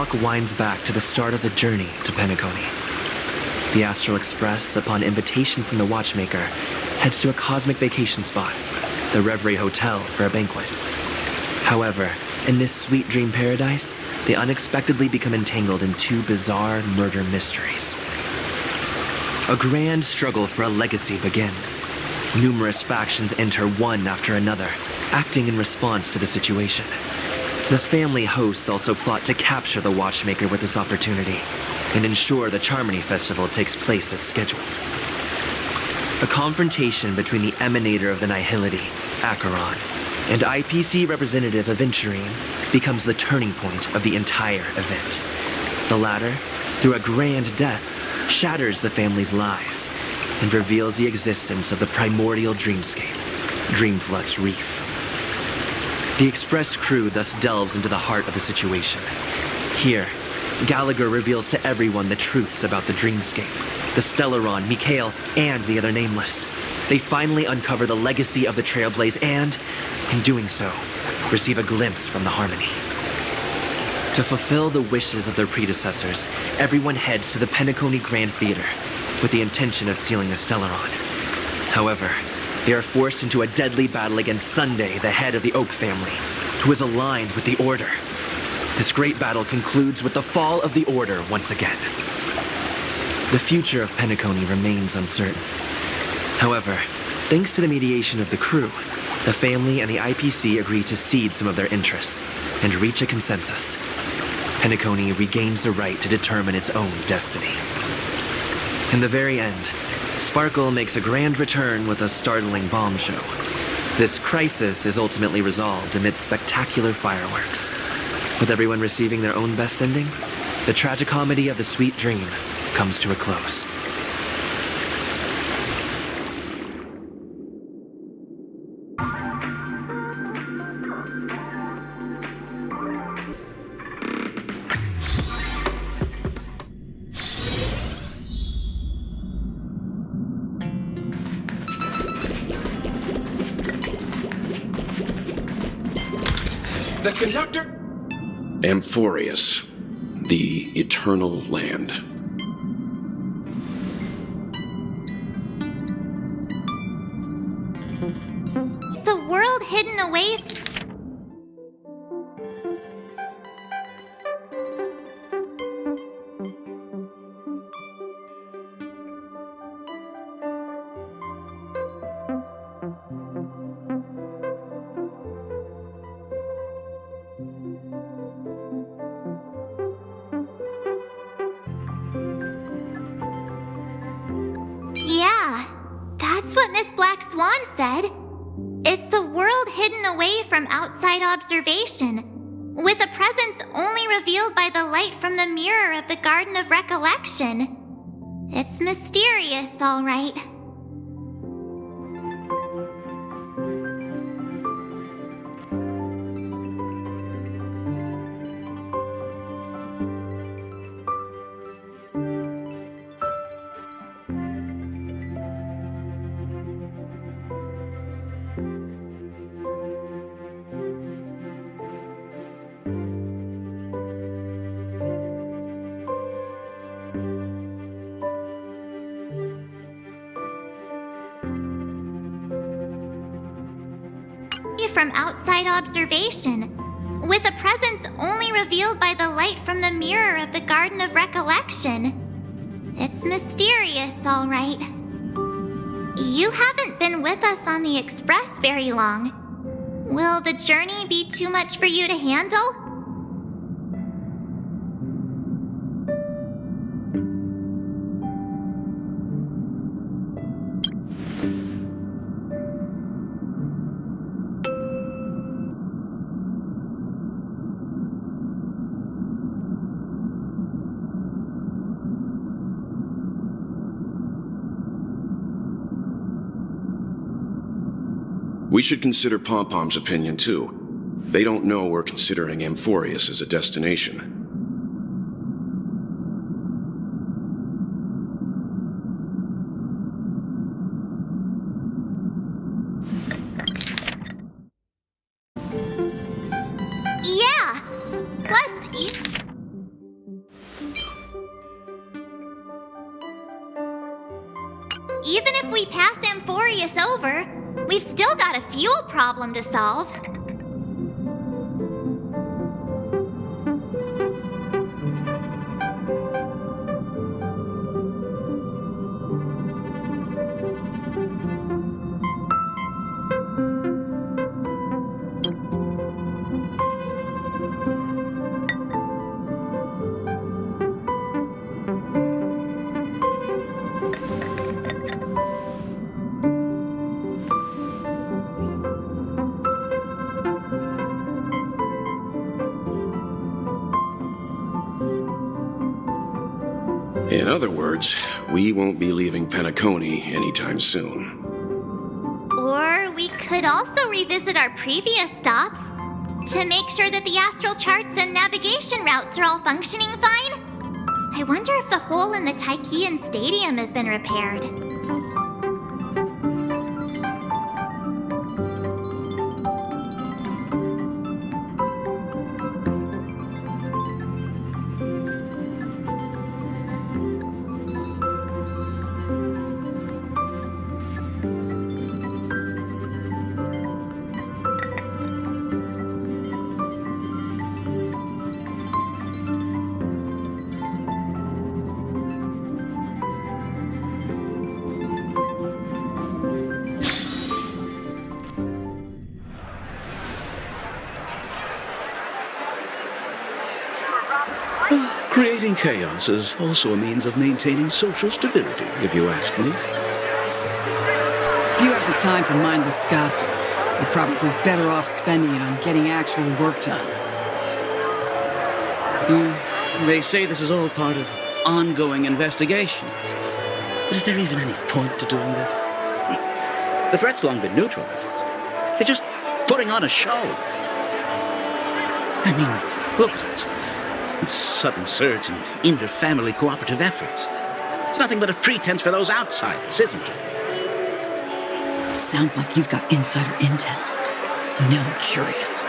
clock winds back to the start of the journey to Penacony. The Astral Express, upon invitation from the watchmaker, heads to a cosmic vacation spot, the Reverie Hotel, for a banquet. However, in this sweet dream paradise, they unexpectedly become entangled in two bizarre murder mysteries. A grand struggle for a legacy begins. Numerous factions enter one after another, acting in response to the situation. The family hosts also plot to capture the watchmaker with this opportunity and ensure the Charmony Festival takes place as scheduled. A confrontation between the emanator of the Nihility, Acheron, and IPC representative Aventurine becomes the turning point of the entire event. The latter, through a grand death, shatters the family's lies and reveals the existence of the primordial dreamscape, Dreamflux Reef. The Express crew thus delves into the heart of the situation. Here, Gallagher reveals to everyone the truths about the dreamscape, the Stellaron, Mikhail, and the other Nameless. They finally uncover the legacy of the Trailblaze and, in doing so, receive a glimpse from the Harmony. To fulfill the wishes of their predecessors, everyone heads to the Penacony Grand Theater with the intention of sealing the Stellaron. However, they are forced into a deadly battle against Sunday, the head of the Oak family, who is aligned with the Order. This great battle concludes with the fall of the Order once again. The future of Penacony remains uncertain. However, thanks to the mediation of the crew, the family and the IPC agree to cede some of their interests and reach a consensus. Penacony regains the right to determine its own destiny. In the very end, Sparkle makes a grand return with a startling bomb show. This crisis is ultimately resolved amid spectacular fireworks. With everyone receiving their own best ending, the tragicomedy of the sweet dream comes to a close. The conductor? Amphorius, the eternal land. It's a world hidden away. Yeah, that's what Miss Black Swan said. It's a world hidden away from outside observation, with a presence only revealed by the light from the mirror of the Garden of Recollection. It's mysterious, all right. From outside observation, with a presence only revealed by the light from the mirror of the Garden of Recollection. It's mysterious, all right. You haven't been with us on the Express very long. Will the journey be too much for you to handle? We should consider Pom-Pom's opinion, too. They don't know we're considering Amphorius as a destination. Yeah! Plus, even if we pass Amphorius over, we've still got a fuel problem to solve. In other words, we won't be leaving Penacony anytime soon. Or we could also revisit our previous stops to make sure that the astral charts and navigation routes are all functioning fine. I wonder if the hole in the Tychean Stadium has been repaired. Creating chaos is also a means of maintaining social stability, if you ask me. If you have the time for mindless gossip, you're probably better off spending it on getting actual work done. They say this is all part of ongoing investigations. But is there even any point to doing this? The threat's long been neutralized. They're just putting on a show. I mean, look at us. This sudden surge in inter-family cooperative efforts. It's nothing but a pretense for those outsiders, isn't it? Sounds like you've got insider intel. Now I'm curious.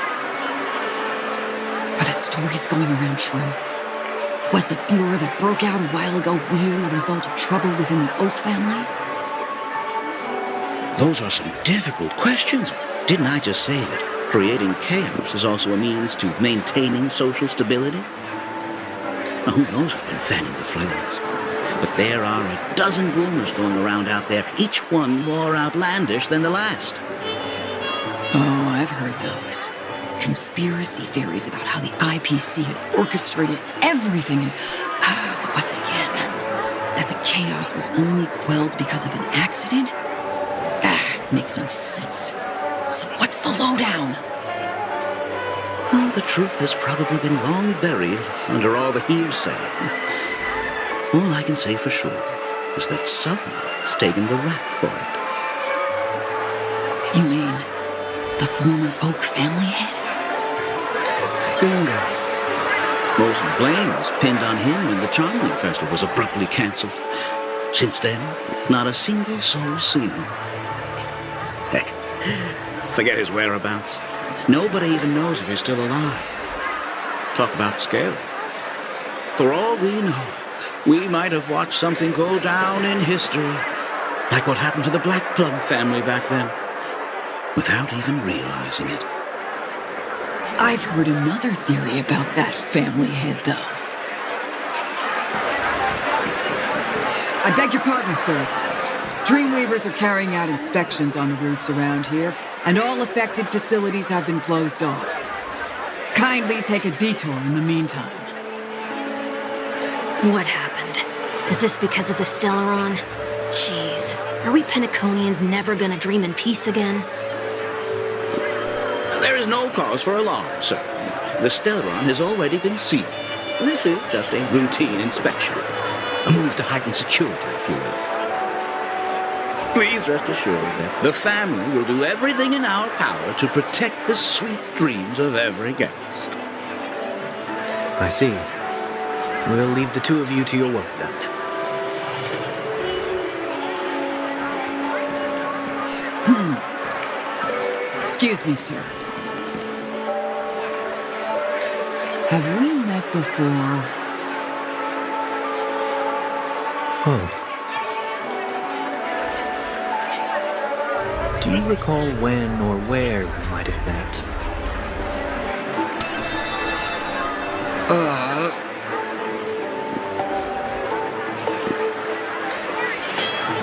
Are the stories going around true? Was the furor that broke out a while ago really a result of trouble within the Oak family? Those are some difficult questions. Didn't I just say that creating chaos is also a means to maintaining social stability? Now, who knows who's been fanning the flames? But there are a dozen rumors going around out there, each one more outlandish than the last. Oh, I've heard those. Conspiracy theories about how the IPC had orchestrated everything and... what was it again? That the chaos was only quelled because of an accident? Makes no sense. So what's the lowdown? Oh, the truth has probably been long buried under all the hearsay. All I can say for sure is that someone's taken the rap for it. You mean the former Oak family head? Bingo. Most of the blame was pinned on him when the Charming Festival was abruptly cancelled. Since then, not a single soul's seen him. Heck, forget his whereabouts. Nobody even knows if he's still alive. Talk about scary. For all we know, we might have watched something go down in history, like what happened to the Black Plum family back then, without even realizing it. I've heard another theory about that family head, though. I beg your pardon, sirs. Dreamweavers are carrying out inspections on the routes around here, and all affected facilities have been closed off. Kindly take a detour in the meantime. What happened? Is this because of the Stellaron? Jeez, are we Penaconians never gonna dream in peace again? There is no cause for alarm, sir. The Stellaron has already been sealed. This is just a routine inspection. A move to heighten security, if you will. Please rest assured that the family will do everything in our power to protect the sweet dreams of every guest. I see. We'll leave the two of you to your work then. Excuse me, sir. Have we met before? Oh. you recall when or where we might have met?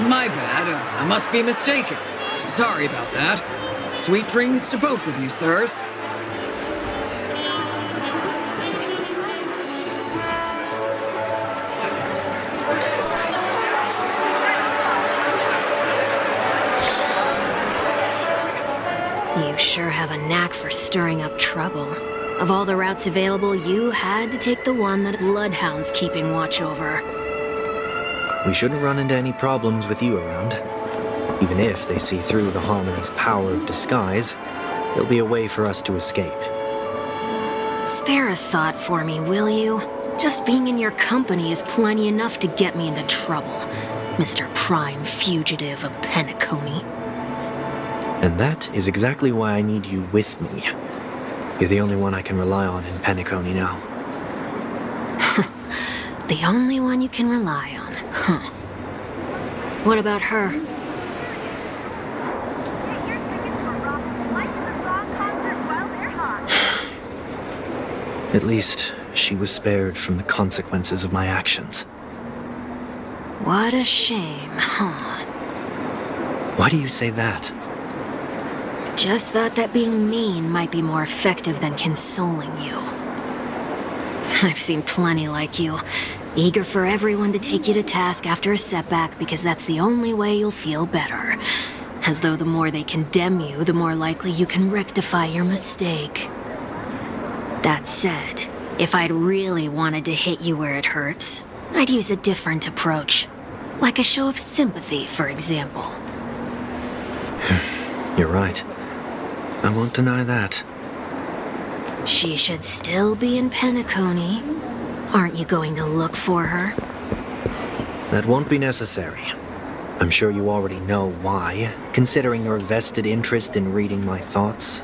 My bad. I must be mistaken. Sorry about that. Sweet dreams to both of you, sirs. You sure have a knack for stirring up trouble. Of all the routes available, you had to take the one that Bloodhound's keeping watch over. We shouldn't run into any problems with you around. Even if they see through the Harmony's power of disguise, there'll be a way for us to escape. Spare a thought for me, will you? Just being in your company is plenty enough to get me into trouble, Mr. Prime Fugitive of Penacony. And that is exactly why I need you with me. You're the only one I can rely on in Penacony now. The only one you can rely on, huh? What about her? At least, she was spared from the consequences of my actions. What a shame, huh? Why do you say that? Just thought that being mean might be more effective than consoling you. I've seen plenty like you, eager for everyone to take you to task after a setback because that's the only way you'll feel better. As though the more they condemn you, the more likely you can rectify your mistake. That said, if I'd really wanted to hit you where it hurts, I'd use a different approach. Like a show of sympathy, for example. You're right. I won't deny that. She should still be in Penacony. Aren't you going to look for her? That won't be necessary. I'm sure you already know why, considering your vested interest in reading my thoughts.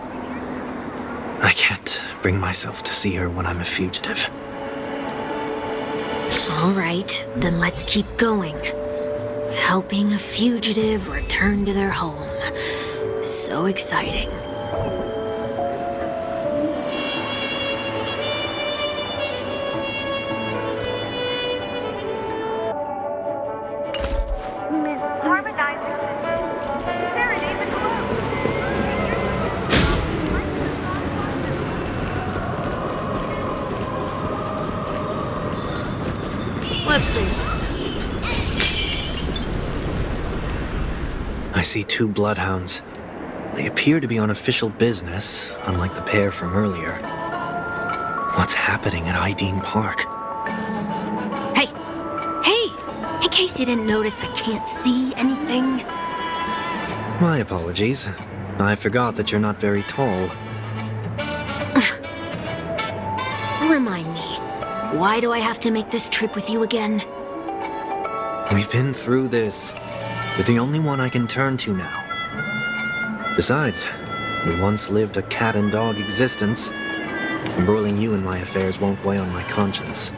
I can't bring myself to see her when I'm a fugitive. All right, then let's keep going. Helping a fugitive return to their home. So exciting. Let's see. I see two bloodhounds. They appear to be on official business, unlike the pair from earlier. What's happening at Ideen Park? Hey! Hey! In case you didn't notice, I can't see anything. My apologies. I forgot that you're not very tall. Remind me, why do I have to make this trip with you again? We've been through this. You're the only one I can turn to now. Besides, we once lived a cat and dog existence. Embroiling you in my affairs won't weigh on my conscience.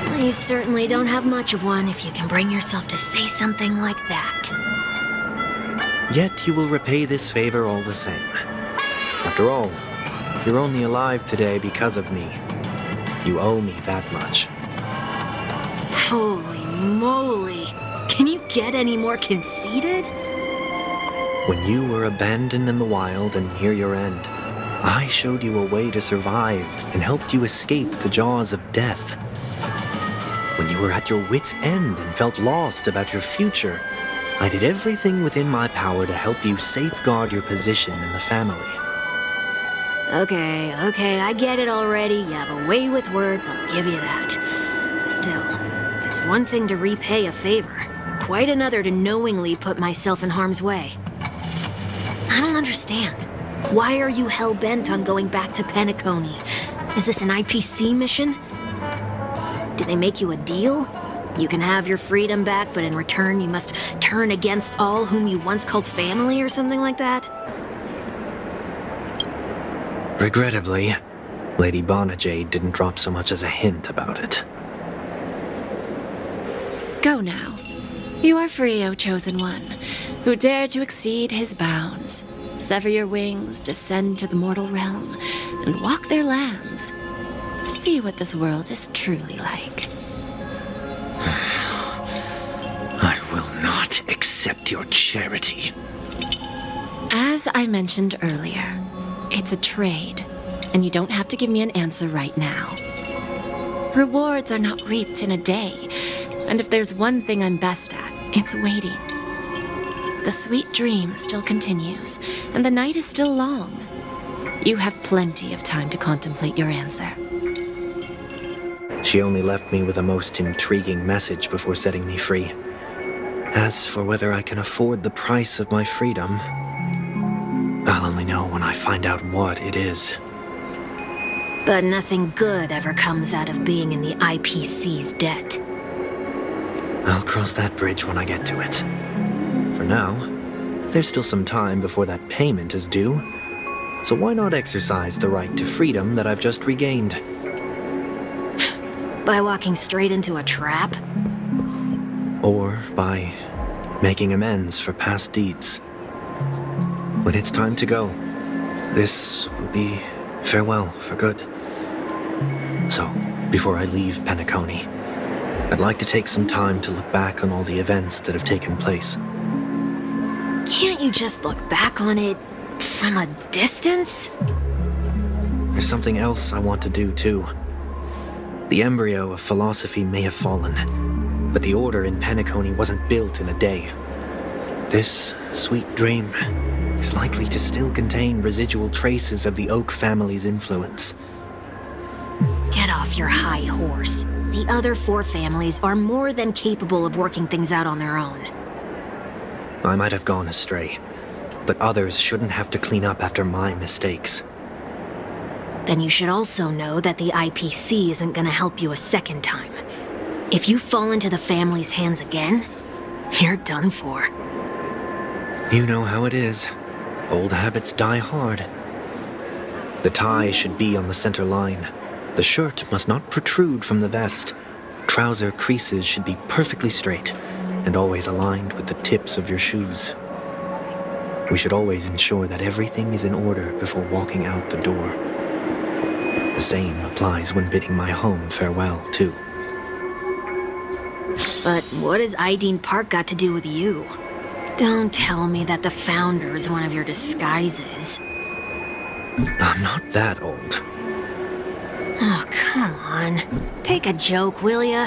Well, you certainly don't have much of one if you can bring yourself to say something like that. Yet you will repay this favor all the same. After all, you're only alive today because of me. You owe me that much. Holy moly! Can you get any more conceited? When you were abandoned in the wild and near your end, I showed you a way to survive and helped you escape the jaws of death. When you were at your wit's end and felt lost about your future, I did everything within my power to help you safeguard your position in the family. Okay, I get it already. You have a way with words, I'll give you that. Still, it's one thing to repay a favor, but quite another to knowingly put myself in harm's way. I don't understand. Why are you hell-bent on going back to Penacony? Is this an IPC mission? Did they make you a deal? You can have your freedom back, but in return you must turn against all whom you once called family or something like that? Regrettably, Lady Bonajade didn't drop so much as a hint about it. Go now. You are free, O Chosen One. who dare to exceed his bounds, sever your wings, descend to the mortal realm, and walk their lands. See what this world is truly like. I will not accept your charity. As I mentioned earlier, it's a trade, and you don't have to give me an answer right now. Rewards are not reaped in a day, and if there's one thing I'm best at, it's waiting. The sweet dream still continues, and the night is still long. You have plenty of time to contemplate your answer. She only left me with a most intriguing message before setting me free. As for whether I can afford the price of my freedom, I'll only know when I find out what it is. But nothing good ever comes out of being in the IPC's debt. I'll cross that bridge when I get to it. For now, there's still some time before that payment is due, so why not exercise the right to freedom that I've just regained? By walking straight into a trap? Or by making amends for past deeds. When it's time to go, this will be farewell for good. So, before I leave Penacony, I'd like to take some time to look back on all the events that have taken place. Can't you just look back on it from a distance? There's something else I want to do, too. The embryo of philosophy may have fallen, but the order in Penacony wasn't built in a day. This sweet dream is likely to still contain residual traces of the Oak family's influence. Get off your high horse. The other 4 families are more than capable of working things out on their own. I might have gone astray, but others shouldn't have to clean up after my mistakes. Then you should also know that the IPC isn't gonna help you a second time. If you fall into the family's hands again, you're done for. You know how it is. Old habits die hard. The tie should be on the center line. The shirt must not protrude from the vest. Trouser creases should be perfectly straight and always aligned with the tips of your shoes. We should always ensure that everything is in order before walking out the door. The same applies when bidding my home farewell, too. But what has Ideen Park got to do with you? Don't tell me that the Founder's one of your disguises. I'm not that old. Oh, come on. Take a joke, will ya?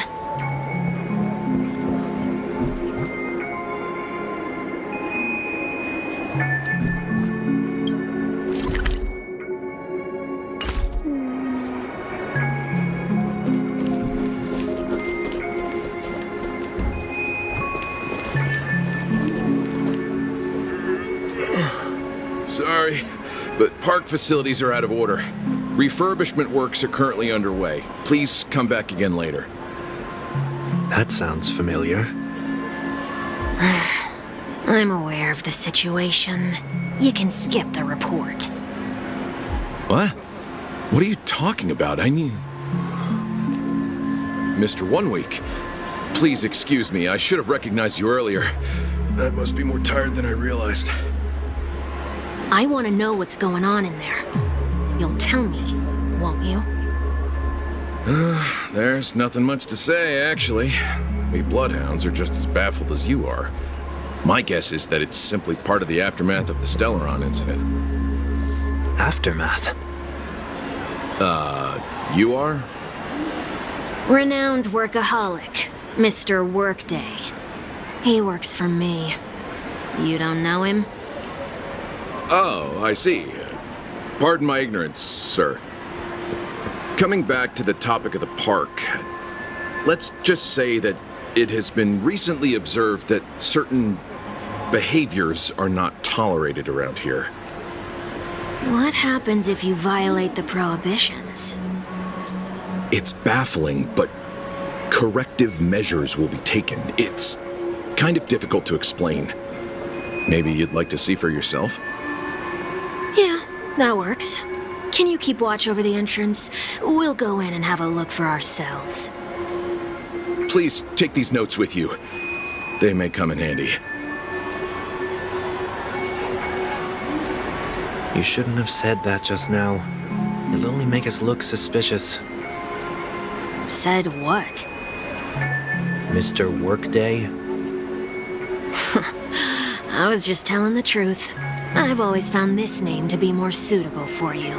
Sorry, but park facilities are out of order. Refurbishment works are currently underway. Please come back again later. That sounds familiar. I'm aware of the situation. You can skip the report. What? What are you talking about? I mean... Mr. One Week, please excuse me. I should have recognized you earlier. I must be more tired than I realized. I want to know what's going on in there. You'll tell me, won't you? There's nothing much to say, actually. We Bloodhounds are just as baffled as you are. My guess is that it's simply part of the aftermath of the Stellaron incident. Aftermath? You are? Renowned workaholic, Mr. Workday. He works for me. You don't know him? Oh, I see. Pardon my ignorance, sir. Coming back to the topic of the park, let's just say that it has been recently observed that certain behaviors are not tolerated around here. What happens if you violate the prohibitions? It's baffling, but corrective measures will be taken. It's kind of difficult to explain. Maybe you'd like to see for yourself? Yeah, that works. Can you keep watch over the entrance? We'll go in and have a look for ourselves. Please take these notes with you. They may come in handy. You shouldn't have said that just now. It'll only make us look suspicious. Said what? Mr. Workday? I was just telling the truth. I've always found this name to be more suitable for you.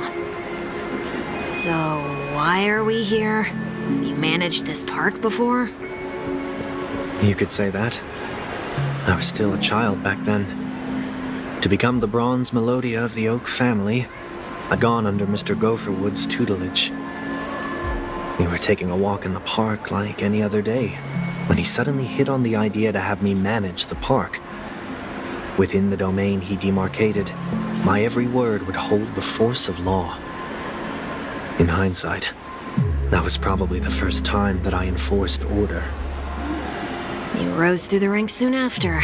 So, why are we here? You managed this park before? You could say that. I was still a child back then. To become the bronze Melodia of the Oak family, I'd gone under Mr. Gopherwood's tutelage. We were taking a walk in the park like any other day, when he suddenly hit on the idea to have me manage the park. Within the domain he demarcated, my every word would hold the force of law. In hindsight, that was probably the first time that I enforced order. You rose through the ranks soon after.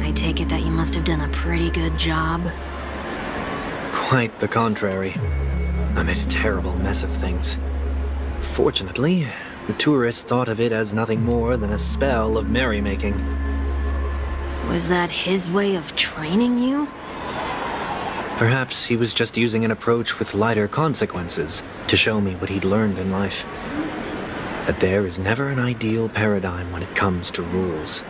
I take it that you must have done a pretty good job. Quite the contrary. I made a terrible mess of things. Fortunately, the tourists thought of it as nothing more than a spell of merrymaking. Was that his way of training you? Perhaps he was just using an approach with lighter consequences to show me what he'd learned in life. That there is never an ideal paradigm when it comes to rules.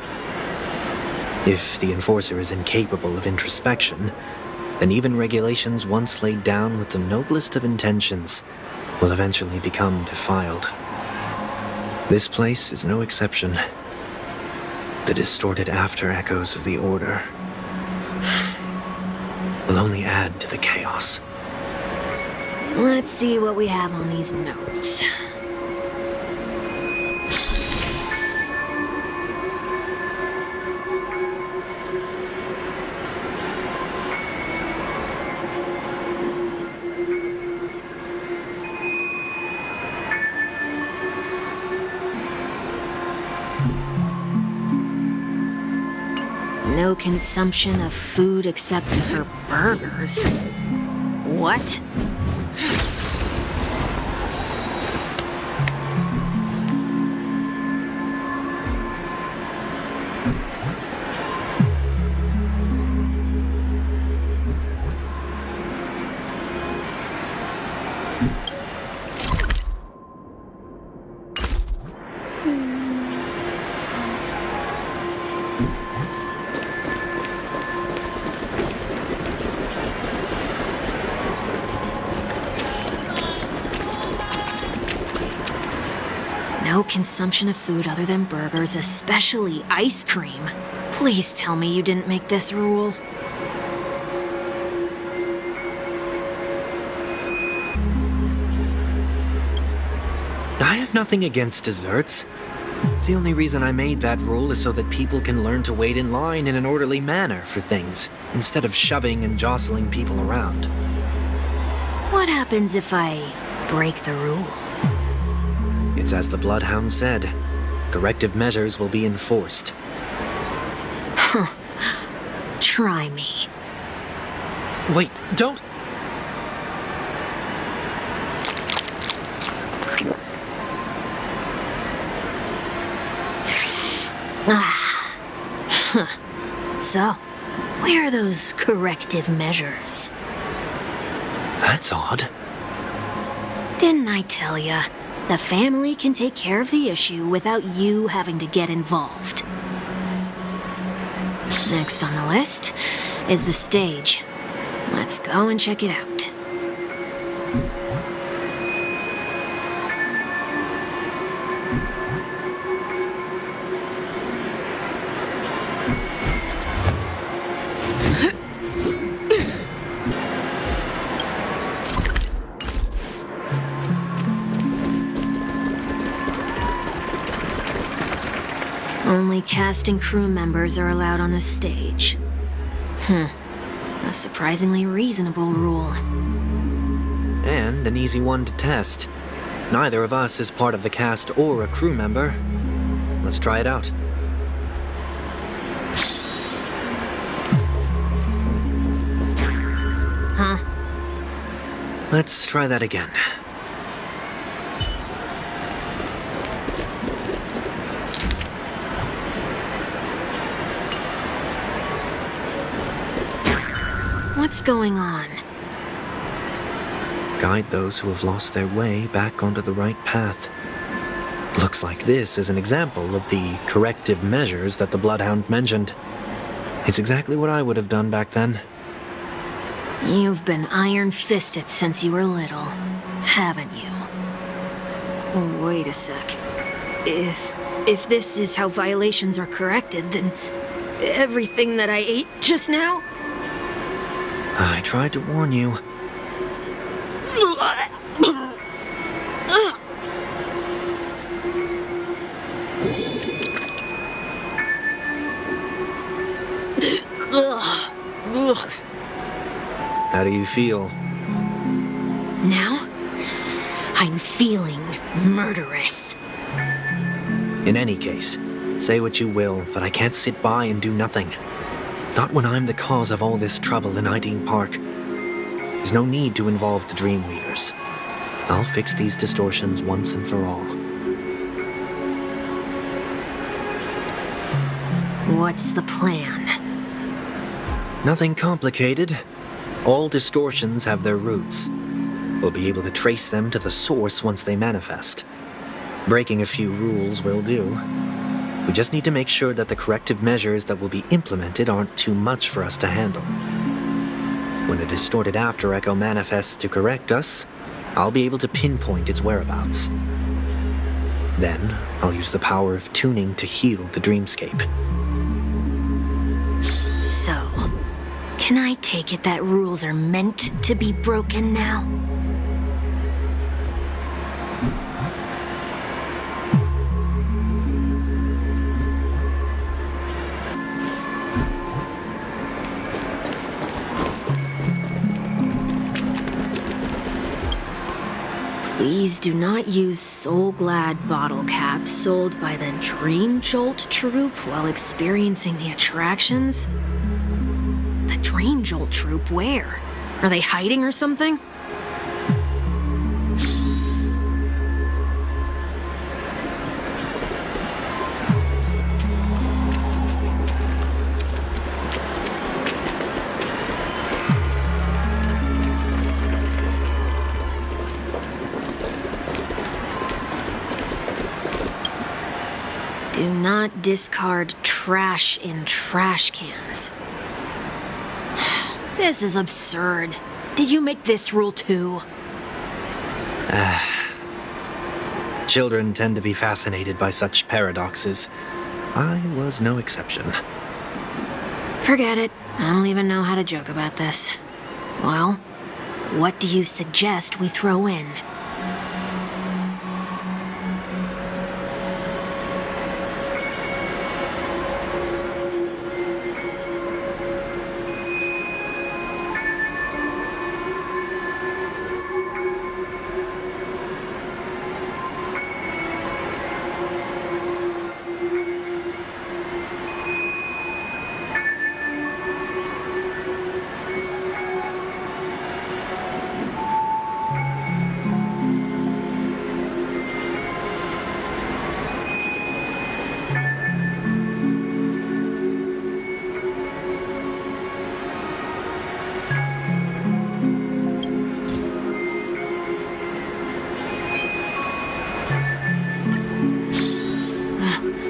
If the enforcer is incapable of introspection, then even regulations once laid down with the noblest of intentions will eventually become defiled. This place is no exception. The distorted after echoes of the Order will only add to the chaos. Let's see what we have on these notes. No consumption of food except for burgers. What? No consumption of food other than burgers, especially ice cream. Please tell me you didn't make this rule. I have nothing against desserts. The only reason I made that rule is so that people can learn to wait in line in an orderly manner for things, instead of shoving and jostling people around. What happens if I break the rule? It's as the Bloodhound said. Corrective measures will be enforced. Try me. Wait, don't! So, where are those corrective measures? That's odd. Didn't I tell ya? The family can take care of the issue without you having to get involved. Next on the list is the stage. Let's go and check it out. Only cast and crew members are allowed on the stage. A surprisingly reasonable rule. And an easy one to test. Neither of us is part of the cast or a crew member. Let's try it out. Huh? Let's try that again. What's going on? guide those who have lost their way back onto the right path. Looks like this is an example of the corrective measures that the Bloodhound mentioned. It's exactly what I would have done back then. You've been iron-fisted since you were little, haven't you? Wait a sec. If this is how violations are corrected, then everything that I ate just now? I tried to warn you. How do you feel? Now, I'm feeling murderous. In any case, say what you will, but I can't sit by and do nothing. Not when I'm the cause of all this trouble in Ideen Park. There's no need to involve the Dream Weavers. I'll fix these distortions once and for all. What's the plan? Nothing complicated. All distortions have their roots. We'll be able to trace them to the source once they manifest. Breaking a few rules will do. We just need to make sure that the corrective measures that will be implemented aren't too much for us to handle. When a distorted after echo manifests to correct us, I'll be able to pinpoint its whereabouts. Then, I'll use the power of tuning to heal the dreamscape. So, can I take it that rules are meant to be broken now? Please do not use Soul Glad bottle caps sold by the Dream Jolt troupe while experiencing the attractions. The Dream Jolt troupe, where? Are they hiding or something? Do not discard trash in trash cans. This is absurd. Did you make this rule too? Children tend to be fascinated by such paradoxes. I was no exception. Forget it. I don't even know how to joke about this. Well, what do you suggest we throw in?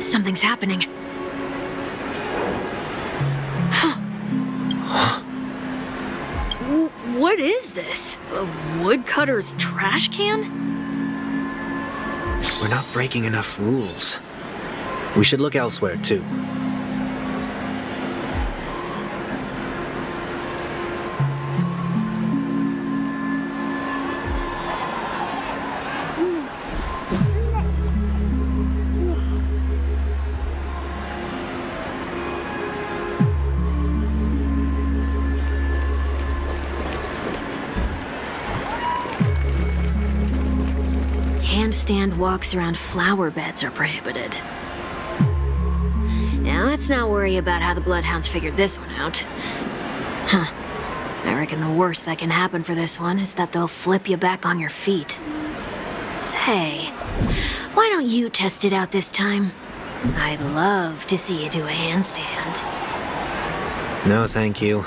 Something's happening. What is this? A woodcutter's trash can? We're not breaking enough rules. We should look elsewhere, too. Handstand walks around flower beds are prohibited. Now let's not worry about how the Bloodhounds figured this one out. Huh. I reckon the worst that can happen for this one is that they'll flip you back on your feet. Say, why don't you test it out this time? I'd love to see you do a handstand. No, thank you.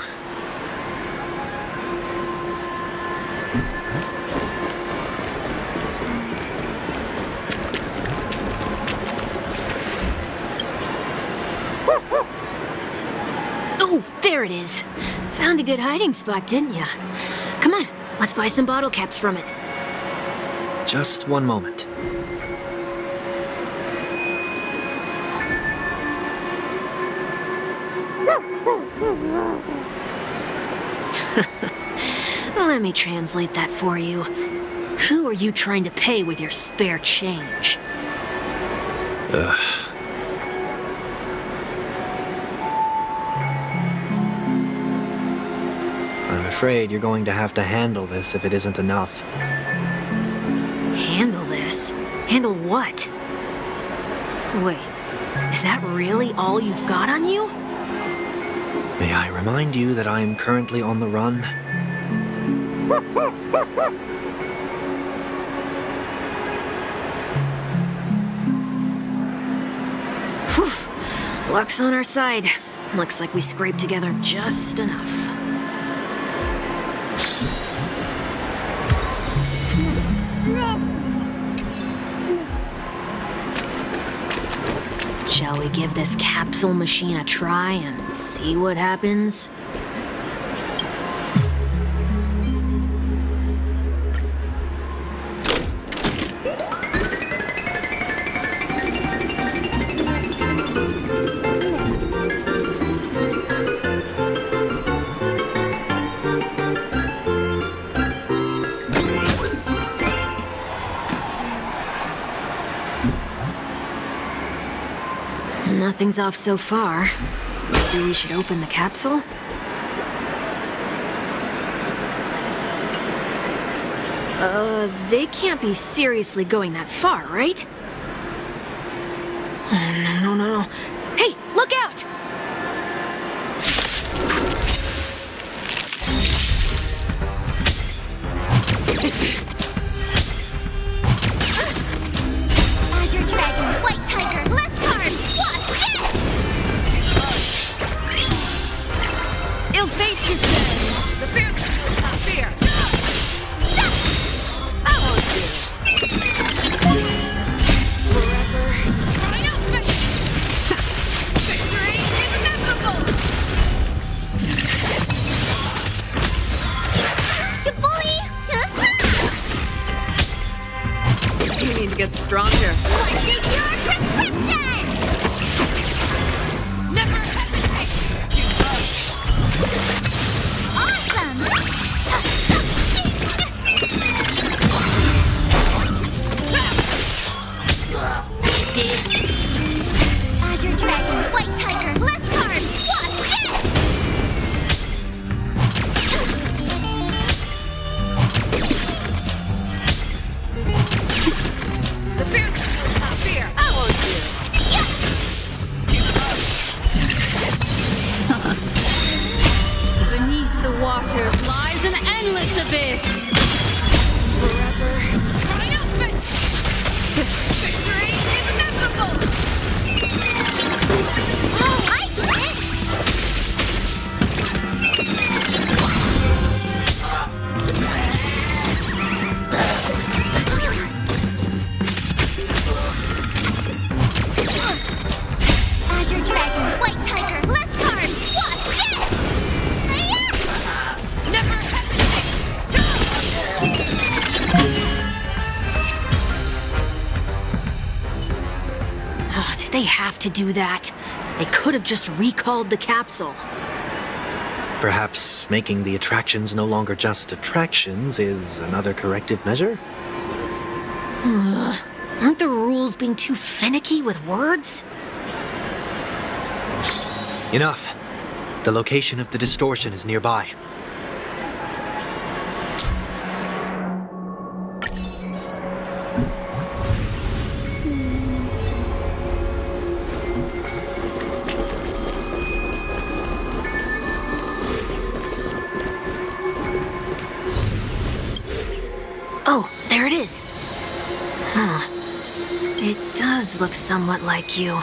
there it is. Found a good hiding spot, didn't ya? Come on, let's buy some bottle caps from it. Just one moment. Let me translate that for you. Who are you trying to pay with your spare change? I'm afraid you're going to have to handle this if it isn't enough. Handle this? Handle what? Wait, is that really all you've got on you? May I remind you that I am currently on the run? Whew. Luck's on our side. Looks like we scraped together just enough. Shall we give this capsule machine a try and see what happens? Nothing's off so far. Maybe we should open the capsule? They can't be seriously going that far, right? Oh, no. Hey, look out! Azure Dragon, White Tiger, less cards! Watch this! Ill fate is dead. The fear will not fear. Forever. Triumphant! Victory is inevitable! You need to get stronger. What's in your prescription? Never hesitate! Awesome! Azure Dragon, White Tiger, less cards! Watch this! The fear will not fear. I won't fear. Beneath the waters lies an endless abyss. Forever triumphant. Victory is inevitable. Oh, I get it! Azure Dragon, White Tiger, less cards! Watch this! Never hesitate. Oh, did they have to do that? They could have just recalled the capsule. Perhaps making the attractions no longer just attractions is another corrective measure? Aren't the rules being too finicky with words? Enough. The location of the distortion is nearby. Oh, there it is. Huh. It does look somewhat like you.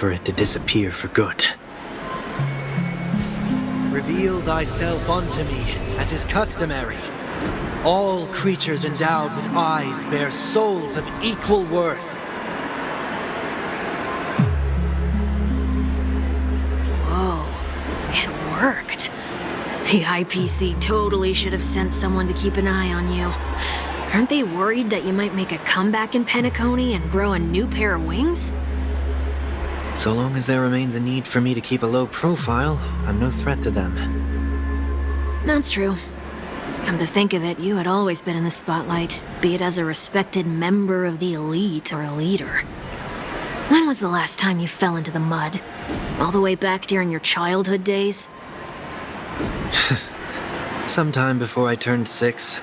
for it to disappear for good. Reveal thyself unto me, as is customary. All creatures endowed with eyes bear souls of equal worth. Whoa, it worked. The IPC totally should have sent someone to keep an eye on you. Aren't they worried that you might make a comeback in Penacony and grow a new pair of wings? So long as there remains a need for me to keep a low profile, I'm no threat to them. That's true. Come to think of it, you had always been in the spotlight, be it as a respected member of the elite or a leader. When was the last time you fell into the mud? All the way back during your childhood days? Sometime before I turned 6.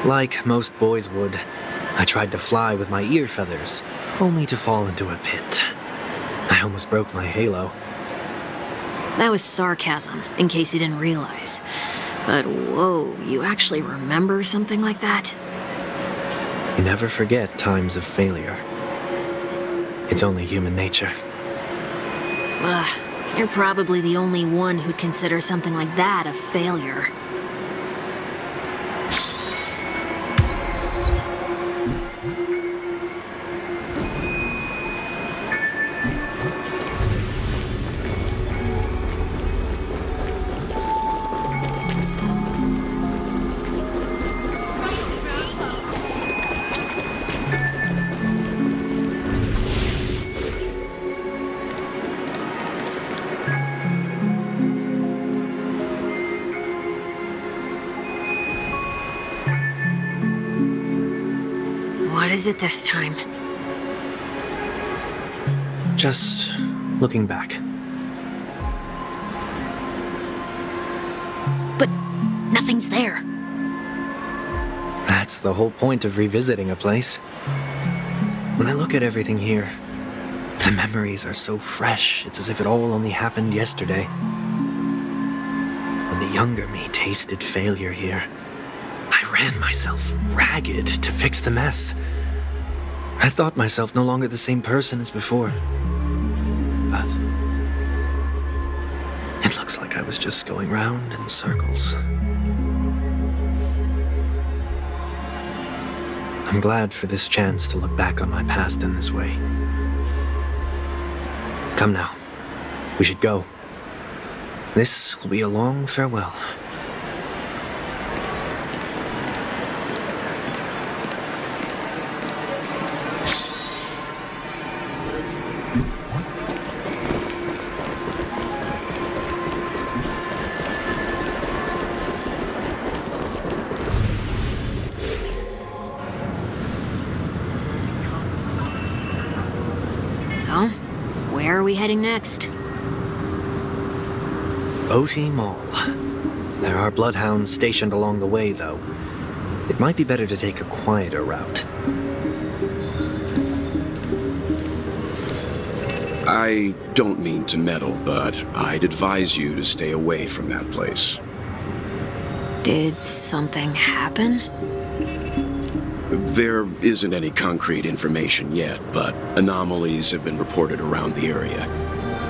Like most boys would, I tried to fly with my ear feathers, only to fall into a pit. I almost broke my halo. That was sarcasm, in case you didn't realize. But whoa, you actually remember something like that? You never forget times of failure. It's only human nature. Ugh, you're probably the only one who'd consider something like that a failure. What is it this time? Just looking back. But nothing's there. That's the whole point of revisiting a place. When I look at everything here, the memories are so fresh, it's as if it all only happened yesterday. When the younger me tasted failure here, I ran myself ragged to fix the mess. I thought myself no longer the same person as before. But it looks like I was just going round in circles. I'm glad for this chance to look back on my past in this way. Come now, we should go. This will be a long farewell. So, where are we heading next? OT Mall. There are bloodhounds stationed along the way, though. It might be better to take a quieter route. I don't mean to meddle, but I'd advise you to stay away from that place. Did something happen? There isn't any concrete information yet, but anomalies have been reported around the area.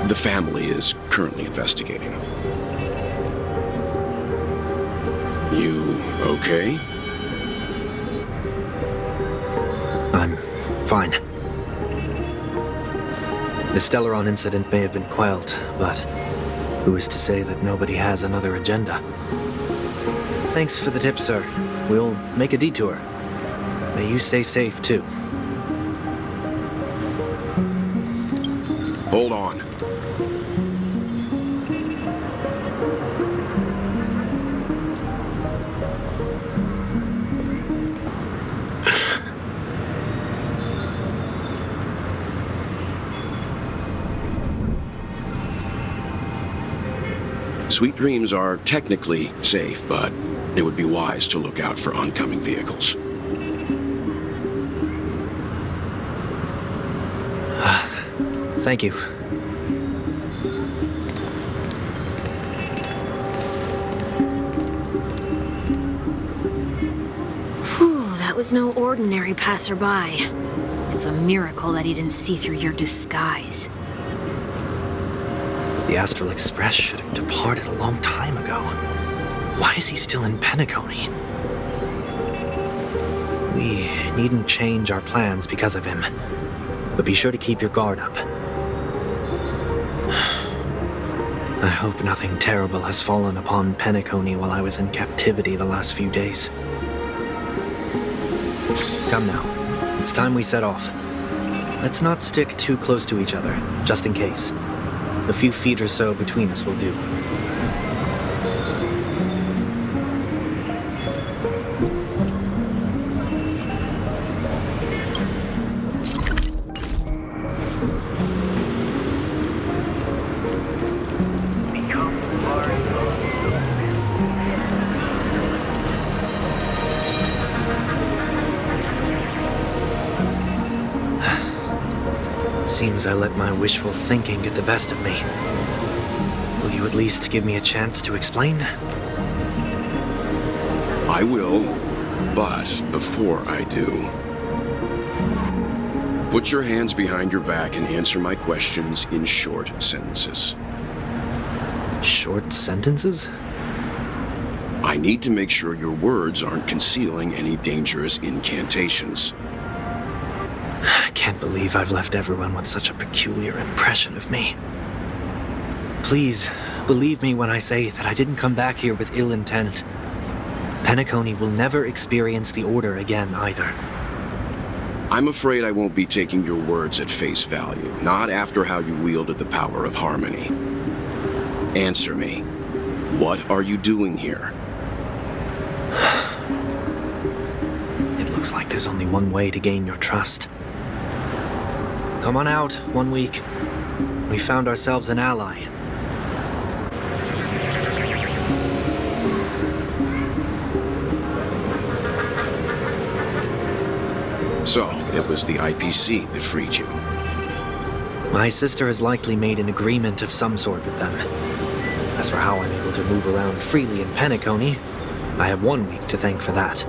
The family is currently investigating. You okay? I'm fine. The Stellaron incident may have been quelled, but who is to say that nobody has another agenda? Thanks for the tip, sir. We'll make a detour. May you stay safe, too. Hold on. Sweet Dreams are technically safe, but it would be wise to look out for oncoming vehicles. Thank you. Whew, that was no ordinary passerby. It's a miracle that he didn't see through your disguise. The Astral Express should have departed a long time ago. Why is he still in Penacony? We needn't change our plans because of him, but be sure to keep your guard up. I hope nothing terrible has fallen upon Penacony while I was in captivity the last few days. Come now, it's time we set off. Let's not stick too close to each other, just in case. A few feet or so between us will do. Seems I let my wishful thinking get the best of me. Will you at least give me a chance to explain? I will, but before I do, put your hands behind your back and answer my questions in short sentences. Short sentences? I need to make sure your words aren't concealing any dangerous incantations. I can't believe I've left everyone with such a peculiar impression of me. Please, believe me when I say that I didn't come back here with ill intent. Penacony will never experience the Order again, either. I'm afraid I won't be taking your words at face value, not after how you wielded the power of harmony. Answer me. What are you doing here? It looks like there's only one way to gain your trust. Come on out, 1 week. We found ourselves an ally. So, it was the IPC that freed you. My sister has likely made an agreement of some sort with them. As for how I'm able to move around freely in Penacony, I have 1 week to thank for that.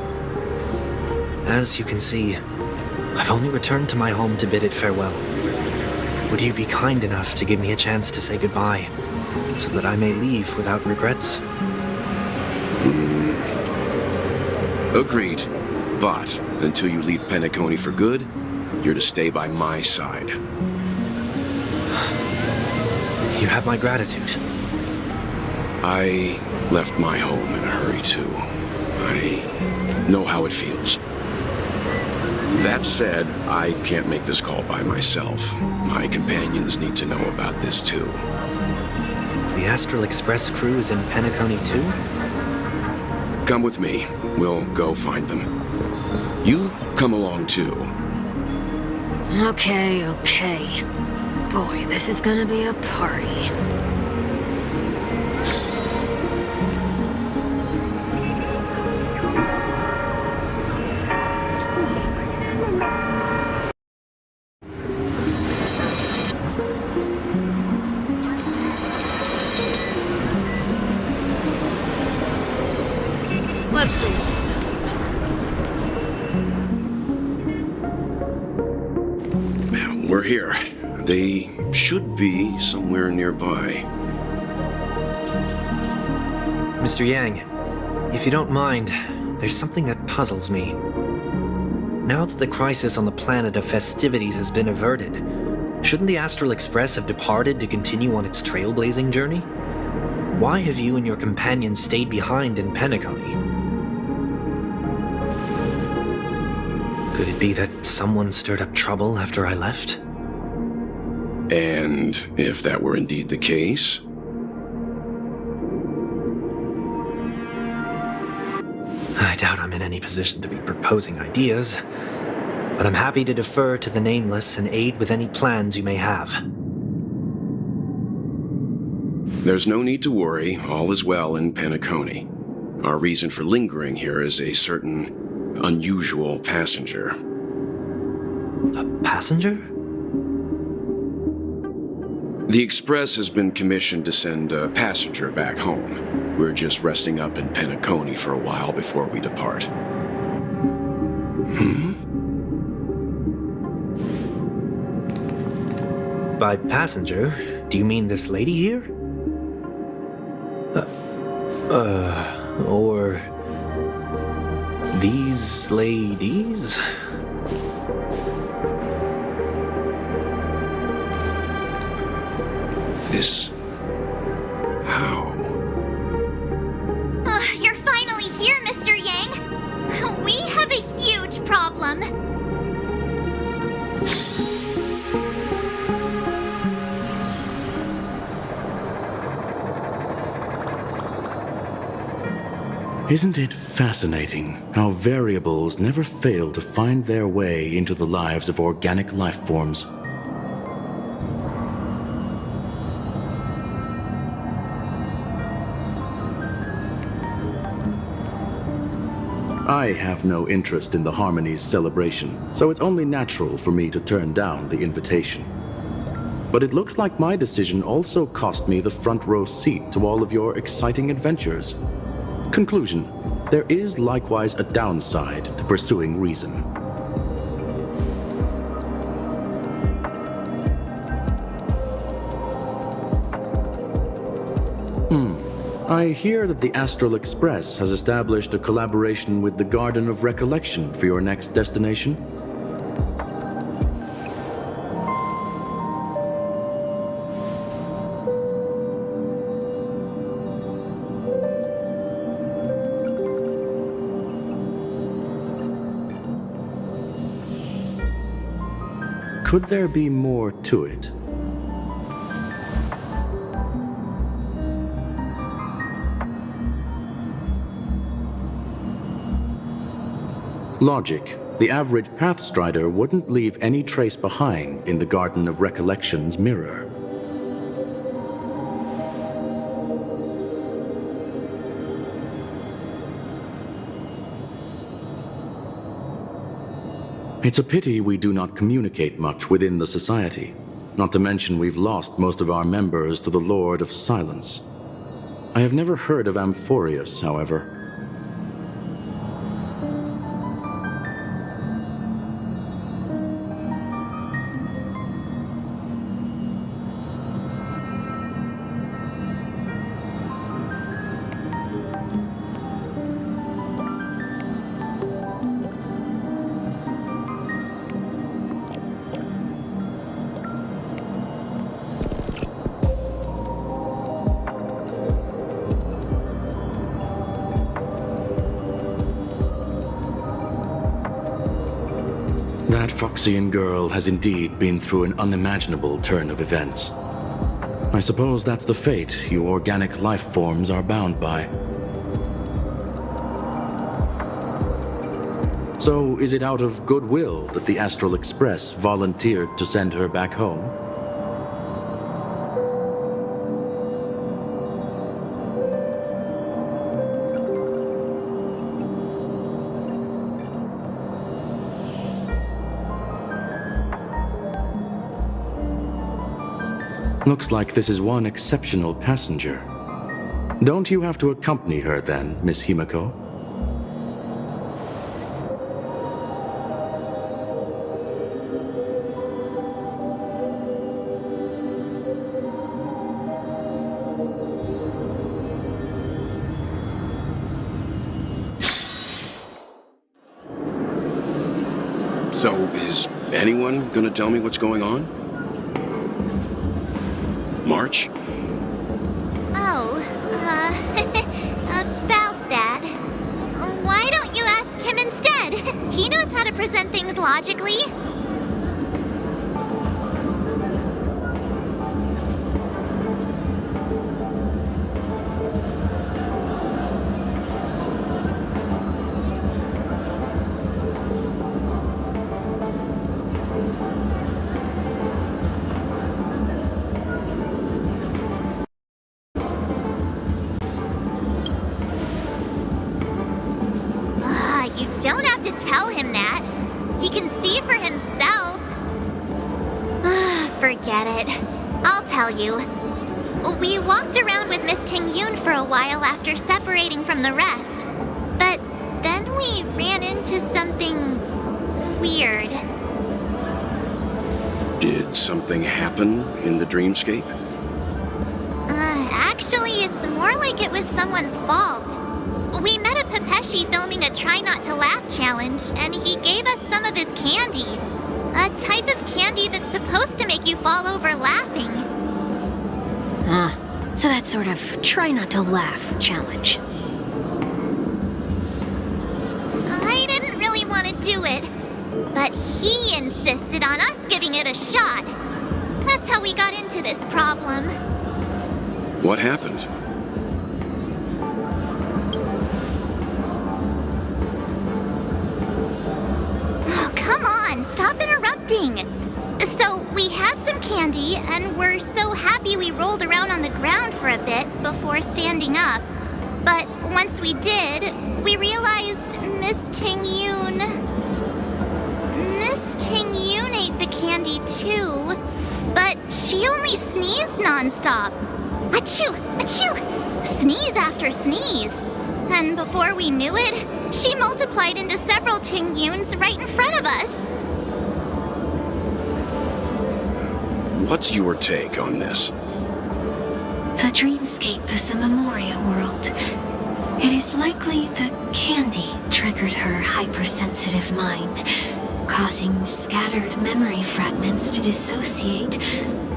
As you can see, I've only returned to my home to bid it farewell. Would you be kind enough to give me a chance to say goodbye, so that I may leave without regrets? Agreed. But until you leave Penacony for good, you're to stay by my side. You have my gratitude. I left my home in a hurry, too. I know how it feels. That said, I can't make this call by myself. My companions need to know about this, too. The Astral Express crew is in Penacony, too? Come with me. We'll go find them. You come along, too. Okay. Boy, this is gonna be a party. Let's see. We're here. They should be somewhere nearby. Mr. Yang, if you don't mind, there's something that puzzles me. Now that the crisis on the planet of festivities has been averted, shouldn't the Astral Express have departed to continue on its trailblazing journey? Why have you and your companions stayed behind in Penacony? Could it be that someone stirred up trouble after I left? And if that were indeed the case? I doubt I'm in any position to be proposing ideas, but I'm happy to defer to the Nameless and aid with any plans you may have. There's no need to worry. All is well in Penacony. Our reason for lingering here is a certain unusual passenger. A passenger? The Express has been commissioned to send a passenger back home. We're just resting up in Penacony for a while before we depart. By passenger, do you mean this lady here? Or these ladies? This... how? You're finally here, Mr. Yang. We have a huge problem. Isn't it fascinating how variables never fail to find their way into the lives of organic life forms? I have no interest in the Harmony's celebration, so it's only natural for me to turn down the invitation. But it looks like my decision also cost me the front row seat to all of your exciting adventures. Conclusion: there is likewise a downside to pursuing reason. I hear that the Astral Express has established a collaboration with the Garden of Recollection for your next destination. Could there be more to it? Logic. The average Pathstrider wouldn't leave any trace behind in the Garden of Recollection's mirror. It's a pity we do not communicate much within the society. Not to mention we've lost most of our members to the Lord of Silence. I have never heard of Amphorius, however. That Foxian girl has indeed been through an unimaginable turn of events. I suppose that's the fate you organic life forms are bound by. So, is it out of goodwill that the Astral Express volunteered to send her back home? Looks like this is one exceptional passenger. Don't you have to accompany her then, Miss Himiko? So, is anyone gonna tell me what's going on? March? Oh, about that. Why don't you ask him instead? He knows how to present things logically. You don't have to tell him that. He can see for himself. Forget it. I'll tell you. We walked around with Miss Ting-Yun for a while after separating from the rest. But then we ran into something weird. Did something happen in the dreamscape? Actually, it's more like it was someone's fault. We met a Pepeshi filming a Try Not to Laugh challenge, and he gave us some of his candy. A type of candy that's supposed to make you fall over laughing. So that sort of try not to laugh challenge. I didn't really want to do it, but he insisted on us giving it a shot. That's how we got into this problem. What happened? Oh, come on, stop interrupting. So, we had some candy, and we're so happy we rolled around on the ground for a bit before standing up. But once we did, we realized Miss Ting-Yoon ate the candy too, but she only sneezed nonstop. Achoo! Achoo! Sneeze after sneeze. And before we knew it, she multiplied into several Ting-Yoons right in front of us. What's your take on this? The dreamscape is a memorial world. It is likely the candy triggered her hypersensitive mind, causing scattered memory fragments to dissociate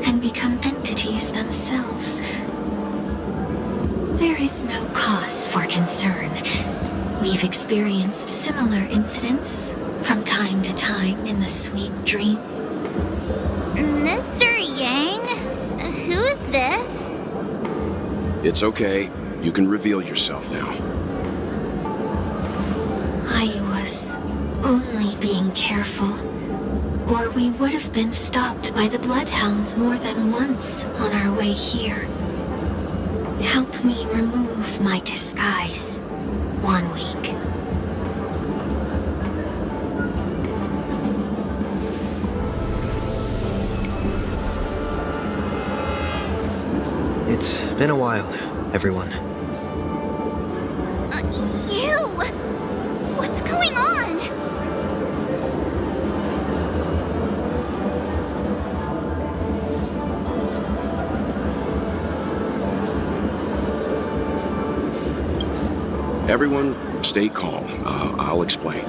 and become entities themselves. There is no cause for concern. We've experienced similar incidents from time to time in the sweet dream. Mr. Yang? Who's this? It's okay. You can reveal yourself now. I was only being careful, or we would have been stopped by the bloodhounds more than once on our way here. Help me remove my disguise. 1 week. It's been a while, everyone. You! What's going on? Everyone, stay calm. I'll explain.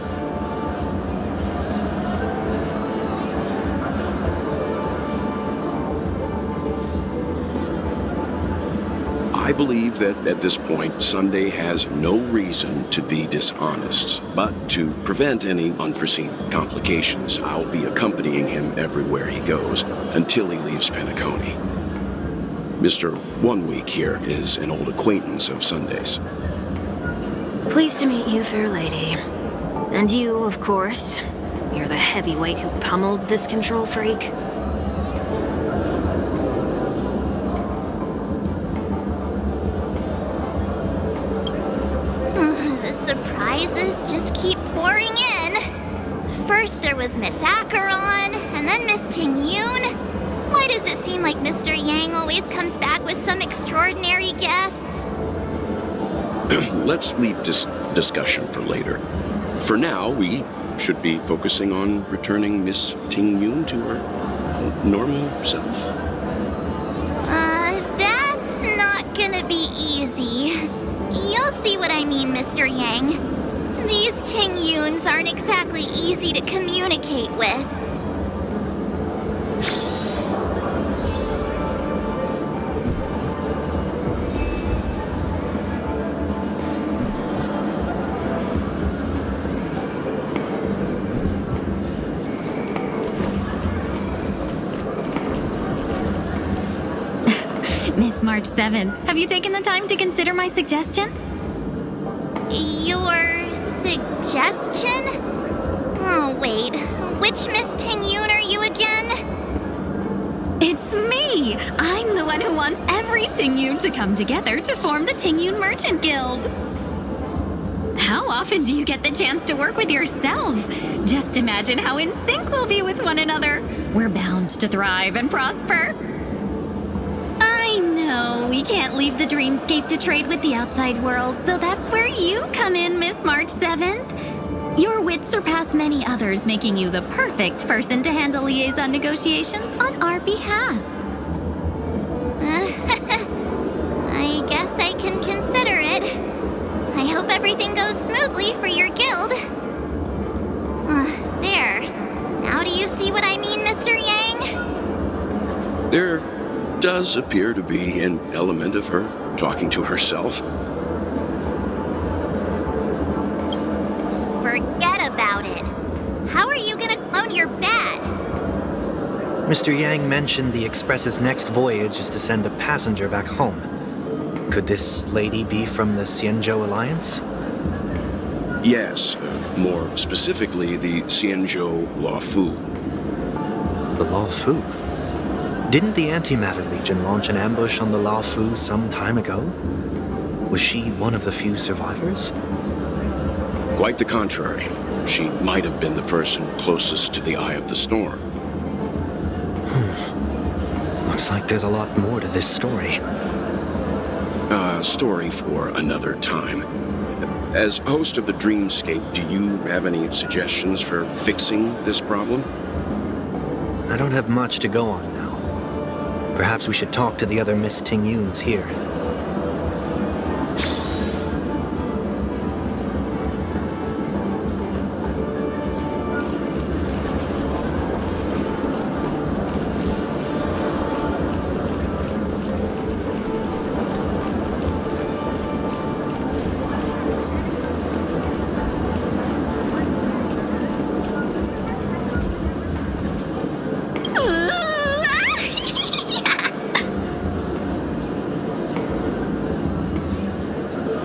I believe that at this point, Sunday has no reason to be dishonest. But to prevent any unforeseen complications, I'll be accompanying him everywhere he goes until he leaves Penacony. Mr. 1 Week here is an old acquaintance of Sunday's. Pleased to meet you, fair lady. And you, of course. You're the heavyweight who pummeled this control freak. The surprises just keep pouring in. First there was Miss Acheron, and then Miss Ting-Yoon. Why does it seem like Mr. Yang always comes back with some extraordinary guests? Let's leave this discussion for later. For now, we should be focusing on returning Miss Ting-Yoon to her normal self. That's not gonna be easy. You'll see what I mean, Mr. Yang. These Ting-Yoons aren't exactly easy to communicate with. Miss March 7th, have you taken the time to consider my suggestion? Your suggestion? Oh, wait. Which Miss Ting-Yoon are you again? It's me! I'm the one who wants every Ting-Yoon to come together to form the Ting-Yoon Merchant Guild. How often do you get the chance to work with yourself? Just imagine how in sync we'll be with one another. We're bound to thrive and prosper. I know we can't leave the dreamscape to trade with the outside world, so that's where you come in, Miss March 7th. Your wits surpass many others, making you the perfect person to handle liaison negotiations on our behalf. I guess I can consider it. I hope everything goes smoothly for your guild. There. Now do you see what I mean, Mr. Yang? There does appear to be an element of her talking to herself. Forget about it. How are you gonna clone your bat? Mr. Yang mentioned the Express's next voyage is to send a passenger back home. Could this lady be from the Xianzhou Alliance? Yes, more specifically, the Xianzhou Luofu. The Luofu? Didn't the Antimatter Legion launch an ambush on the Luofu some time ago? Was she one of the few survivors? Quite the contrary. She might have been the person closest to the eye of the storm. Looks like there's a lot more to this story. A story for another time. As host of the Dreamscape, do you have any suggestions for fixing this problem? I don't have much to go on now. Perhaps we should talk to the other Miss Tingyuns here.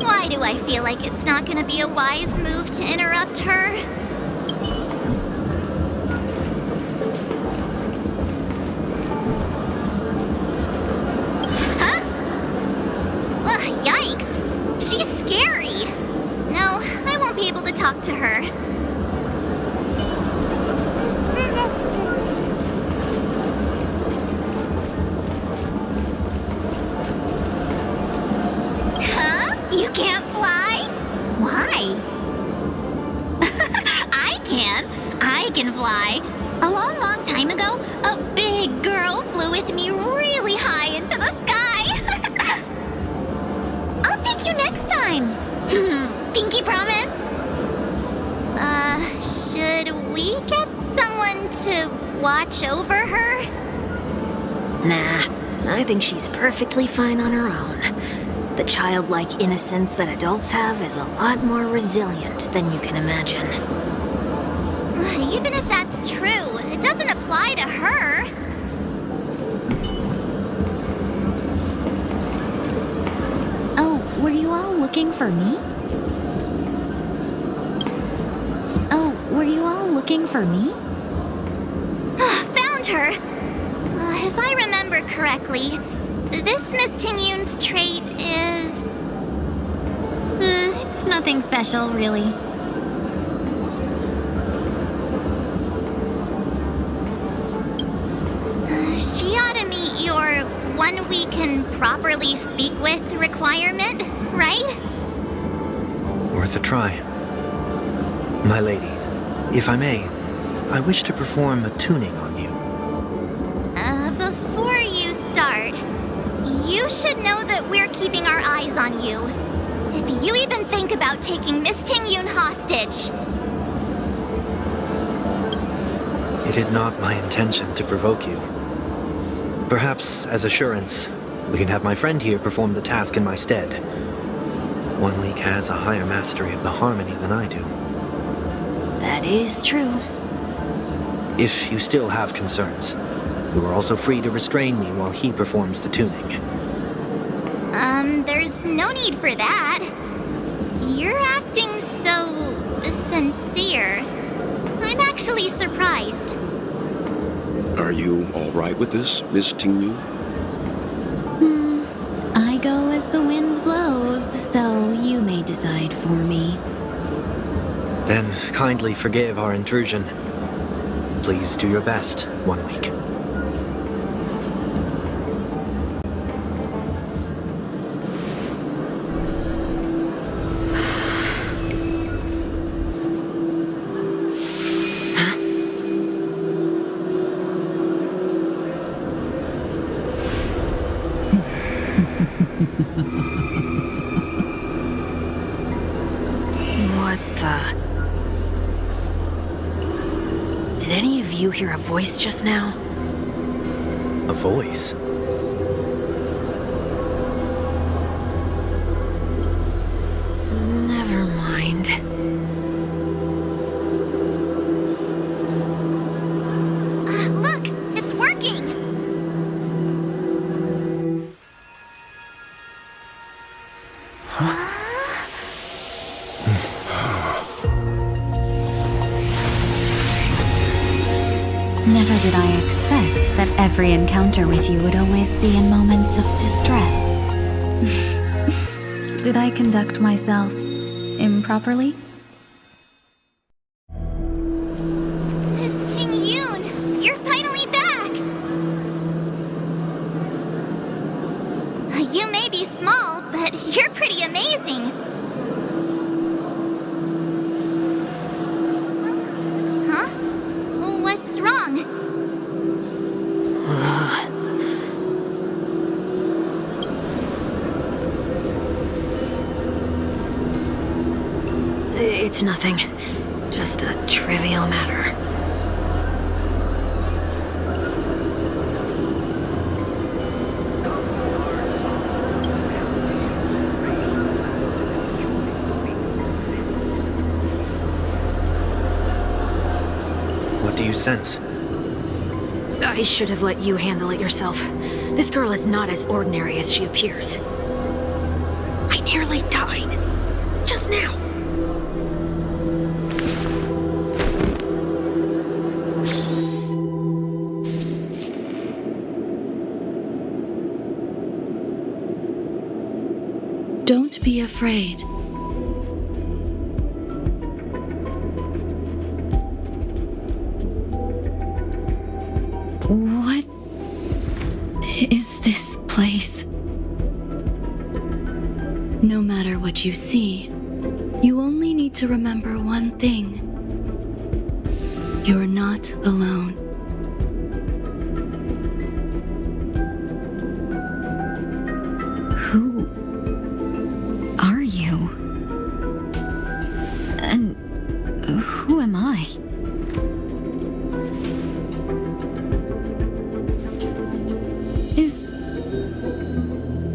Why do I feel like it's not gonna be a wise move to interrupt her? Huh? Ugh, yikes! She's scary! No, I won't be able to talk to her. You can't fly? Why? I can. I can fly. A long, long time ago, a big girl flew with me really high into the sky. I'll take you next time. Pinky promise? Should we get someone to watch over her? Nah, I think she's perfectly fine on her own. The childlike innocence that adults have is a lot more resilient than you can imagine. Even if that's true, it doesn't apply to her. Oh, were you all looking for me? Oh, were you all looking for me? Found her! If I remember correctly, this Miss Tingyun's trait is... It's nothing special, really. She ought to meet your one we can properly speak with requirement, right? Worth a try. My lady, if I may, I wish to perform a tuning on you. Before you start, you should know that we're keeping our eyes on you. If you even think about taking Miss Tingyun hostage... It is not my intention to provoke you. Perhaps, as assurance, we can have my friend here perform the task in my stead. One week has a higher mastery of the harmony than I do. That is true. If you still have concerns, you are also free to restrain me while he performs the tuning. There's no need for that. You're acting so... sincere. I'm actually surprised. Are you all right with this, Miss Tingyun? I go as the wind blows, so you may decide for me. Then kindly forgive our intrusion. Please do your best, 1 week. Did any of you hear a voice just now? A voice? Never mind. Look, it's working! Never did I expect that every encounter with you would always be in moments of distress. Did I conduct myself improperly? Miss Ting Yoon, you're finally back! You may be small, but you're pretty amazing. Huh? What's wrong? It's nothing. Just a trivial matter. What do you sense? I should have let you handle it yourself. This girl is not as ordinary as she appears. I nearly died. Just now. Don't be afraid. What is this place? No matter what you see, you only need to remember one thing. You're not alone. Who are you? And who am I?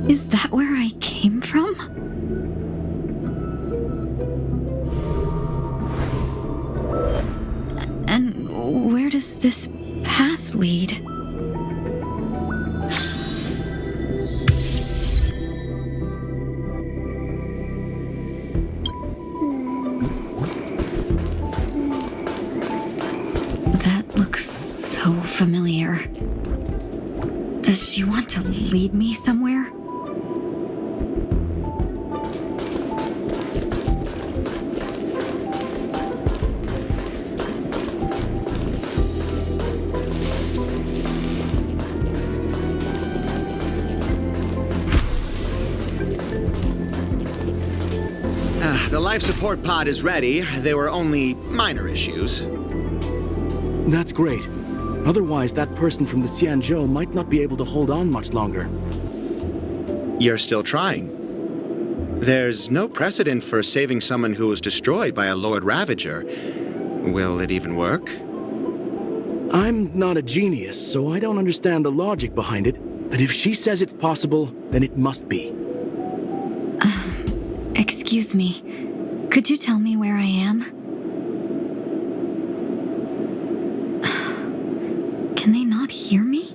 Is that where I came from? And where does this path lead? That looks so familiar. Does she want to lead me somewhere? The life support pod is ready. There were only minor issues. That's great. Otherwise, that person from the Xianzhou might not be able to hold on much longer. You're still trying. There's no precedent for saving someone who was destroyed by a Lord Ravager. Will it even work? I'm not a genius, so I don't understand the logic behind it. But if she says it's possible, then it must be. Excuse me. Could you tell me where I am? Can they not hear me?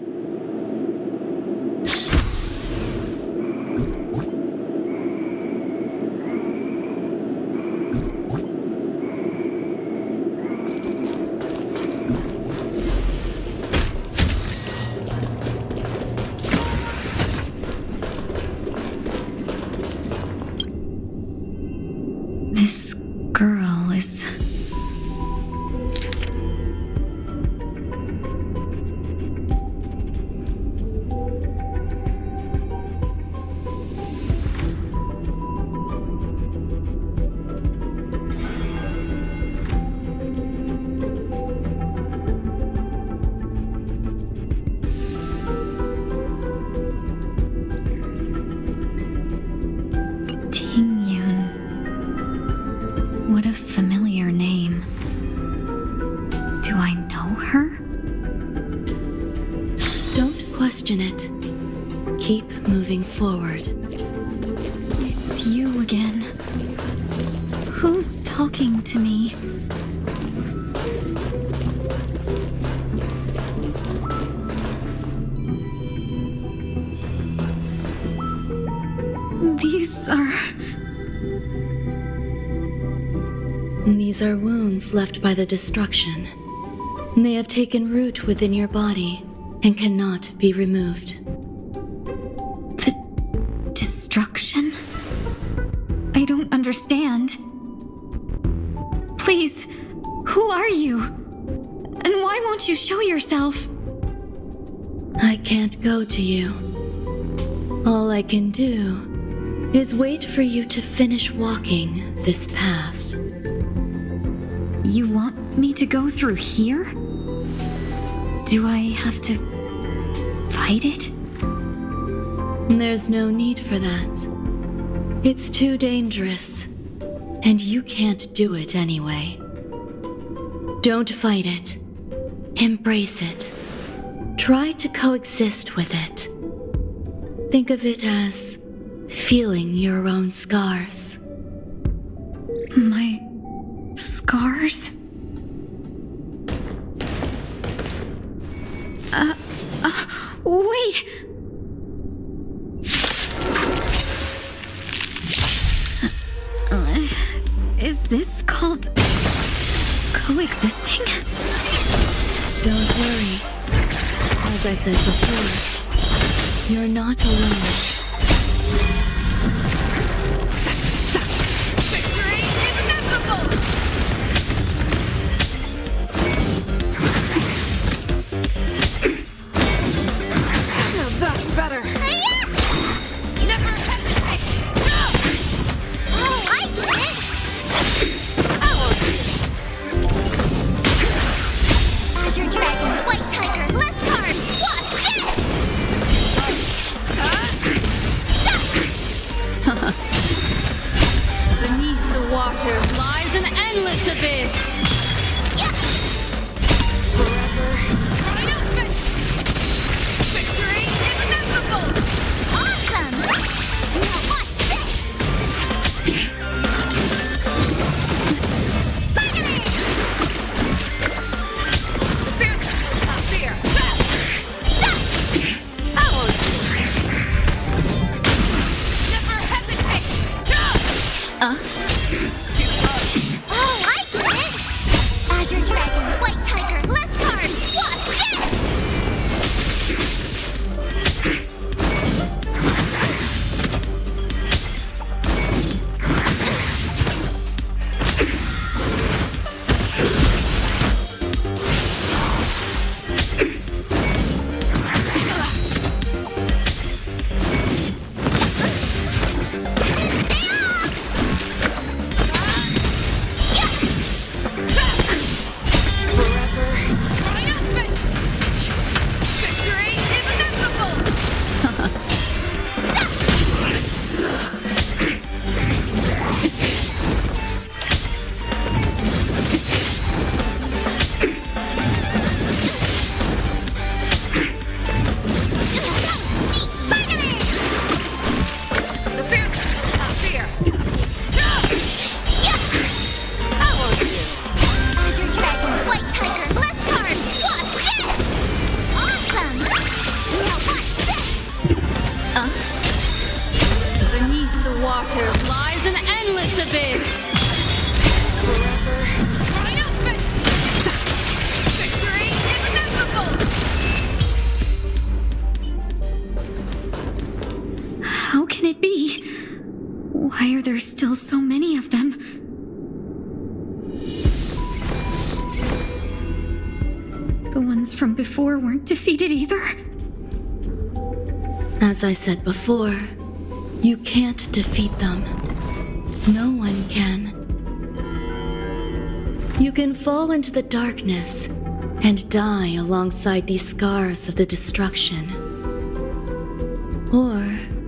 This girl is... forward. It's you again. Who's talking to me? These are wounds left by the destruction. They have taken root within your body and cannot be removed. The destruction? I don't understand. Please, who are you? And why won't you show yourself? I can't go to you. All I can do is wait for you to finish walking this path. You want me to go through here? Do I have to fight it? There's no need for that. It's too dangerous, and you can't do it anyway. Don't fight it. Embrace it. Try to coexist with it. Think of it as feeling your own scars. My scars? Wait! Is this called coexisting? Don't worry. As I said before, you're not alone. Victory is inevitable! Now that's better! Never hesitate! No! Oh, I get it! Azure Dragon, White Tiger, less cards! Watch Beneath the waters lies an endless abyss! Forever triumphant! Victory is inevitable! Awesome! Now watch this! Not fear! Never hesitate! Oh, I get it! Azure Dragon, White Tiger, less cards! Watch this! Forever triumphant! Victory is inevitable! The fear, not fear! Azure Dragon, White Tiger, less cards! Watch this! Awesome! Now watch this! Beneath the waters lies an endless abyss! Forever triumphant! Victory is inevitable! How can it be? Why are there still so many of them? The ones from before weren't defeated either? As I said before, you can't defeat them. No one can. You can fall into the darkness and die alongside these scars of the destruction. Or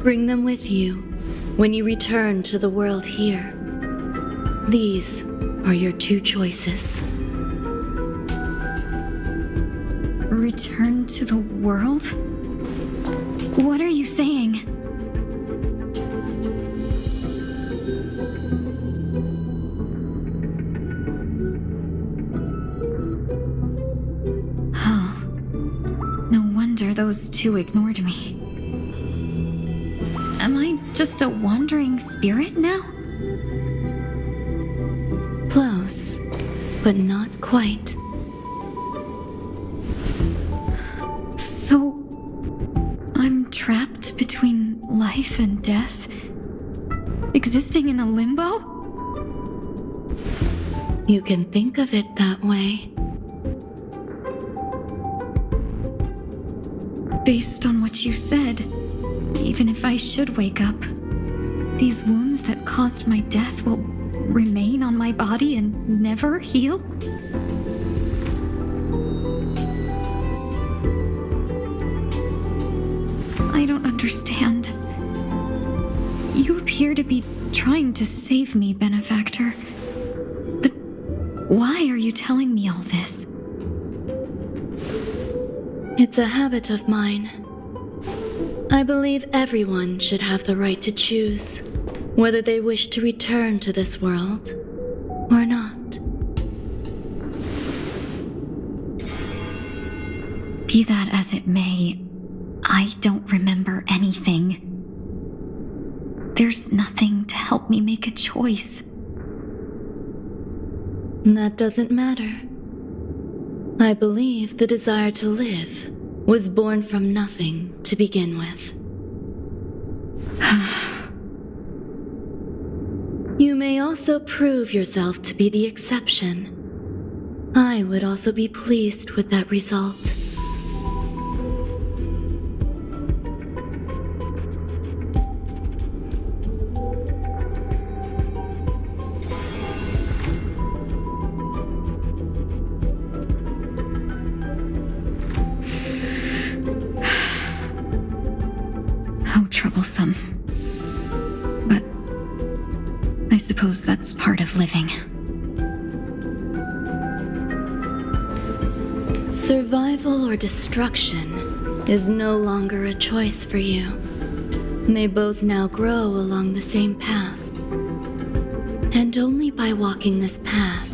bring them with you when you return to the world here. These are your two choices. Return to the world? What are you saying? those two ignored me. Am I just a wandering spirit now? Close, but not quite. So, I'm trapped between life and death? Existing in a limbo? You can think of it that way. Based on what you said, even if I should wake up, these wounds that caused my death will remain on my body and never heal? I don't understand. You appear to be trying to save me, Benefactor. But why are you telling me all this? It's a habit of mine. I believe everyone should have the right to choose whether they wish to return to this world or not. Be that as it may, I don't remember anything. There's nothing to help me make a choice. That doesn't matter. I believe the desire to live was born from nothing to begin with. You may also prove yourself to be the exception. I would also be pleased with that result. How troublesome. But I suppose that's part of living. Survival or destruction is no longer a choice for you. They both now grow along the same path. And only by walking this path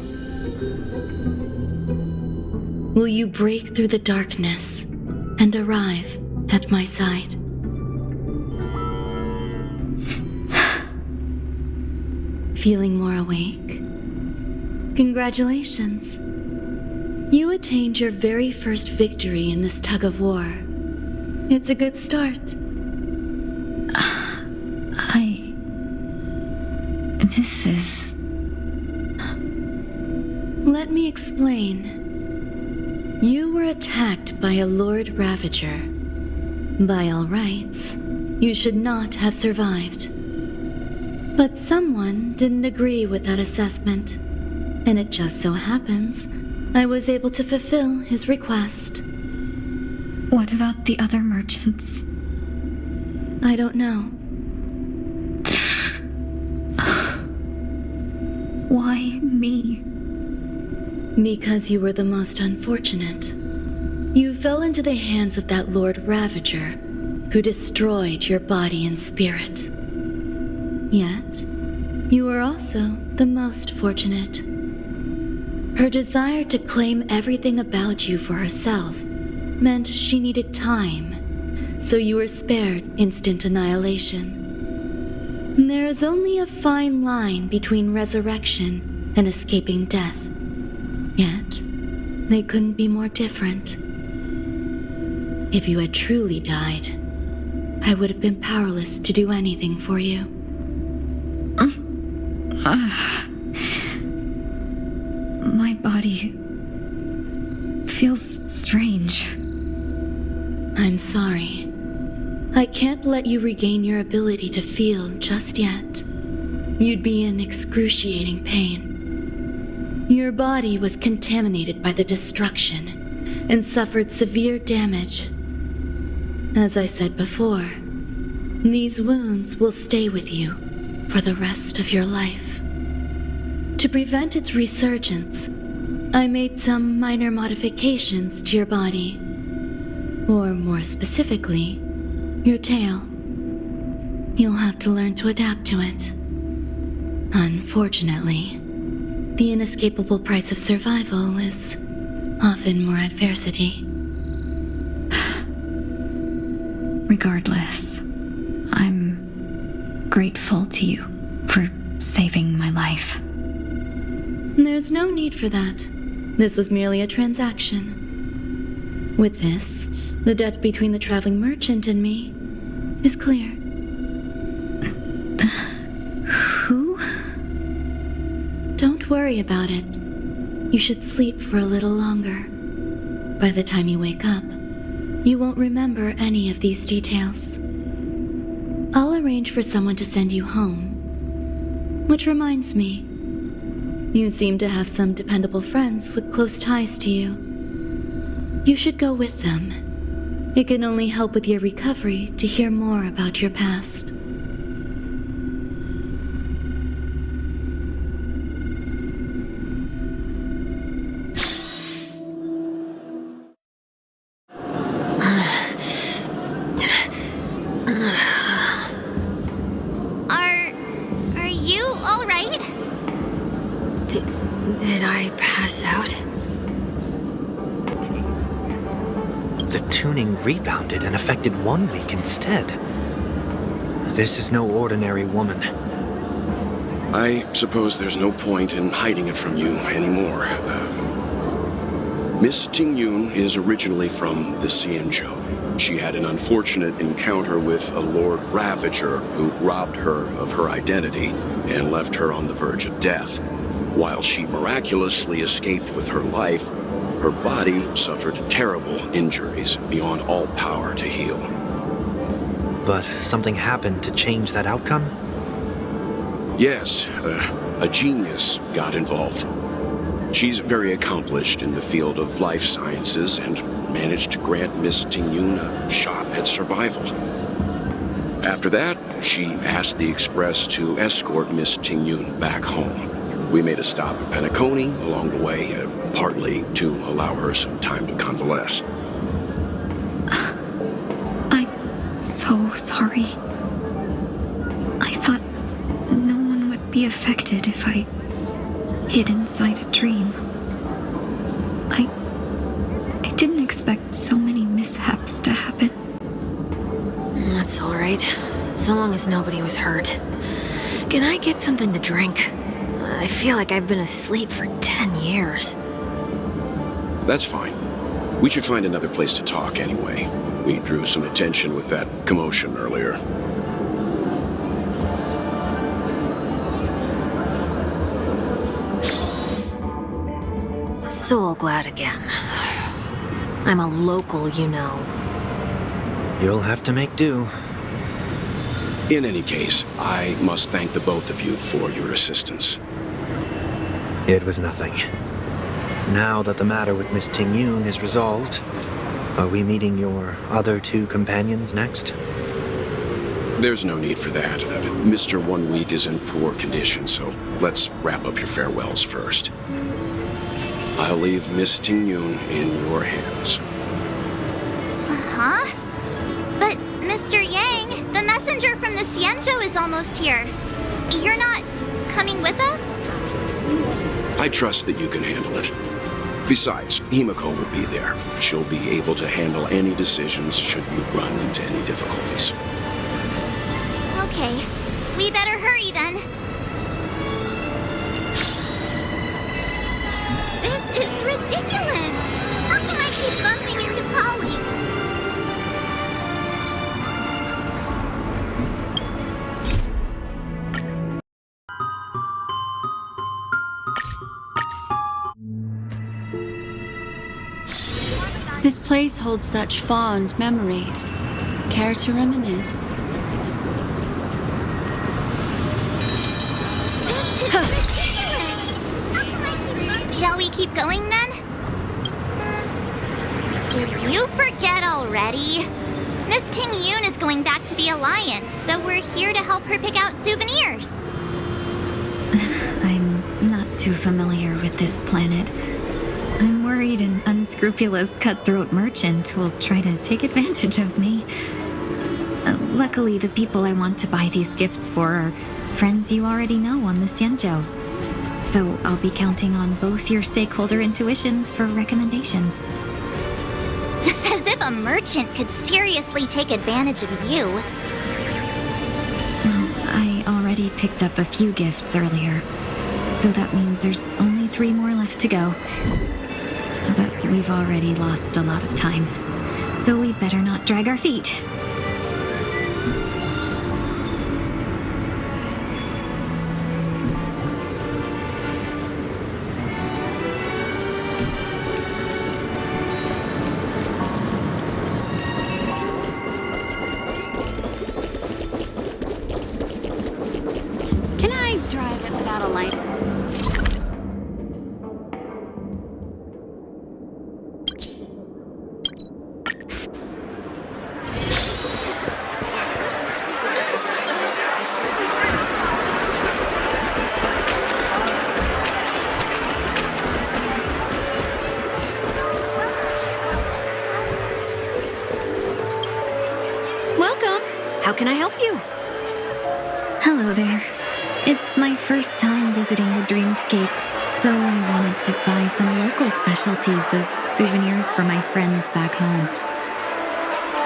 will you break through the darkness and arrive at my side. Feeling more awake? Congratulations. You attained your very first victory in this tug of war. It's a good start. This is... Let me explain. You were attacked by a Lord Ravager. By all rights, you should not have survived. But someone didn't agree with that assessment, and it just so happens I was able to fulfill his request. What about the other merchants? I don't know. Why me? Because you were the most unfortunate. You fell into the hands of that Lord Ravager, who destroyed your body and spirit. Yet, you were also the most fortunate. Her desire to claim everything about you for herself meant she needed time, so you were spared instant annihilation. There is only a fine line between resurrection and escaping death. Yet, they couldn't be more different. If you had truly died, I would have been powerless to do anything for you. My body feels strange. I'm sorry. I can't let you regain your ability to feel just yet. You'd be in excruciating pain. Your body was contaminated by the destruction and suffered severe damage. As I said before, these wounds will stay with you for the rest of your life. To prevent its resurgence, I made some minor modifications to your body. Or more specifically, your tail. You'll have to learn to adapt to it. Unfortunately, the inescapable price of survival is often more adversity. Regardless, I'm grateful to you for saving my life. There's no need for that. This was merely a transaction. With this, the debt between the traveling merchant and me is clear. Who? Don't worry about it. You should sleep for a little longer. By the time you wake up, you won't remember any of these details. I'll arrange for someone to send you home. Which reminds me, you seem to have some dependable friends with close ties to you. You should go with them. It can only help with your recovery to hear more about your past. Are you all right? Did I pass out? The tuning rebounded and affected 1 week instead. This is no ordinary woman. I suppose there's no point in hiding it from you anymore. Miss Tingyun is originally from the Xianzhou. She had an unfortunate encounter with a Lord Ravager who robbed her of her identity and left her on the verge of death. While she miraculously escaped with her life, her body suffered terrible injuries beyond all power to heal. But something happened to change that outcome? Yes, a genius got involved. She's very accomplished in the field of life sciences and managed to grant Miss Tingyun a shot at survival. After that, she asked the Express to escort Miss Tingyun back home. We made a stop at Penacony along the way, partly to allow her some time to convalesce. I'm so sorry. I thought no one would be affected if I hid inside a dream. I didn't expect so many mishaps to happen. That's all right. So long as nobody was hurt. Can I get something to drink? I feel like I've been asleep for 10 years. That's fine. We should find another place to talk anyway. We drew some attention with that commotion earlier. So glad again. I'm a local, you know. You'll have to make do. In any case, I must thank the both of you for your assistance. It was nothing. Now that the matter with Miss Tingyun is resolved, are we meeting your other 2 companions next? There's no need for that. Mr. 1 Week is in poor condition, so let's wrap up your farewells first. I'll leave Miss Tingyun in your hands. Huh? But, Mr. Yang, the messenger from the Xianzhou is almost here. You're not coming with us? I trust that you can handle it. Besides, Himiko will be there. She'll be able to handle any decisions should you run into any difficulties. Okay, we better hurry then. This is ridiculous! How can I keep bumping into colleagues? This place holds such fond memories. Care to reminisce? Shall we keep going then? Did you forget already? Miss Tingyun is going back to the Alliance, so we're here to help her pick out souvenirs. I'm not too familiar with this planet. I'm worried an unscrupulous cutthroat merchant will try to take advantage of me. Luckily, the people I want to buy these gifts for are friends you already know on the Xianzhou. So I'll be counting on both your stakeholder intuitions for recommendations. As if if a merchant could seriously take advantage of you? Well, I already picked up a few gifts earlier, so that means there's only 3 more left to go. But we've already lost a lot of time, so we better not drag our feet. Can I drive it without a light? Welcome. How can I help you? Hello there. It's my first time visiting the Dreamscape, so I wanted to buy some local specialties as souvenirs for my friends back home.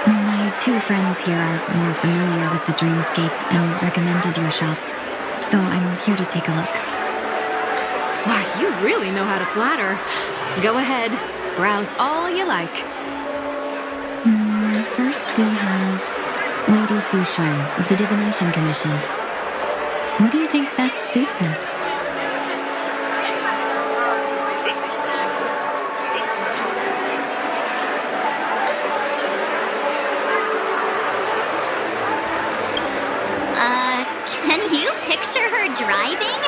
My 2 friends here are more familiar with the Dreamscape and recommended your shop, so I'm here to take a look. Why, you really know how to flatter. Go ahead, browse all you like. First we have Lady Fushuan of the Divination Commission. What do you think best suits her? Can you picture her driving?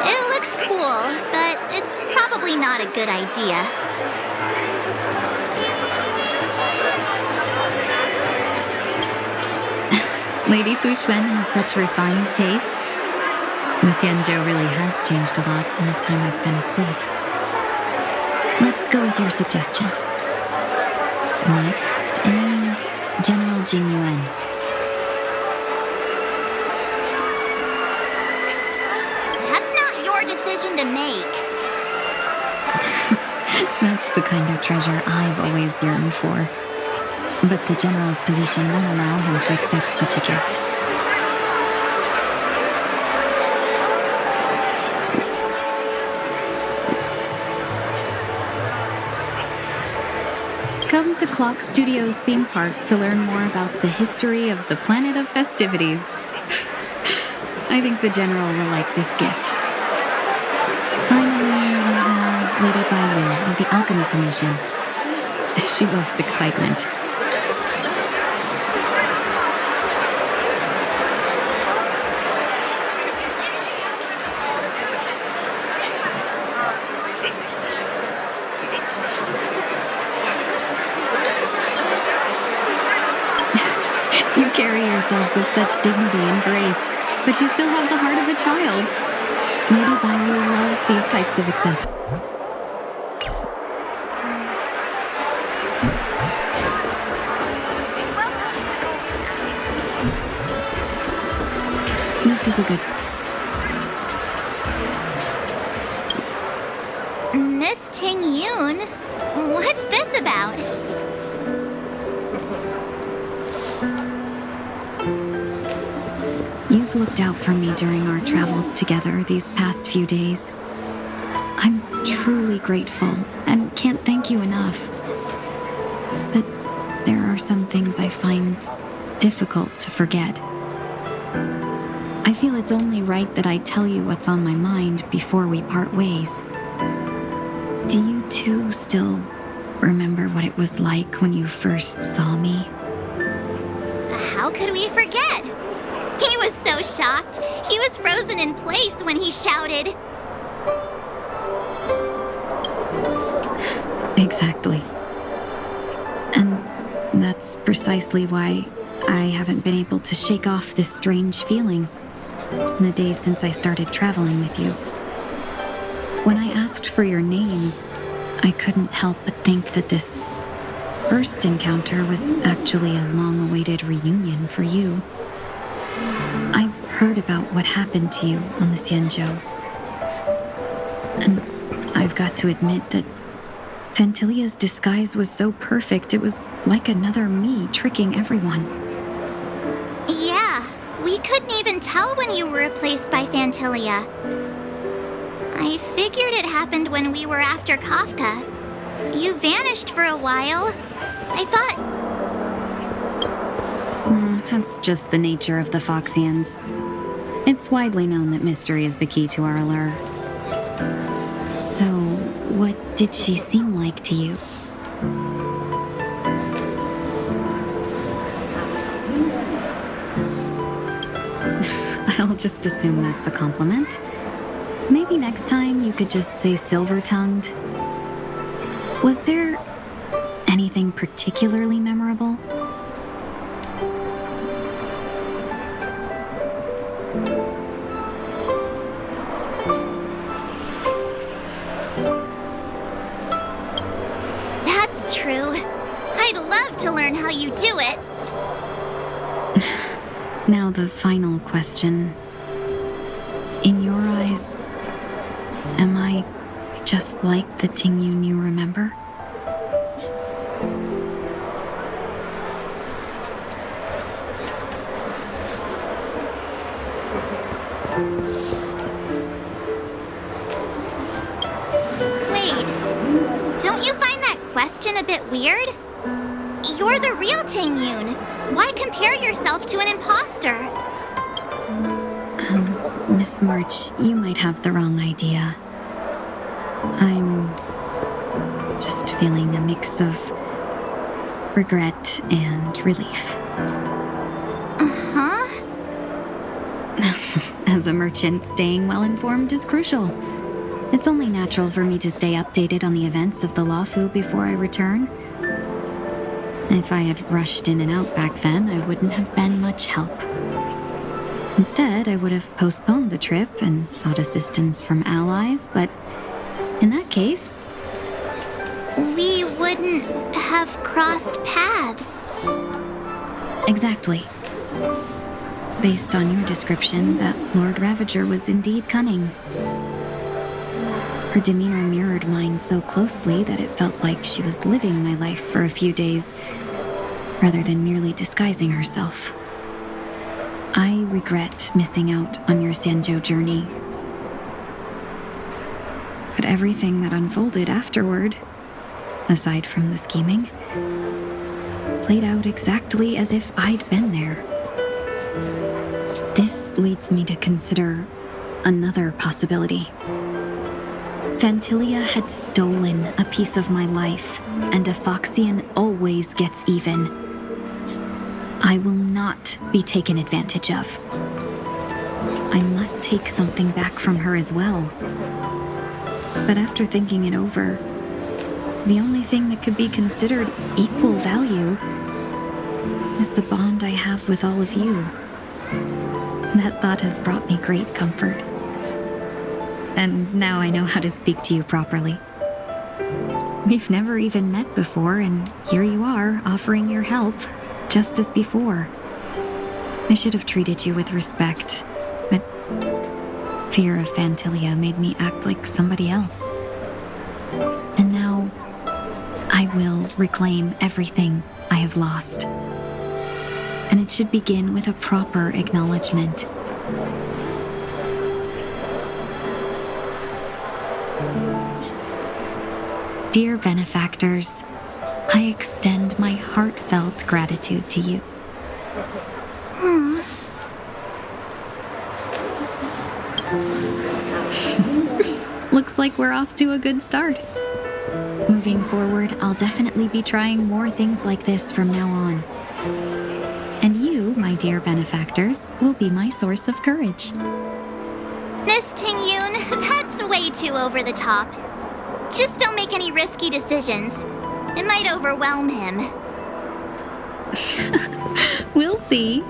It looks cool, but it's probably not a good idea. Lady Fushuan has such refined taste. Miss Yanzhou really has changed a lot in the time I've been asleep. Let's go with your suggestion. Next is General Jing Yuan. That's not your decision to make. That's the kind of treasure I've always yearned for. But the General's position won't allow him to accept such a gift. Come to Clock Studios theme park to learn more about the history of the Planet of Festivities. I think the General will like this gift. Finally, we have Lady Bailu of the Alchemy Commission. She loves excitement. You carry yourself with such dignity and grace, but you still have the heart of a child. Lady Bailu loves these types of accessories. This is a good Miss Ting Yun, what's this about? You've looked out for me during our travels together these past few days. I'm truly grateful and can't thank you enough. But there are some things I find difficult to forget. I feel it's only right that I tell you what's on my mind before we part ways. Do you too still remember what it was like when you first saw me? How could we forget? He was so shocked. He was frozen in place when he shouted. Exactly. And that's precisely why I haven't been able to shake off this strange feeling in the days since I started traveling with you. When I asked for your names, I couldn't help but think that this first encounter was actually a long-awaited reunion for you. I've heard about what happened to you on the Xianzhou. And I've got to admit that Fantilia's disguise was so perfect, it was like another me tricking everyone. Yeah, we couldn't even tell when you were replaced by Fantilia. I figured it happened when we were after Kafka. You vanished for a while. I thought... That's just the nature of the Foxians. It's widely known that mystery is the key to our allure. So, what did she seem like to you? I'll just assume that's a compliment. Maybe next time you could just say silver-tongued. Was there anything particularly memorable? That's true. I'd love to learn how you do it. Now the final question. In your eyes, am I just like the Tingyun you remember? Wait, don't you find that question a bit weird? You're the real Tingyun. Why compare yourself to an imposter? Miss March, you might have the wrong idea. I'm just feeling a mix of regret and relief. Uh-huh. As a merchant, staying well-informed is crucial. It's only natural for me to stay updated on the events of the Lawfu before I return. If I had rushed in and out back then, I wouldn't have been much help. Instead, I would have postponed the trip and sought assistance from allies, but in that case... We wouldn't have crossed paths. Exactly. Based on your description, that Lord Ravager was indeed cunning. Her demeanor mirrored mine so closely that it felt like she was living my life for a few days, rather than merely disguising herself. I regret missing out on your Sanjo journey. But everything that unfolded afterward, aside from the scheming, played out exactly as if I'd been there. This leads me to consider another possibility. Fantilia had stolen a piece of my life, and a Foxian always gets even. I will not be taken advantage of. I must take something back from her as well. But after thinking it over, the only thing that could be considered equal value is the bond I have with all of you. That thought has brought me great comfort. And now I know how to speak to you properly. We've never even met before, and here you are, offering your help, just as before. I should have treated you with respect, but fear of Fantilia made me act like somebody else. And now, I will reclaim everything I have lost. And it should begin with a proper acknowledgement. Dear benefactors, I extend my heartfelt gratitude to you. Looks like we're off to a good start. Moving forward, I'll definitely be trying more things like this from now on. And you, my dear benefactors, will be my source of courage. Miss Tingyun, that's way too over the top. Just don't make any risky decisions. It might overwhelm him. We'll see.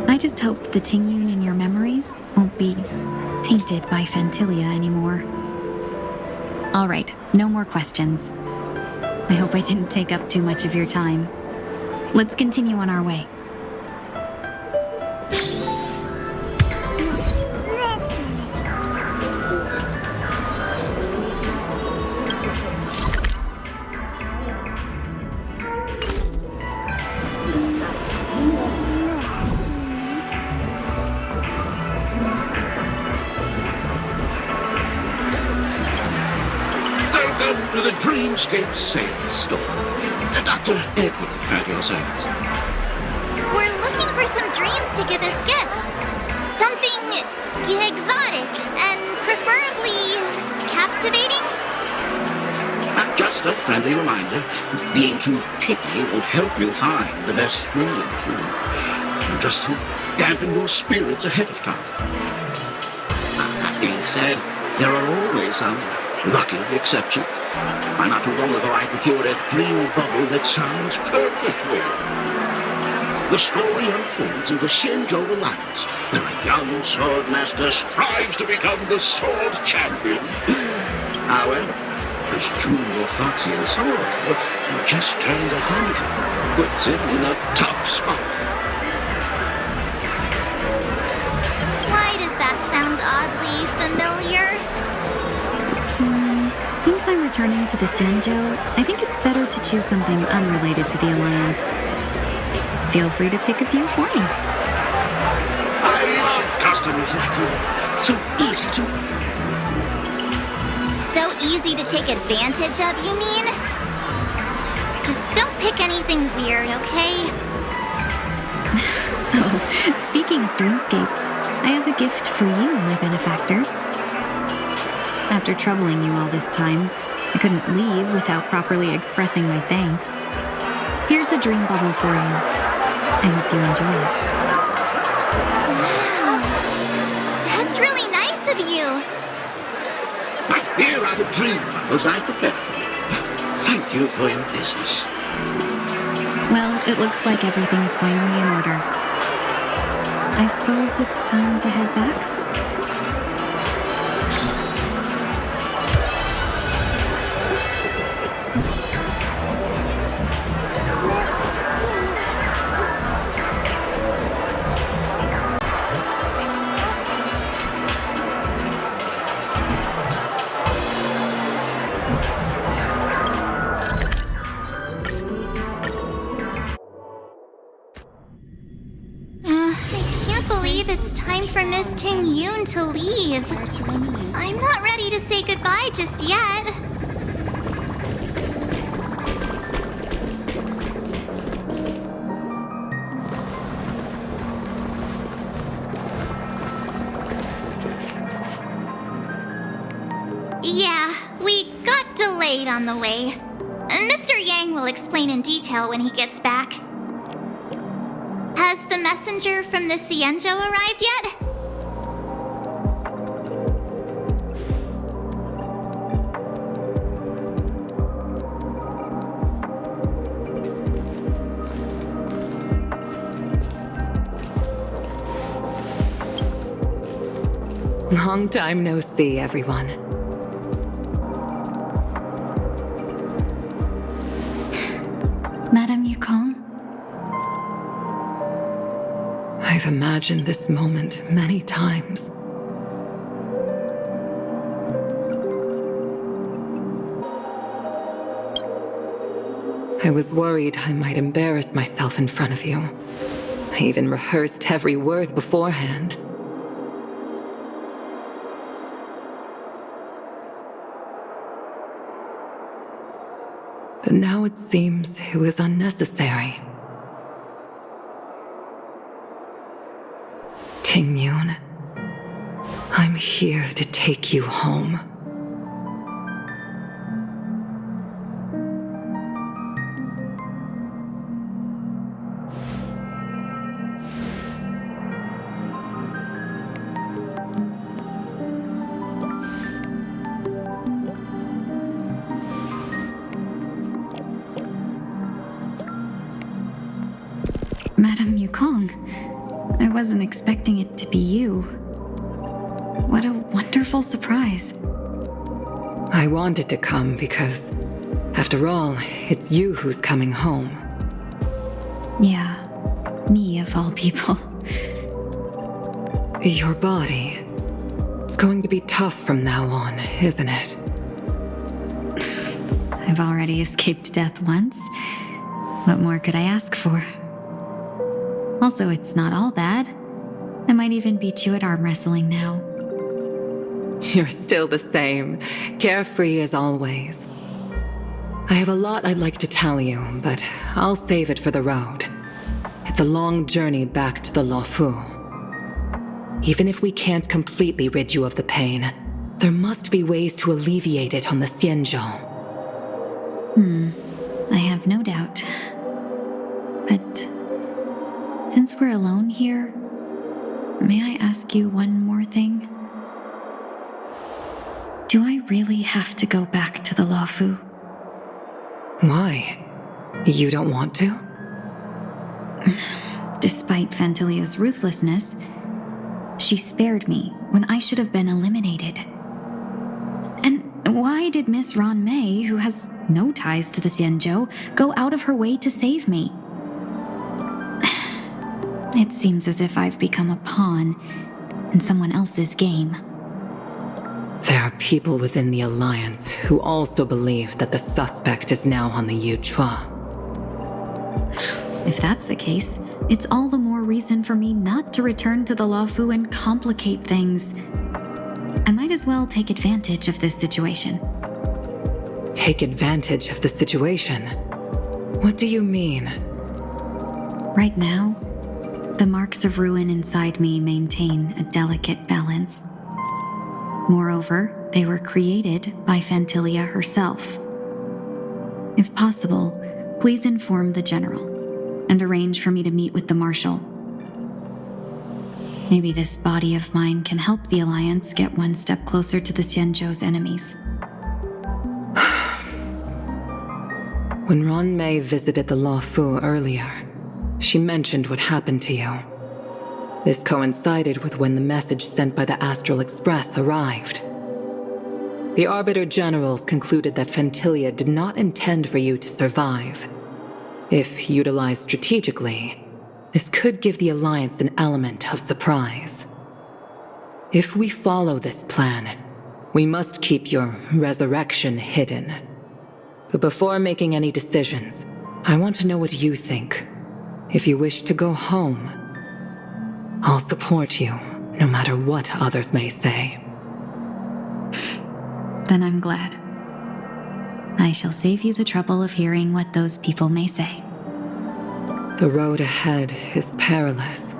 I just hope the Tingyun in your memories won't be tainted by Fantilia anymore. All right, no more questions. I hope I didn't take up too much of your time. Let's continue on our way. Welcome to the Dreamscape Sales Store. Dr. Edwin at your service. We're looking for some dreams to give as gifts. Something exotic and preferably captivating. Just a friendly reminder, being too picky won't help you find the best dream. Just to dampen your spirits ahead of time. That being said, there are always some lucky exceptions. Not too long ago I procured a dream bubble that sounds perfectly. The story unfolds in the Shinjo Alliance, where a young swordmaster strives to become the sword champion. However, this junior Foxian sword who just turned 100 puts him in a tough spot. Why does that sound oddly familiar? Since I'm returning to the Sanjo, I think it's better to choose something unrelated to the Alliance. Feel free to pick a few for me. I love customers like you. So easy to work. So easy to take advantage of, you mean? Just don't pick anything weird, okay? Oh, speaking of dreamscapes, I have a gift for you, my benefactors. After troubling you all this time, I couldn't leave without properly expressing my thanks. Here's a dream bubble for you. I hope you enjoy it. Wow. That's really nice of you. Here are the dream bubbles I prepared for you. Thank you for your business. Well, it looks like everything's finally in order. I suppose it's time to head back? I can't believe it's time for Miss Ting Yoon to leave. I'm not ready to say goodbye just yet. Yeah, we got delayed on the way. Mr. Yang will explain in detail when he gets back. Has the messenger from the Cienjo arrived yet? Long time no see, everyone. Madame Yukong? I've imagined this moment many times. I was worried I might embarrass myself in front of you. I even rehearsed every word beforehand. But now it seems it was unnecessary. Ting Yoon, I'm here to take you home. Madame Yukong, I wasn't expecting it to be you. What a wonderful surprise. I wanted to come because, after all, it's you who's coming home. Yeah, me of all people. Your body. It's going to be tough from now on, isn't it? I've already escaped death once. What more could I ask for? Also, it's not all bad. I might even beat you at arm wrestling now. You're still the same, carefree as always. I have a lot I'd like to tell you, but I'll save it for the road. It's a long journey back to the Luofu. Even if we can't completely rid you of the pain, there must be ways to alleviate it on the Xianzhou. I have no doubt. But since we're alone here, may I ask you one more thing? Do I really have to go back to the Luofu? Why? You don't want to? Despite Fantilia's ruthlessness, she spared me when I should have been eliminated. And why did Miss Ron Mei, who has no ties to the Xianzhou, go out of her way to save me? It seems as if I've become a pawn in someone else's game. There are people within the Alliance who also believe that the suspect is now on the Yuchua. If that's the case, it's all the more reason for me not to return to the Luofu and complicate things. I might as well take advantage of this situation. Take advantage of the situation? What do you mean? Right now, the marks of ruin inside me maintain a delicate balance. Moreover, they were created by Fantilia herself. If possible, please inform the General and arrange for me to meet with the Marshal. Maybe this body of mine can help the Alliance get one step closer to the Xianzhou's enemies. When Ron Mei visited the Luofu earlier, she mentioned what happened to you. This coincided with when the message sent by the Astral Express arrived. The Arbiter Generals concluded that Fantilia did not intend for you to survive. If utilized strategically, this could give the Alliance an element of surprise. If we follow this plan, we must keep your resurrection hidden. But before making any decisions, I want to know what you think. If you wish to go home, I'll support you, no matter what others may say. Then I'm glad. I shall save you the trouble of hearing what those people may say. The road ahead is perilous.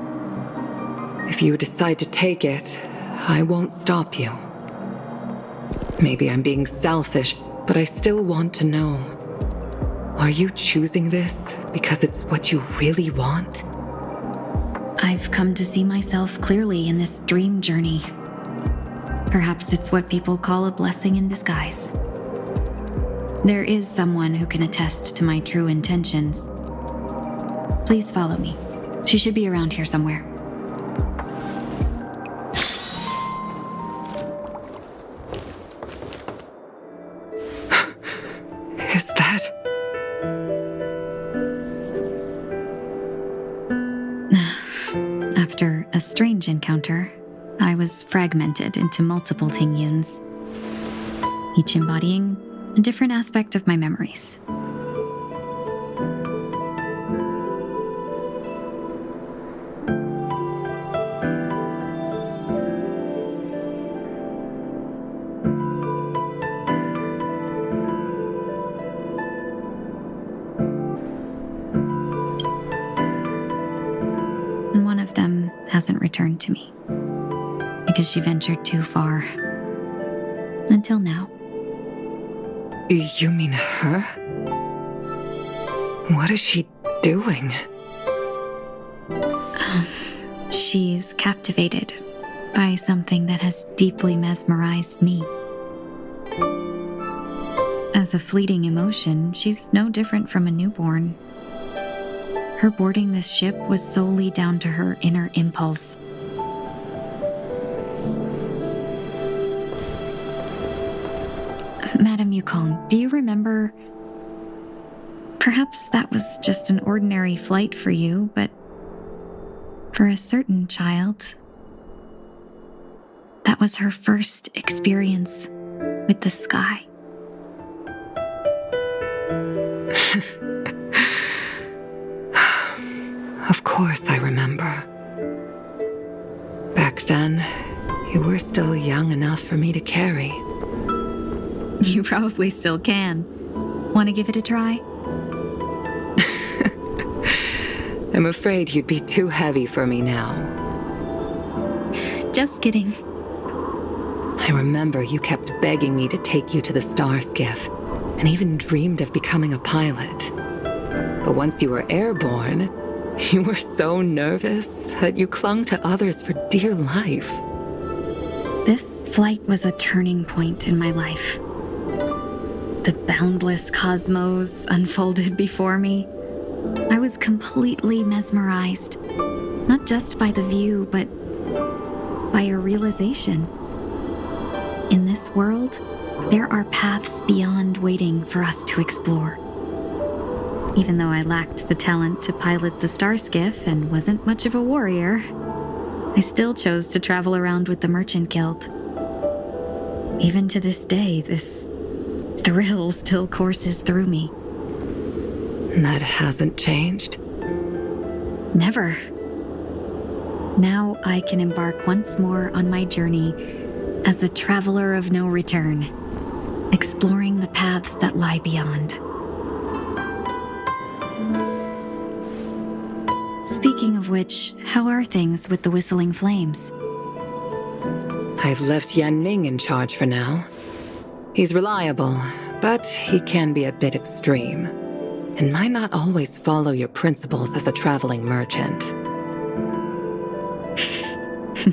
If you decide to take it, I won't stop you. Maybe I'm being selfish, but I still want to know. Are you choosing this because it's what you really want? I've come to see myself clearly in this dream journey. Perhaps it's what people call a blessing in disguise. There is someone who can attest to my true intentions. Please follow me. She should be around here somewhere. Is that... After a strange encounter, I was fragmented into multiple Tingyuns, each embodying a different aspect of my memories. And one of them hasn't returned to me because she ventured too far. Until now. You mean her? What is she doing? She's captivated by something that has deeply mesmerized me. As a fleeting emotion, she's no different from a newborn. Her boarding this ship was solely down to her inner impulse. Madame Yukong, do you remember? Perhaps that was just an ordinary flight for you, but for a certain child, that was her first experience with the sky. Of course I remember. Back then, you were still young enough for me to carry. You probably still can. Want to give it a try? I'm afraid you'd be too heavy for me now. Just kidding. I remember you kept begging me to take you to the star skiff, and even dreamed of becoming a pilot. But once you were airborne, you were so nervous that you clung to others for dear life. This flight was a turning point in my life. The boundless cosmos unfolded before me. I was completely mesmerized, not just by the view, but by a realization. In this world, there are paths beyond waiting for us to explore. Even though I lacked the talent to pilot the star skiff and wasn't much of a warrior, I still chose to travel around with the Merchant Guild. Even to this day, this thrill still courses through me. That hasn't changed? Never. Now I can embark once more on my journey as a traveler of no return, exploring the paths that lie beyond. Speaking of which, how are things with the Whistling Flames? I've left Yan Ming in charge for now. He's reliable, but he can be a bit extreme, and might not always follow your principles as a traveling merchant.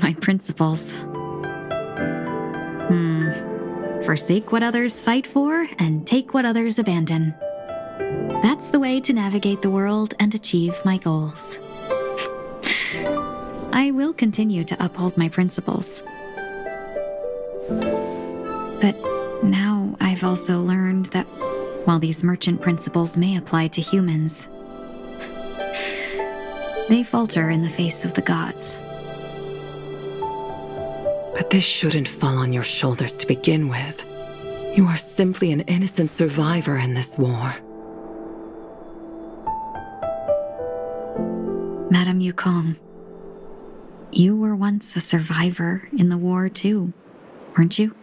My principles. Forsake what others fight for and take what others abandon. That's the way to navigate the world and achieve my goals. I will continue to uphold my principles. But now I've also learned that while these merchant principles may apply to humans, they falter in the face of the gods. But this shouldn't fall on your shoulders to begin with. You are simply an innocent survivor in this war. Madame Yukong, you were once a survivor in the war too, weren't you?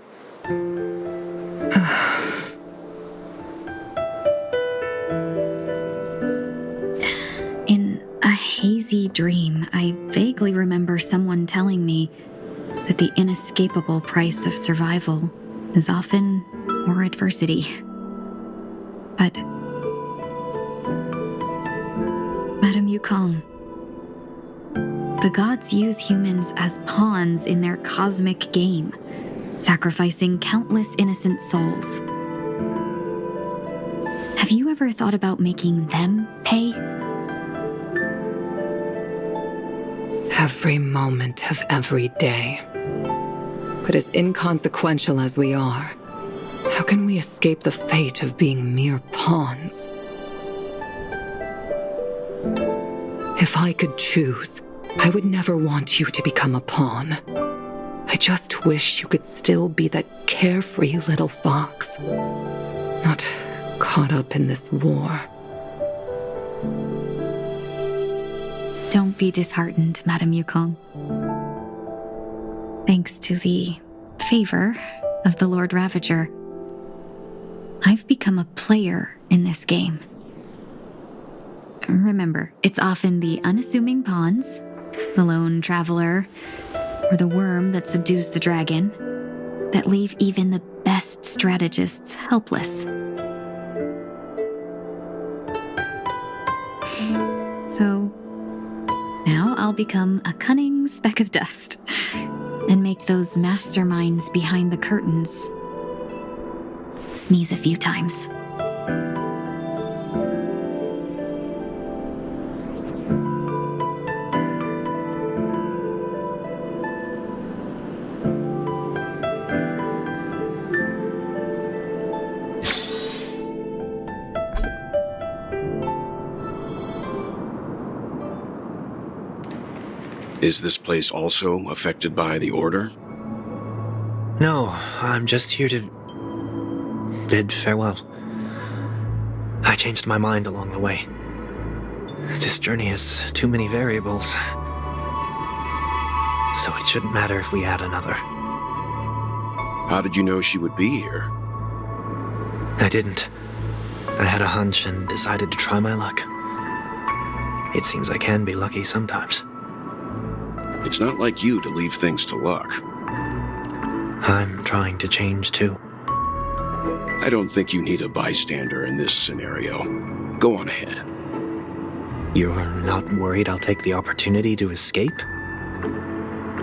In a hazy dream, I vaguely remember someone telling me that the inescapable price of survival is often more adversity. But Madame Yukong, the gods use humans as pawns in their cosmic game, sacrificing countless innocent souls. Have you ever thought about making them pay? Every moment of every day. But as inconsequential as we are, how can we escape the fate of being mere pawns? If I could choose, I would never want you to become a pawn. I just wish you could still be that carefree little fox, not caught up in this war. Don't be disheartened, Madame Yukong. Thanks to the favor of the Lord Ravager, I've become a player in this game. Remember, it's often the unassuming pawns, the lone traveler, or the worm that subdues the dragon, that leave even the best strategists helpless. So, now I'll become a cunning speck of dust and make those masterminds behind the curtains sneeze a few times. Is this place also affected by the Order? No, I'm just here to bid farewell. I changed my mind along the way. This journey has too many variables, so it shouldn't matter if we add another. How did you know she would be here? I didn't. I had a hunch and decided to try my luck. It seems I can be lucky sometimes. It's not like you to leave things to luck. I'm trying to change too. I don't think you need a bystander in this scenario. Go on ahead. You're not worried I'll take the opportunity to escape?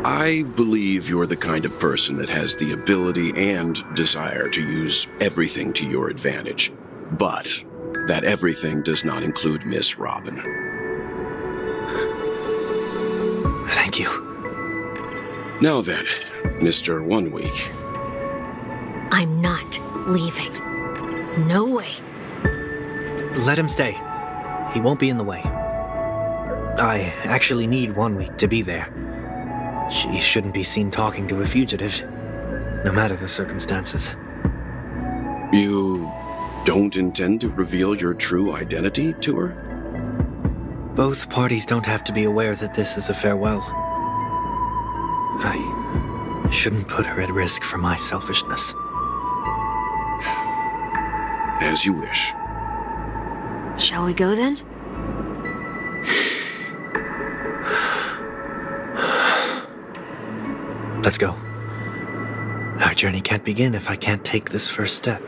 I believe you're the kind of person that has the ability and desire to use everything to your advantage. But that everything does not include Miss Robin. Thank you. Now then, Mr. 1 Week. I'm not leaving. No way. Let him stay. He won't be in the way. I actually need 1 week to be there. She shouldn't be seen talking to a fugitive, no matter the circumstances. You don't intend to reveal your true identity to her? Both parties don't have to be aware that this is a farewell. I shouldn't put her at risk for my selfishness. As you wish. Shall we go then? Let's go. Our journey can't begin if I can't take this first step.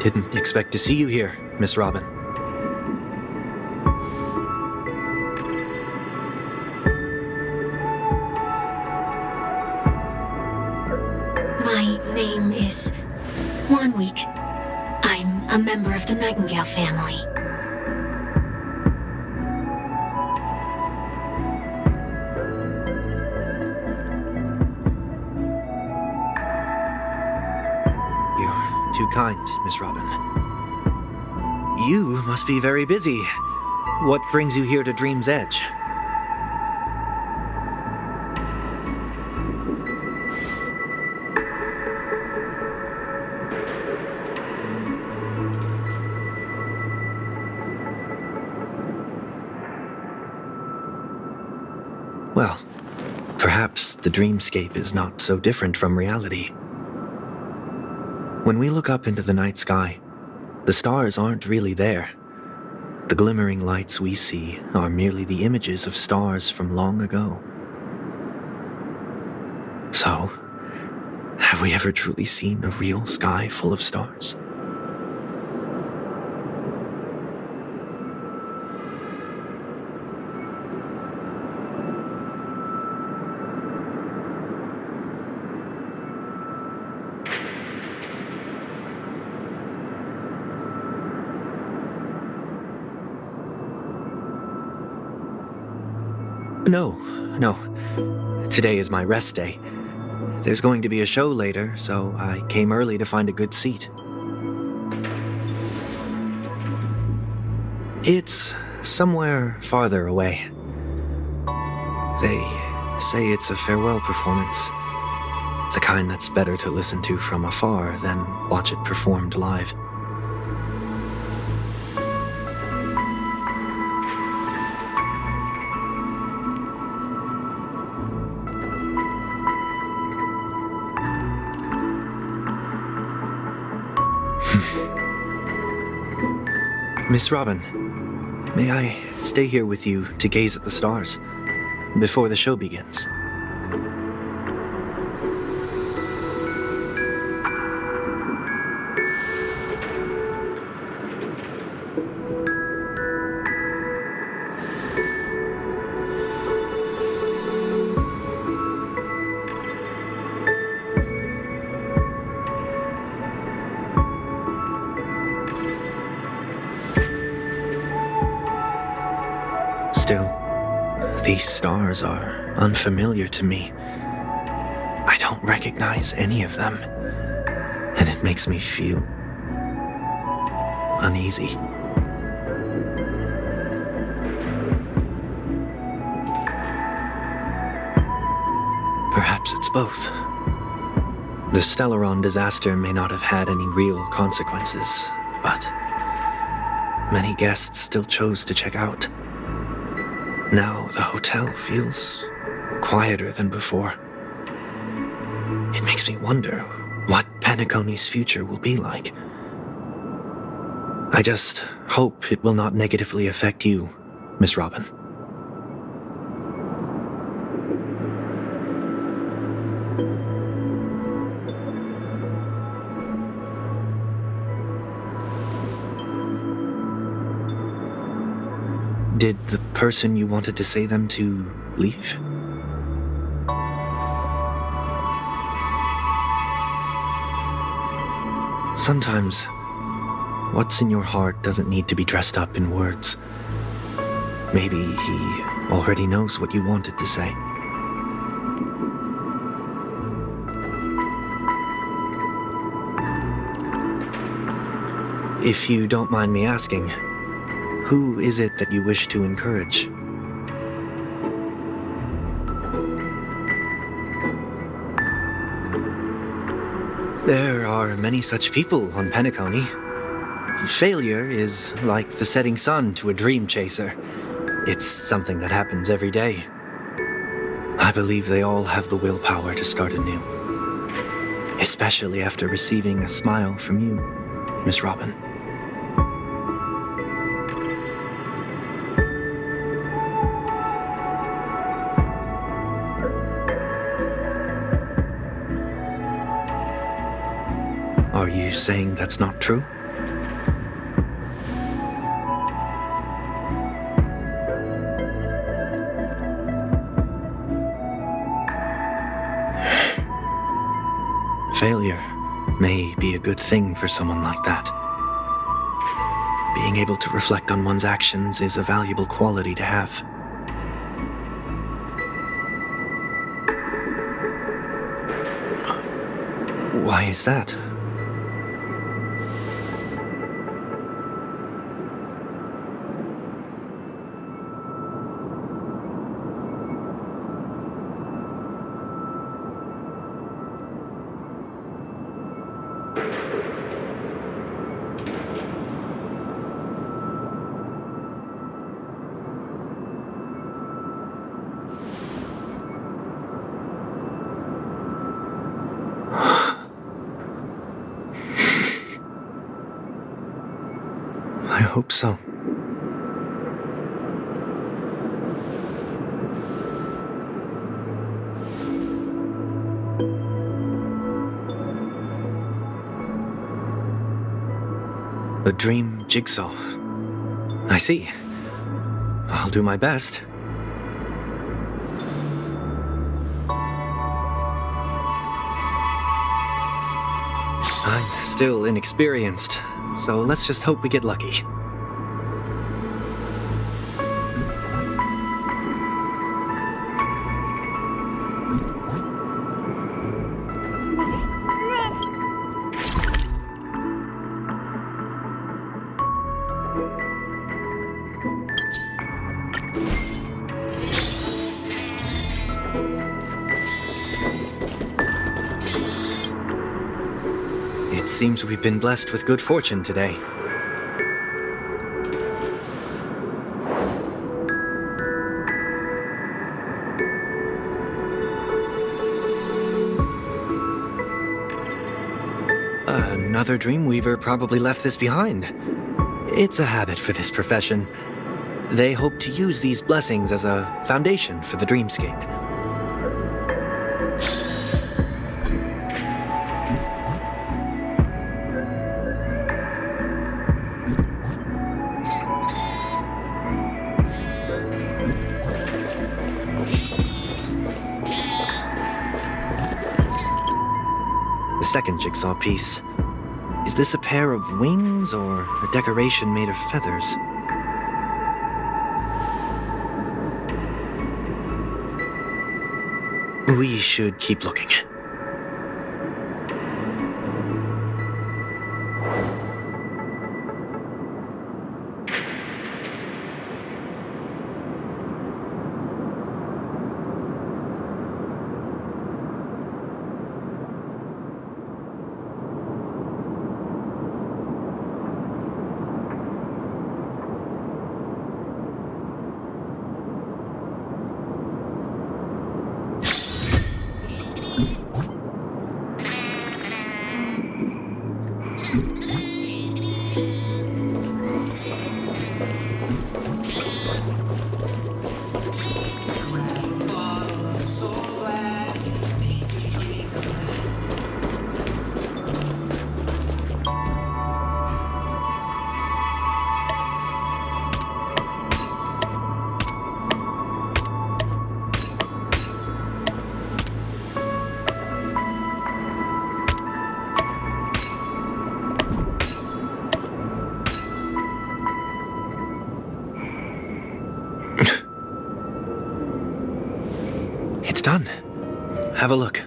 Didn't expect to see you here, Miss Robin. My name is 1 Week. I'm a member of the Nightingale family. Too kind, Miss Robin. You must be very busy. What brings you here to Dream's Edge? Well, perhaps the dreamscape is not so different from reality. When we look up into the night sky, the stars aren't really there. The glimmering lights we see are merely the images of stars from long ago. So, have we ever truly seen a real sky full of stars? No. Today is my rest day. There's going to be a show later, so I came early to find a good seat. It's somewhere farther away. They say it's a farewell performance. The kind that's better to listen to from afar than watch it performed live. Miss Robin, may I stay here with you to gaze at the stars before the show begins? Still, these stars are unfamiliar to me. I don't recognize any of them, and it makes me feel uneasy. us both. The Stellaron disaster may not have had any real consequences, but many guests still chose to check out. Now the hotel feels quieter than before. It makes me wonder what Penacony's future will be like. I just hope it will not negatively affect you, Miss Robin. Did the person you wanted to say them to leave? Sometimes, what's in your heart doesn't need to be dressed up in words. Maybe he already knows what you wanted to say. If you don't mind me asking, who is it that you wish to encourage? There are many such people on Penacony. Failure is like the setting sun to a dream chaser. It's something that happens every day. I believe they all have the willpower to start anew. Especially after receiving a smile from you, Miss Robin. Are you saying that's not true? Failure may be a good thing for someone like that. Being able to reflect on one's actions is a valuable quality to have. Why is that? I hope so. A dream jigsaw. I see. I'll do my best. I'm still inexperienced, so let's just hope we get lucky. It seems we've been blessed with good fortune today. Another Dreamweaver probably left this behind. It's a habit for this profession. They hope to use these blessings as a foundation for the dreamscape. The second jigsaw piece. Is this a pair of wings or a decoration made of feathers? We should keep looking. It's done. Have a look.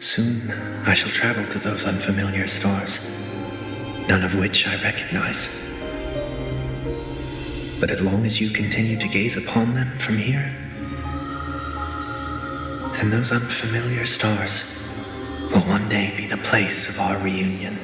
Soon, I shall travel to those unfamiliar stars, none of which I recognize. But as long as you continue to gaze upon them from here, then those unfamiliar stars will one day be the place of our reunion.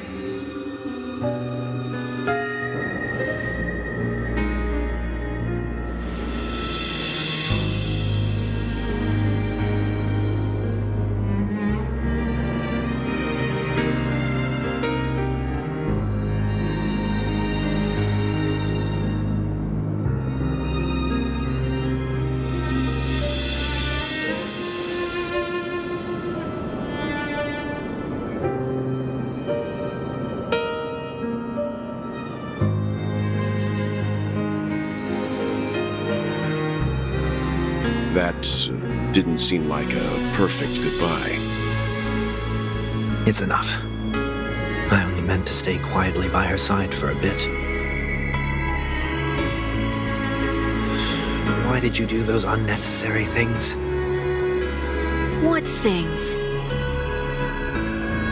That didn't seem like a perfect goodbye. It's enough. I only meant to stay quietly by her side for a bit. Why did you do those unnecessary things? What things?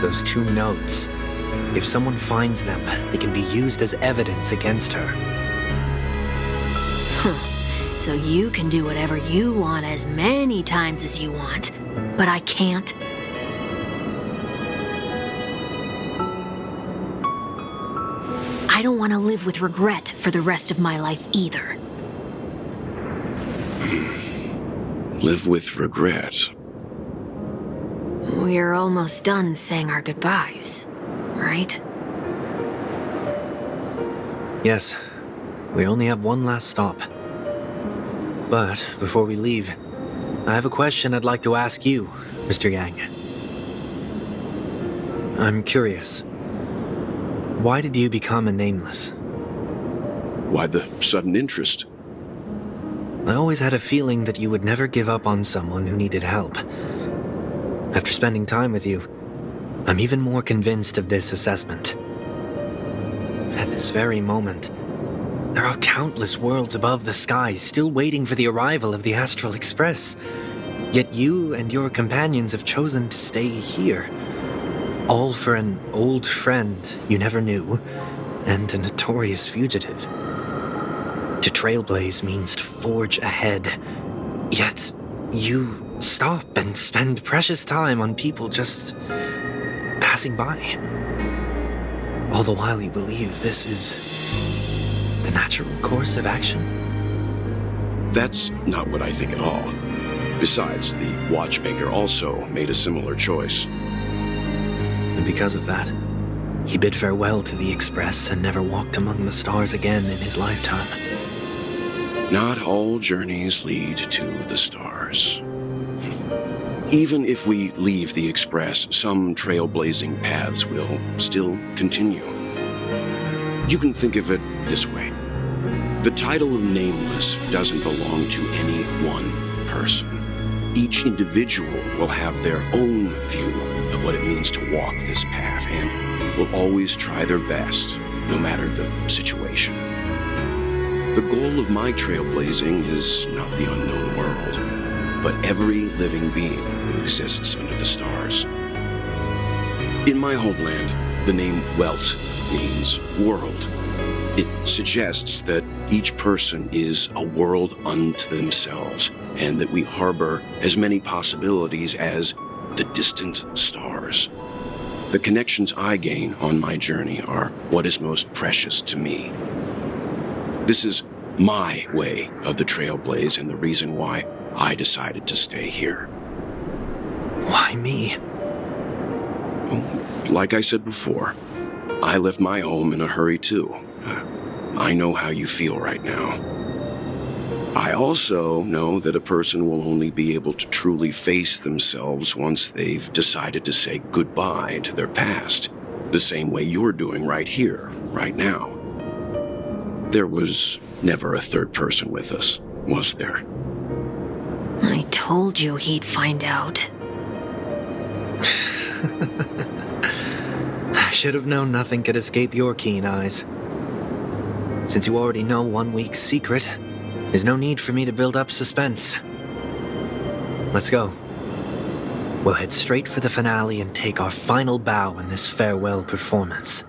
Those 2 notes. If someone finds them, they can be used as evidence against her. Huh. So you can do whatever you want as many times as you want, but I can't? I don't want to live with regret for the rest of my life either. Live with regret. We're almost done saying our goodbyes, right? Yes. We only have one last stop. But before we leave, I have a question I'd like to ask you, Mr. Yang. I'm curious. Why did you become a nameless? Why the sudden interest? I always had a feeling that you would never give up on someone who needed help. After spending time with you, I'm even more convinced of this assessment. At this very moment, there are countless worlds above the sky still waiting for the arrival of the Astral Express. Yet you and your companions have chosen to stay here. All for an old friend you never knew, and a notorious fugitive. To trailblaze means to forge ahead. Yet, you stop and spend precious time on people just passing by. All the while you believe this is the natural course of action? That's not what I think at all. Besides, the watchmaker also made a similar choice. And because of that, he bid farewell to the Express and never walked among the stars again in his lifetime. Not all journeys lead to the stars. Even if we leave the Express, some trailblazing paths will still continue. You can think of it this way. The title of Nameless doesn't belong to any one person. Each individual will have their own view of what it means to walk this path and will always try their best, no matter the situation. The goal of my trailblazing is not the unknown world, but every living being who exists under the stars. In my homeland, the name Welt means world. It suggests that each person is a world unto themselves, and that we harbor as many possibilities as the distant stars. The connections I gain on my journey are what is most precious to me. This is my way of the Trailblaze and the reason why I decided to stay here. Why me? Like I said before, I left my home in a hurry too. I know how you feel right now. I also know that a person will only be able to truly face themselves once they've decided to say goodbye to their past, the same way you're doing right here, right now. There was never a third person with us, was there? I told you he'd find out. I should have known nothing could escape your keen eyes. Since you already know 1 week's secret, there's no need for me to build up suspense. Let's go. We'll head straight for the finale and take our final bow in this farewell performance.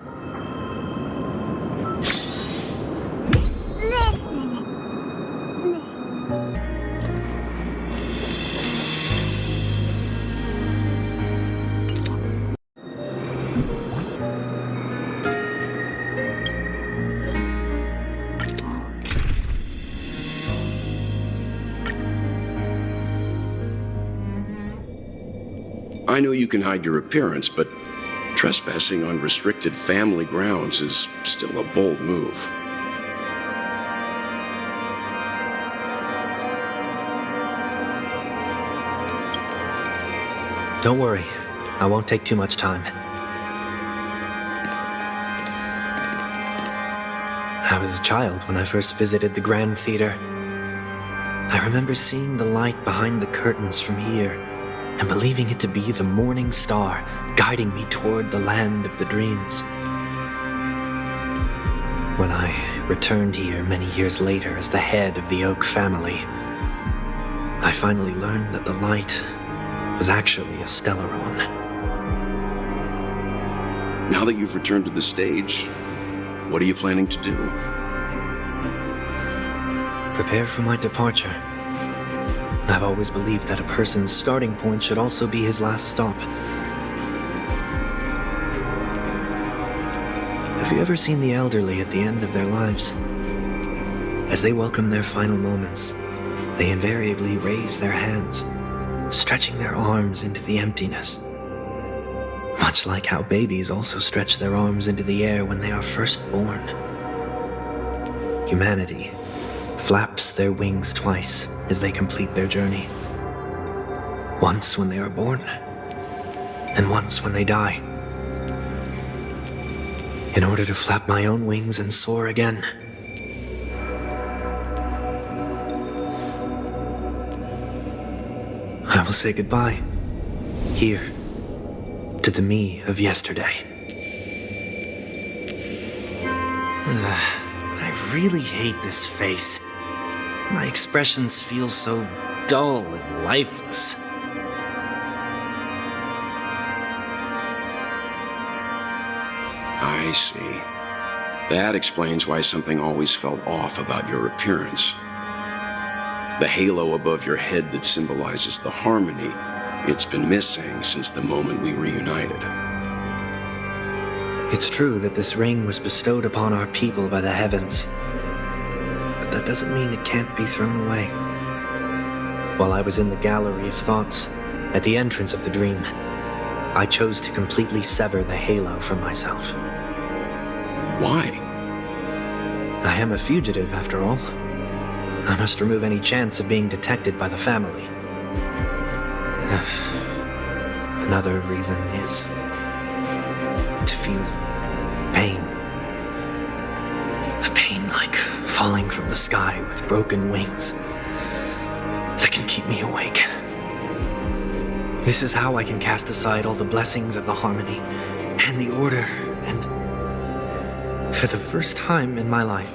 I know you can hide your appearance, but trespassing on restricted family grounds is still a bold move. Don't worry, I won't take too much time. I was a child when I first visited the Grand Theater. I remember seeing the light behind the curtains from here, and believing it to be the morning star guiding me toward the land of the dreams. When I returned here many years later as the head of the Oak family, I finally learned that the light was actually a Stellaron. Now that you've returned to the stage, what are you planning to do? Prepare for my departure. I've always believed that a person's starting point should also be his last stop. Have you ever seen the elderly at the end of their lives? As they welcome their final moments, they invariably raise their hands, stretching their arms into the emptiness. Much like how babies also stretch their arms into the air when they are first born. Humanity flaps their wings twice as they complete their journey. Once when they are born, and once when they die. In order to flap my own wings and soar again. I will say goodbye, here, to the me of yesterday. I really hate this face. My expressions feel so dull and lifeless. I see. That explains why something always felt off about your appearance. The halo above your head that symbolizes the harmony, it's been missing since the moment we reunited. It's true that this ring was bestowed upon our people by the heavens. But that doesn't mean it can't be thrown away. While I was in the gallery of thoughts, at the entrance of the dream, I chose to completely sever the halo from myself. Why? I am a fugitive, after all. I must remove any chance of being detected by the family. Another reason is to feel pain. A pain like falling from the sky with broken wings that can keep me awake. This is how I can cast aside all the blessings of the harmony and the order and, for the first time in my life,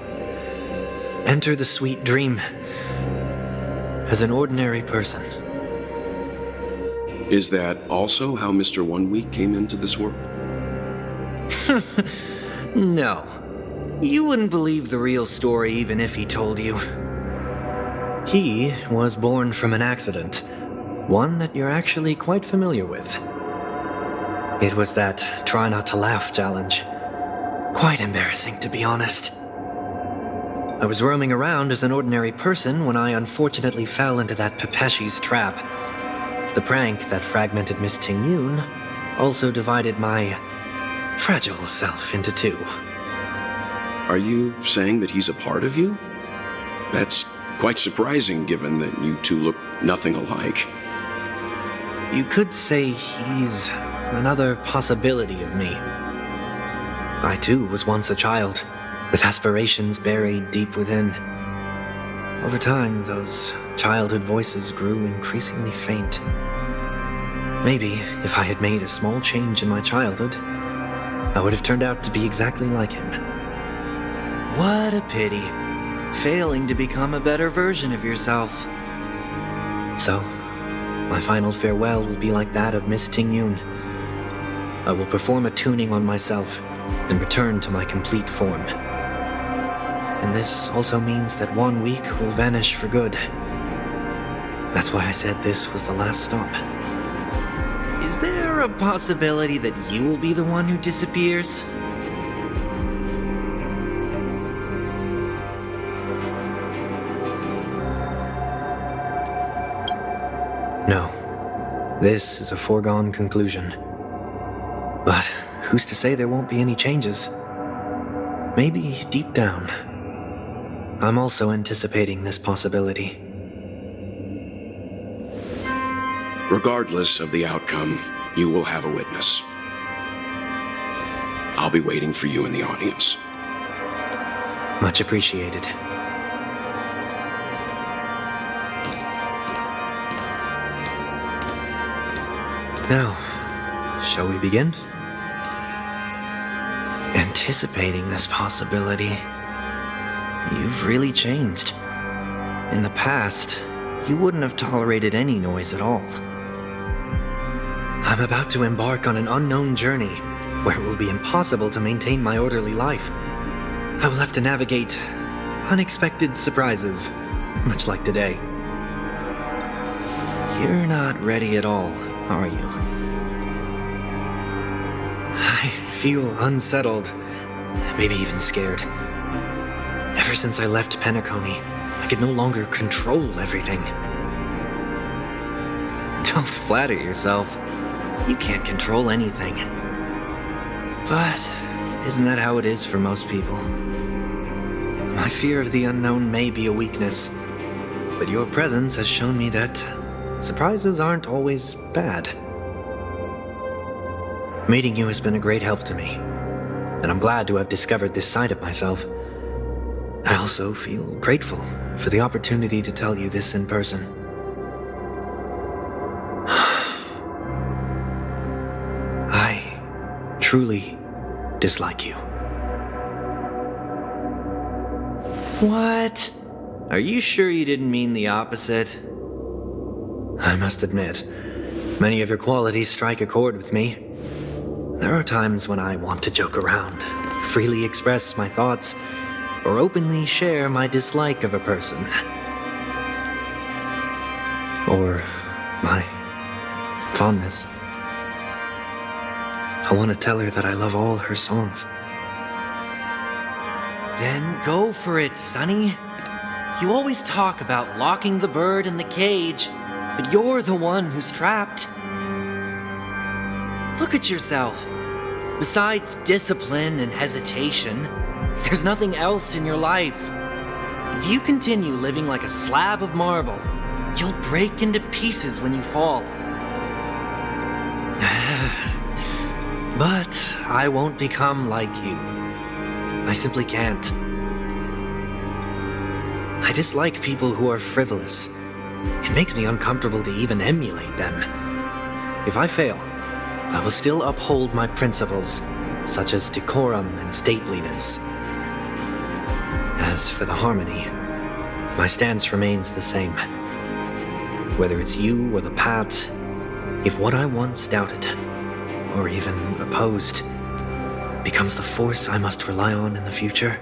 enter the sweet dream as an ordinary person. Is that also how Mr. One Week came into this world? No. You wouldn't believe the real story even if he told you. He was born from an accident, one that you're actually quite familiar with. It was that try not to laugh challenge. Quite embarrassing, to be honest. I was roaming around as an ordinary person when I unfortunately fell into that Pepeshi's trap. The prank that fragmented Miss Ting-Yun also divided my fragile self into two. Are you saying that he's a part of you? That's quite surprising given that you two look nothing alike. You could say he's another possibility of me. I too was once a child, with aspirations buried deep within. Over time, those childhood voices grew increasingly faint. Maybe if I had made a small change in my childhood, I would have turned out to be exactly like him. What a pity, failing to become a better version of yourself. So, my final farewell will be like that of Miss Ting-Yun. I will perform a tuning on myself and return to my complete form. And this also means that 1 week will vanish for good. That's why I said this was the last stop. Is there a possibility that you will be the one who disappears? No. This is a foregone conclusion. But who's to say there won't be any changes? Maybe deep down, I'm also anticipating this possibility. Regardless of the outcome, you will have a witness. I'll be waiting for you in the audience. Much appreciated. Now, shall we begin? Anticipating this possibility, you've really changed. In the past, you wouldn't have tolerated any noise at all. I'm about to embark on an unknown journey where it will be impossible to maintain my orderly life. I will have to navigate unexpected surprises, much like today. You're not ready at all, are you? I feel unsettled, maybe even scared. Ever since I left Penacony, I could no longer control everything. Don't flatter yourself. You can't control anything. But isn't that how it is for most people? My fear of the unknown may be a weakness, but your presence has shown me that surprises aren't always bad. Meeting you has been a great help to me, and I'm glad to have discovered this side of myself. I also feel grateful for the opportunity to tell you this in person. I truly dislike you. What? Are you sure you didn't mean the opposite? I must admit, many of your qualities strike a chord with me. There are times when I want to joke around, freely express my thoughts, or openly share my dislike of a person. Or my fondness. I want to tell her that I love all her songs. Then go for it, Sonny. You always talk about locking the bird in the cage, but you're the one who's trapped. Look at yourself. Besides discipline and hesitation, there's nothing else in your life. If you continue living like a slab of marble, you'll break into pieces when you fall. But I won't become like you. I simply can't. I dislike people who are frivolous. It makes me uncomfortable to even emulate them. If I fail, I will still uphold my principles, such as decorum and stateliness. As for the harmony, my stance remains the same. Whether it's you or the Pats, If what I once doubted, or even opposed, becomes the force I must rely on in the future,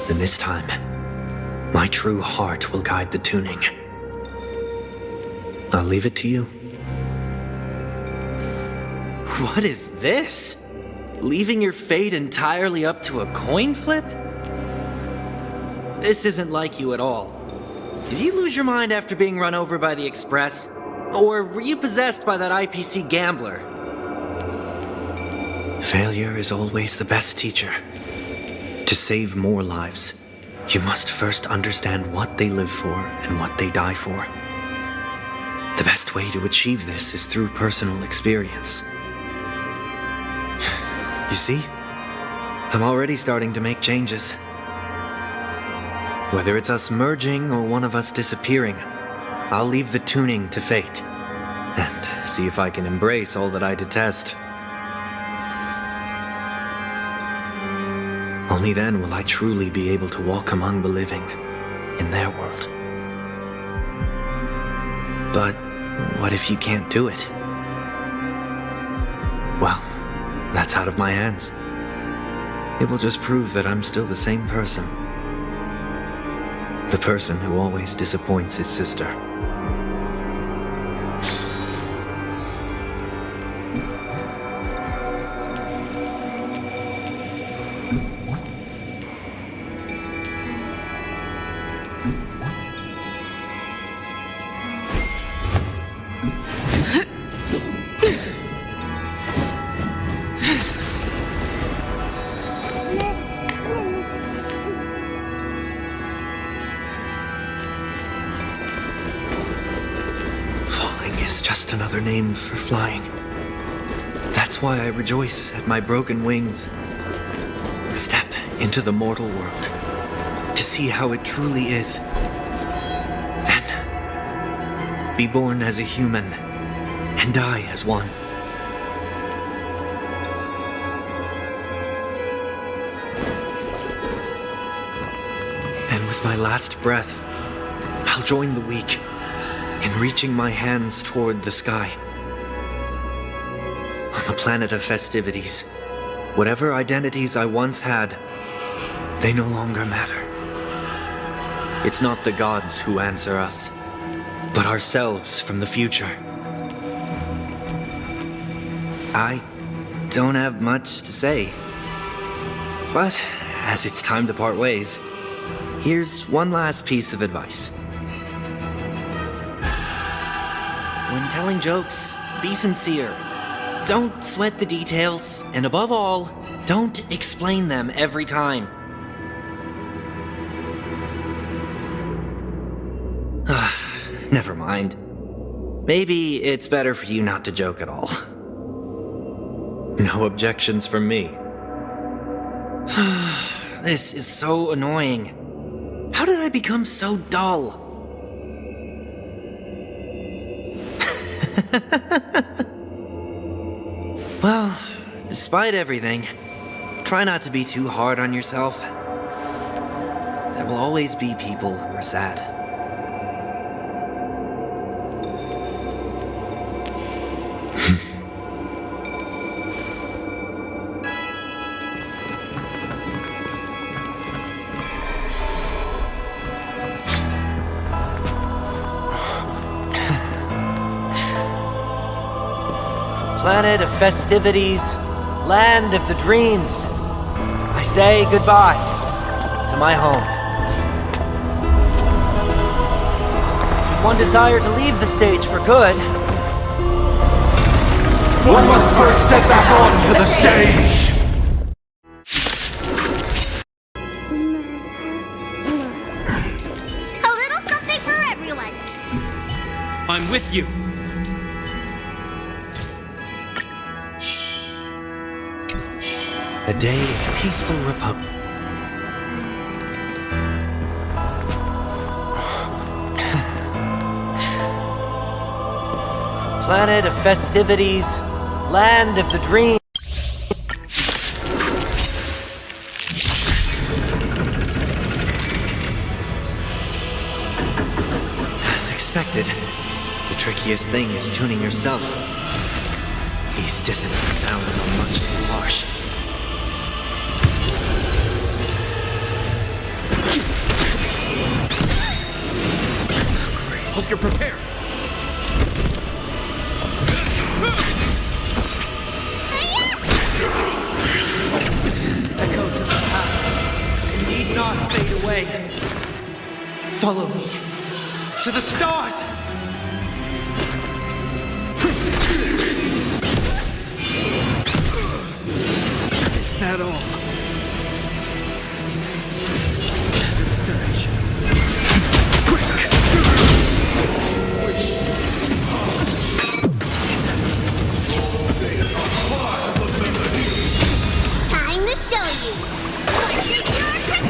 then this time, my true heart will guide the tuning. I'll leave it to you. What is this? Leaving your fate entirely up to a coin flip? This isn't like you at all. Did you lose your mind after being run over by the Express? Or were you possessed by that IPC gambler? Failure is always the best teacher. To save more lives, you must first understand what they live for and what they die for. The best way to achieve this is through personal experience. You see? I'm already starting to make changes. Whether it's us merging or one of us disappearing, I'll leave the tuning to fate, and see if I can embrace all that I detest. Only then will I truly be able to walk among the living in their world. But what if you can't do it? Well, that's out of my hands. It will just prove that I'm still the same person. The person who always disappoints his sister. Just another name for flying. That's why I rejoice at my broken wings. Step into the mortal world to see how it truly is. Then, be born as a human and die as one. And with my last breath, I'll join the weak in reaching my hands toward the sky. On the planet of festivities, whatever identities I once had, they no longer matter. It's not the gods who answer us, but ourselves from the future. I don't have much to say, but as it's time to part ways, here's one last piece of advice. When telling jokes, be sincere. Don't sweat the details, and above all, don't explain them every time. Never mind. Maybe it's better for you not to joke at all. No objections from me. This is so annoying. How did I become so dull? Well, despite everything, try not to be too hard on yourself. There will always be people who are sad. Planet of festivities, land of the dreams. I say goodbye to my home. Should one desire to leave the stage for good, one must first step back onto the stage! A little something for everyone. I'm with you. A day of peaceful repose. Planet of festivities, land of the dream. As expected, the tricky easiest thing is tuning yourself. These dissonant sounds are much too harsh. Hope you're prepared. Echoes of the past need not fade away. Follow me to the stars! Is that all? Search. Time to show you. What's your prescription?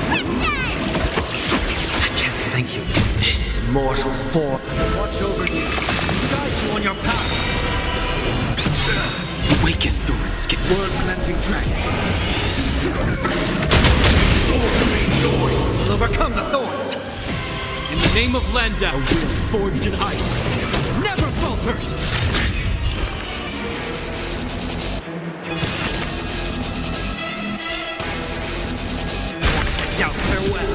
I can't thank you. This mortal form. Watch over you. Guide you on your path. Awaken, Thorin Skin. Word cleansing dragon. Will overcome the thorns. In the name of Landau, a will forged in ice never falters! Doubt farewell.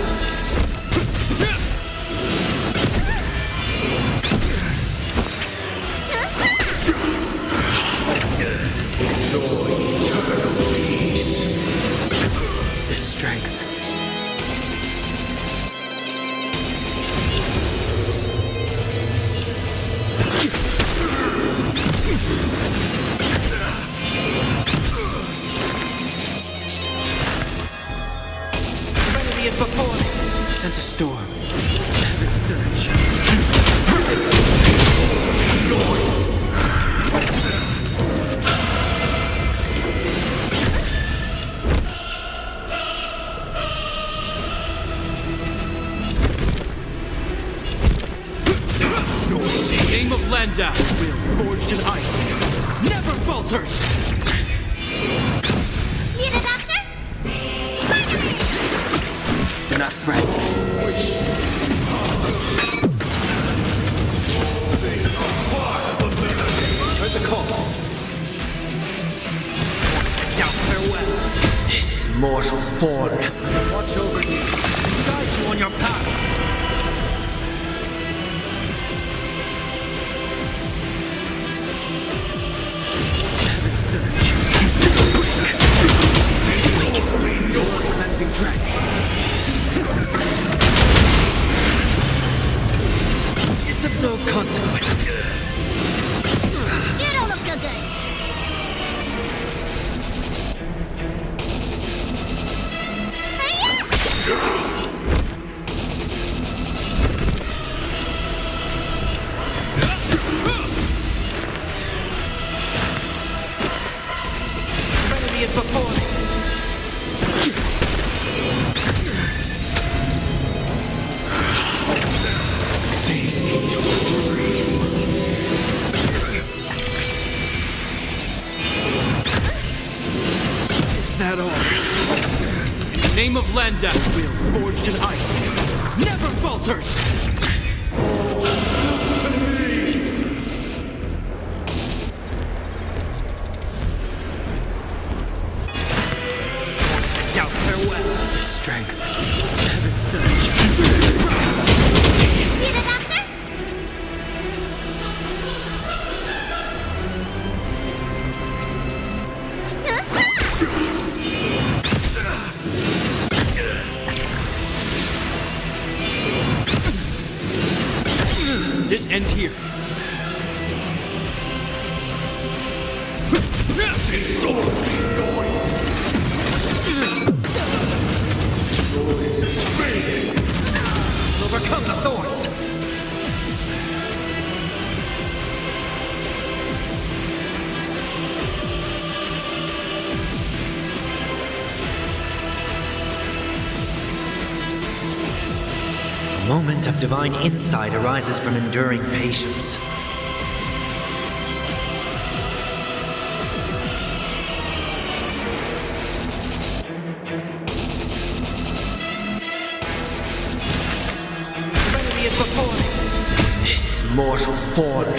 Enjoy eternal peace. The strength. Serenity is before me. Sent a storm. Heaven surge. In the name of Landau, will forged in ice never falters! Need a doctor? Do not fret. Heard the call. Doubt farewell. This mortal form. Watch over you. Guide you on your path. Heaven surge. Awaken. Your cleansing dragon. It's of no consequence. You don't look so good. Serenity is before me. Is that all? In the name of Landau, will forged in ice never falters! Doubt farewell. The strength. Heaven surge. Need a doctor? This ends here. Overcome the thorns. A moment of divine insight arises from enduring patience. Serenity is before me. This mortal form.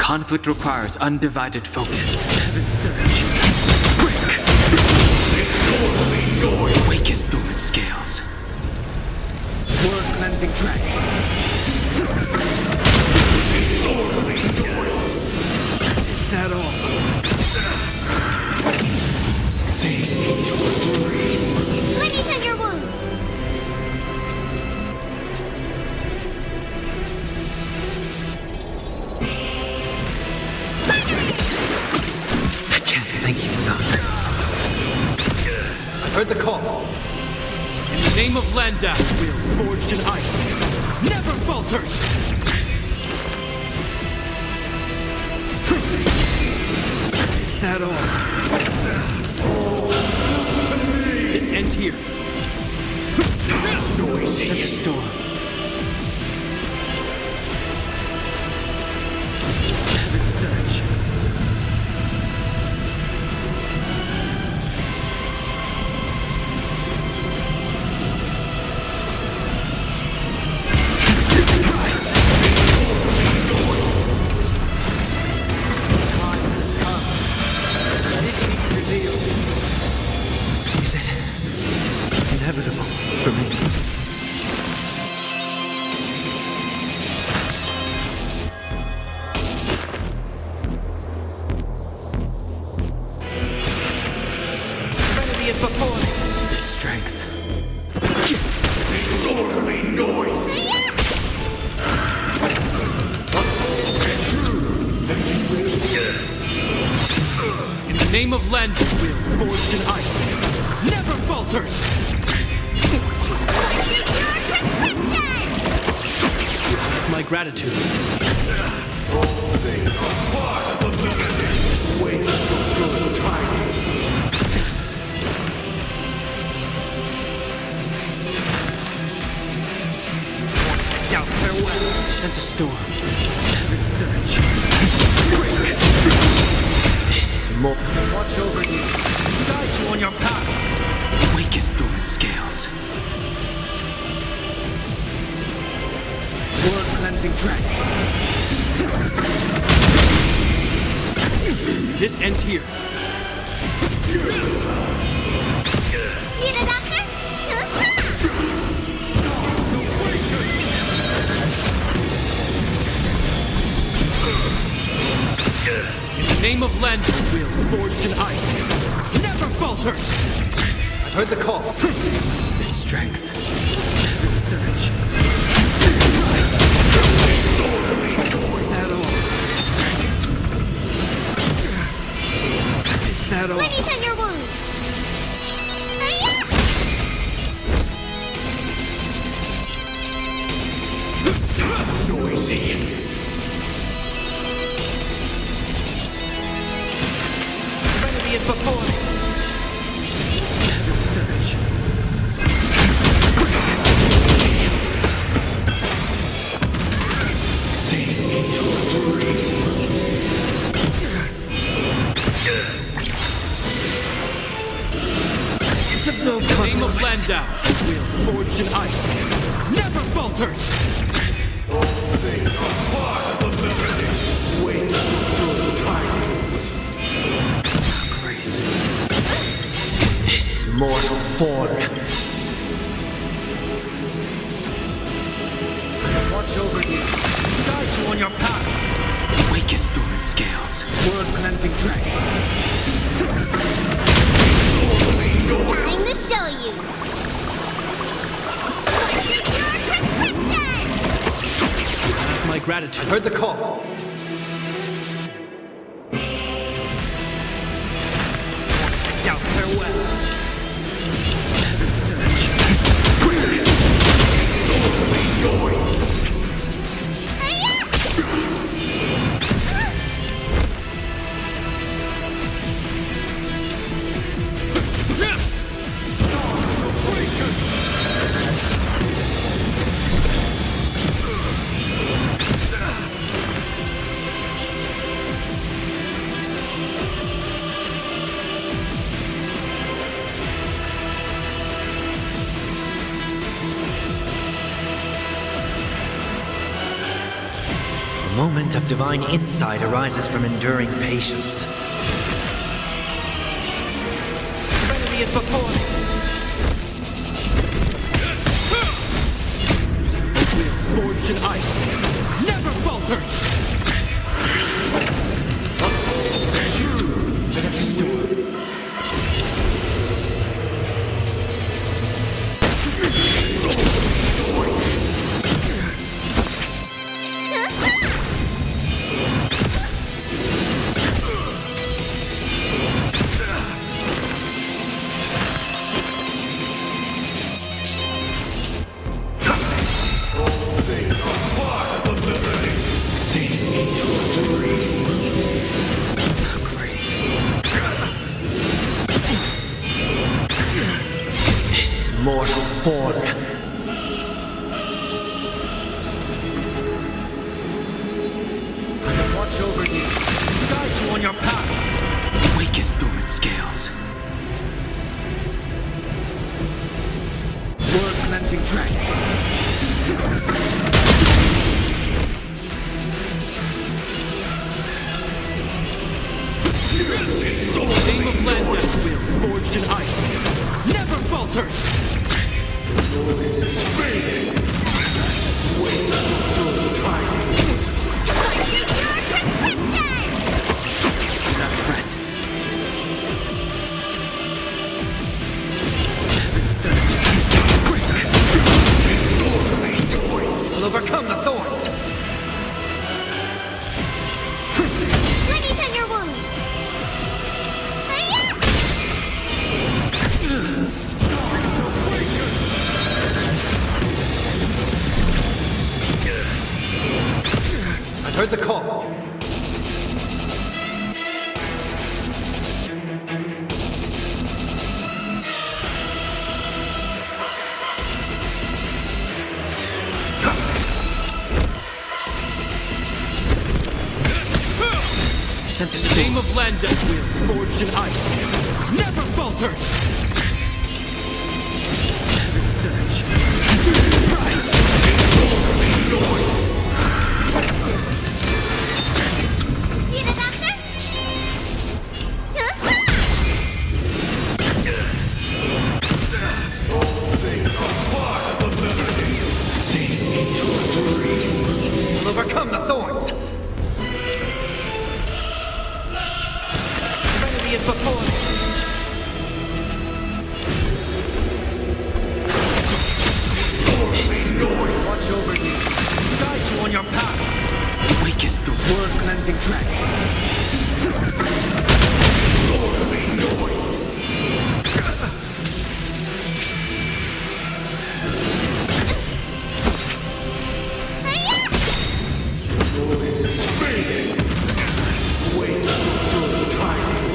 conflict requires undivided focus. Awaken dormant scales. Word cleansing dragon. Is that all? Let me tend your wounds. I can't thank you enough. I heard the call. In the name of Landau, will forged in ice, never falters! Is that all? This ends here. Sense a storm. Heaven surge. Is it inevitable for me? Trinity is before me. The strength. Disorderly noise! In the name of Landau, will forged in ice, never falters! My gratitude. Wait for good tidings. Doubt farewell. Sense a storm. Heaven surge. This more. Watch over you. Guide you on your path. Awaken dormant scales. Word cleansing dragon. This ends here. Need a doctor? In the name of Landau, will forged in ice, never falters! I heard the call. The strength. Heaven surge. Is that all? Let me tend your wounds. Noisy. Trinity is before me. Heaven surge. It's of no In the name of consequence. Landau, will forged in ice, never falters! Wait for good tidings. Grace. This mortal form. Watch over you. Guide you on your path. Awaken dormant scales. Word cleansing dragon. Time to show you. My gratitude. I heard the call. Doubt farewell. Heaven surge. moment of divine insight arises from enduring patience. Serenity is before me. Will forged in ice never falters! Sense a storm. Mortal form. Watch over you, guide you on your path. Awaken dormant scales. Word cleansing dragon. Name of land death will forged in ice never falters. Will overcome the thorns. Let me tend your wounds. I've heard the call. Sense a The storm. name of land death will forged in ice never falters. Surge. Rise. Need a doctor? Will overcome the thorns. Serenity is before me. Watch over you, guide you on your path. Awaken the Word cleansing dragon.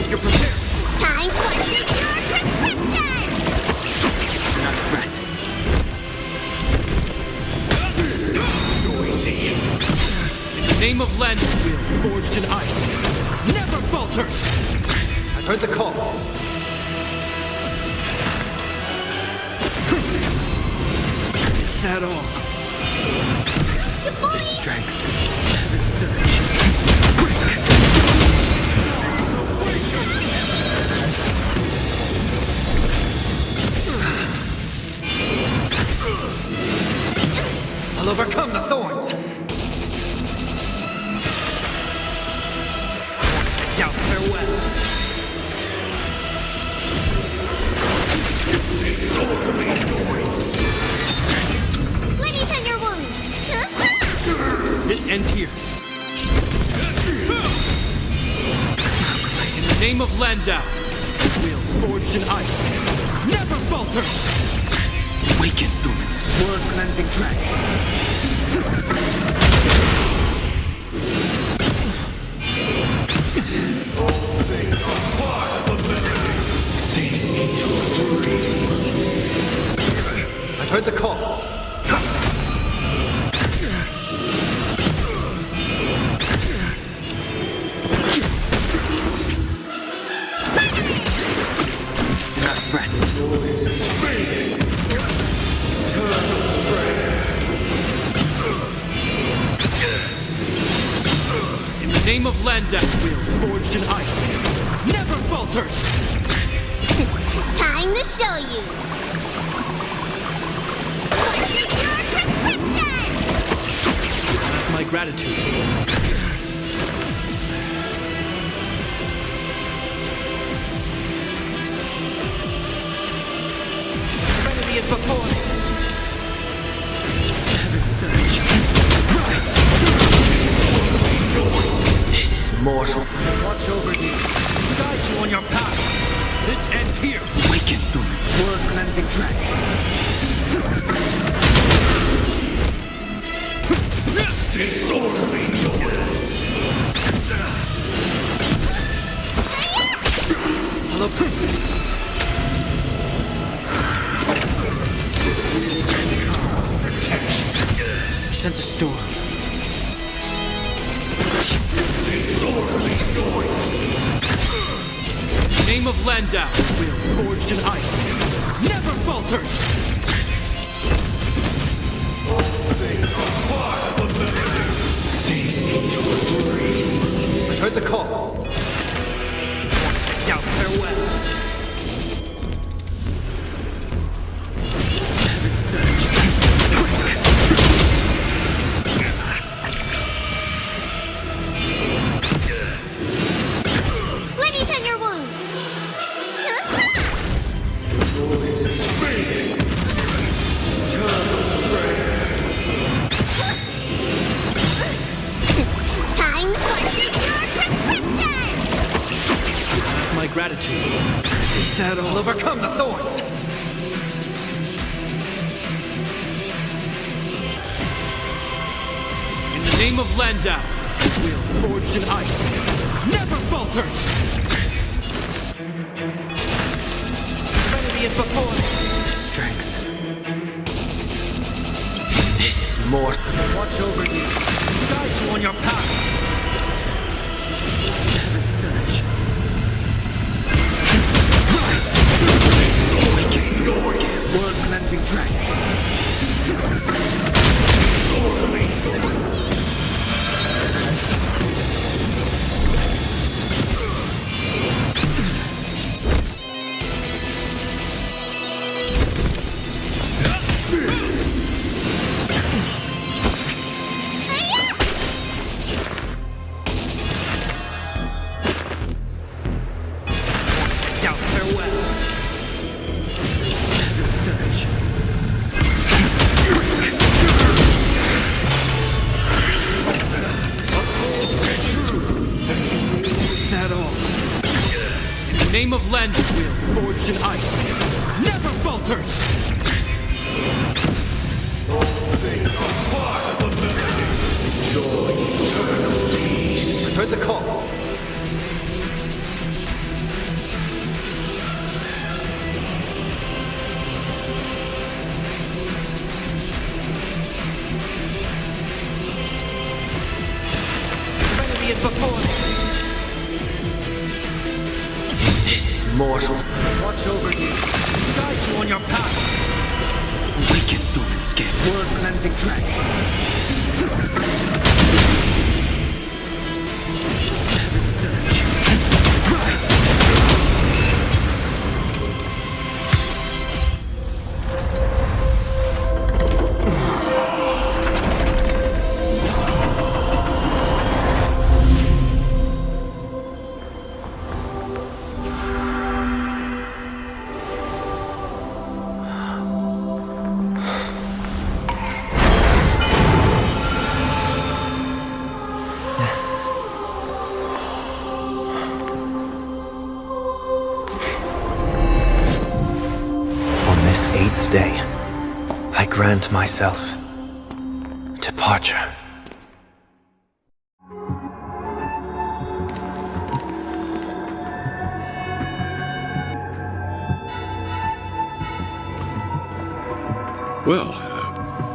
You're prepared. Time for secure prescription! not threat. In the name of land will forged in ice never falters. I've heard the call. Is that all? The strength. I'll overcome the thorns. Doubt farewell. Let me tend your wounds. This ends here. In the name of Landau, will forged in ice never falters. Awaken dormant. Word cleansing dragon. I've heard the call. Not threat. name of Landa, will forged in ice, never falters! Time to show you. What's your prescription? My gratitude. Enemy is before me. This mortal. Watch over you. Guide you on your path. This ends here. Waken through its word-cleansing Disorderly noise. Sense a storm. Disorderly noise. Name of Landau, will forged in ice, never falters! I heard the call. Doubt farewell. Let me tend your wounds. Time for your prescription. My gratitude. Is that all? Overcome the thorns. In the name of Landau, will forged in ice, never falters! Enemy is before me. Strength. This mortal. Watch over you. Guide you on your path. Search. Rise! Word-cleansing dragon. Doubt farewell. Search. Is that all? In the name of Landau, will forged in ice, never falters! I heard the call. Enemy is before me. This mortal. Watch over you. Guide you on your path. Awaken through its skin. Word-cleansing dragon. Search. Rise! On this 8th day, I grant myself departure. Well,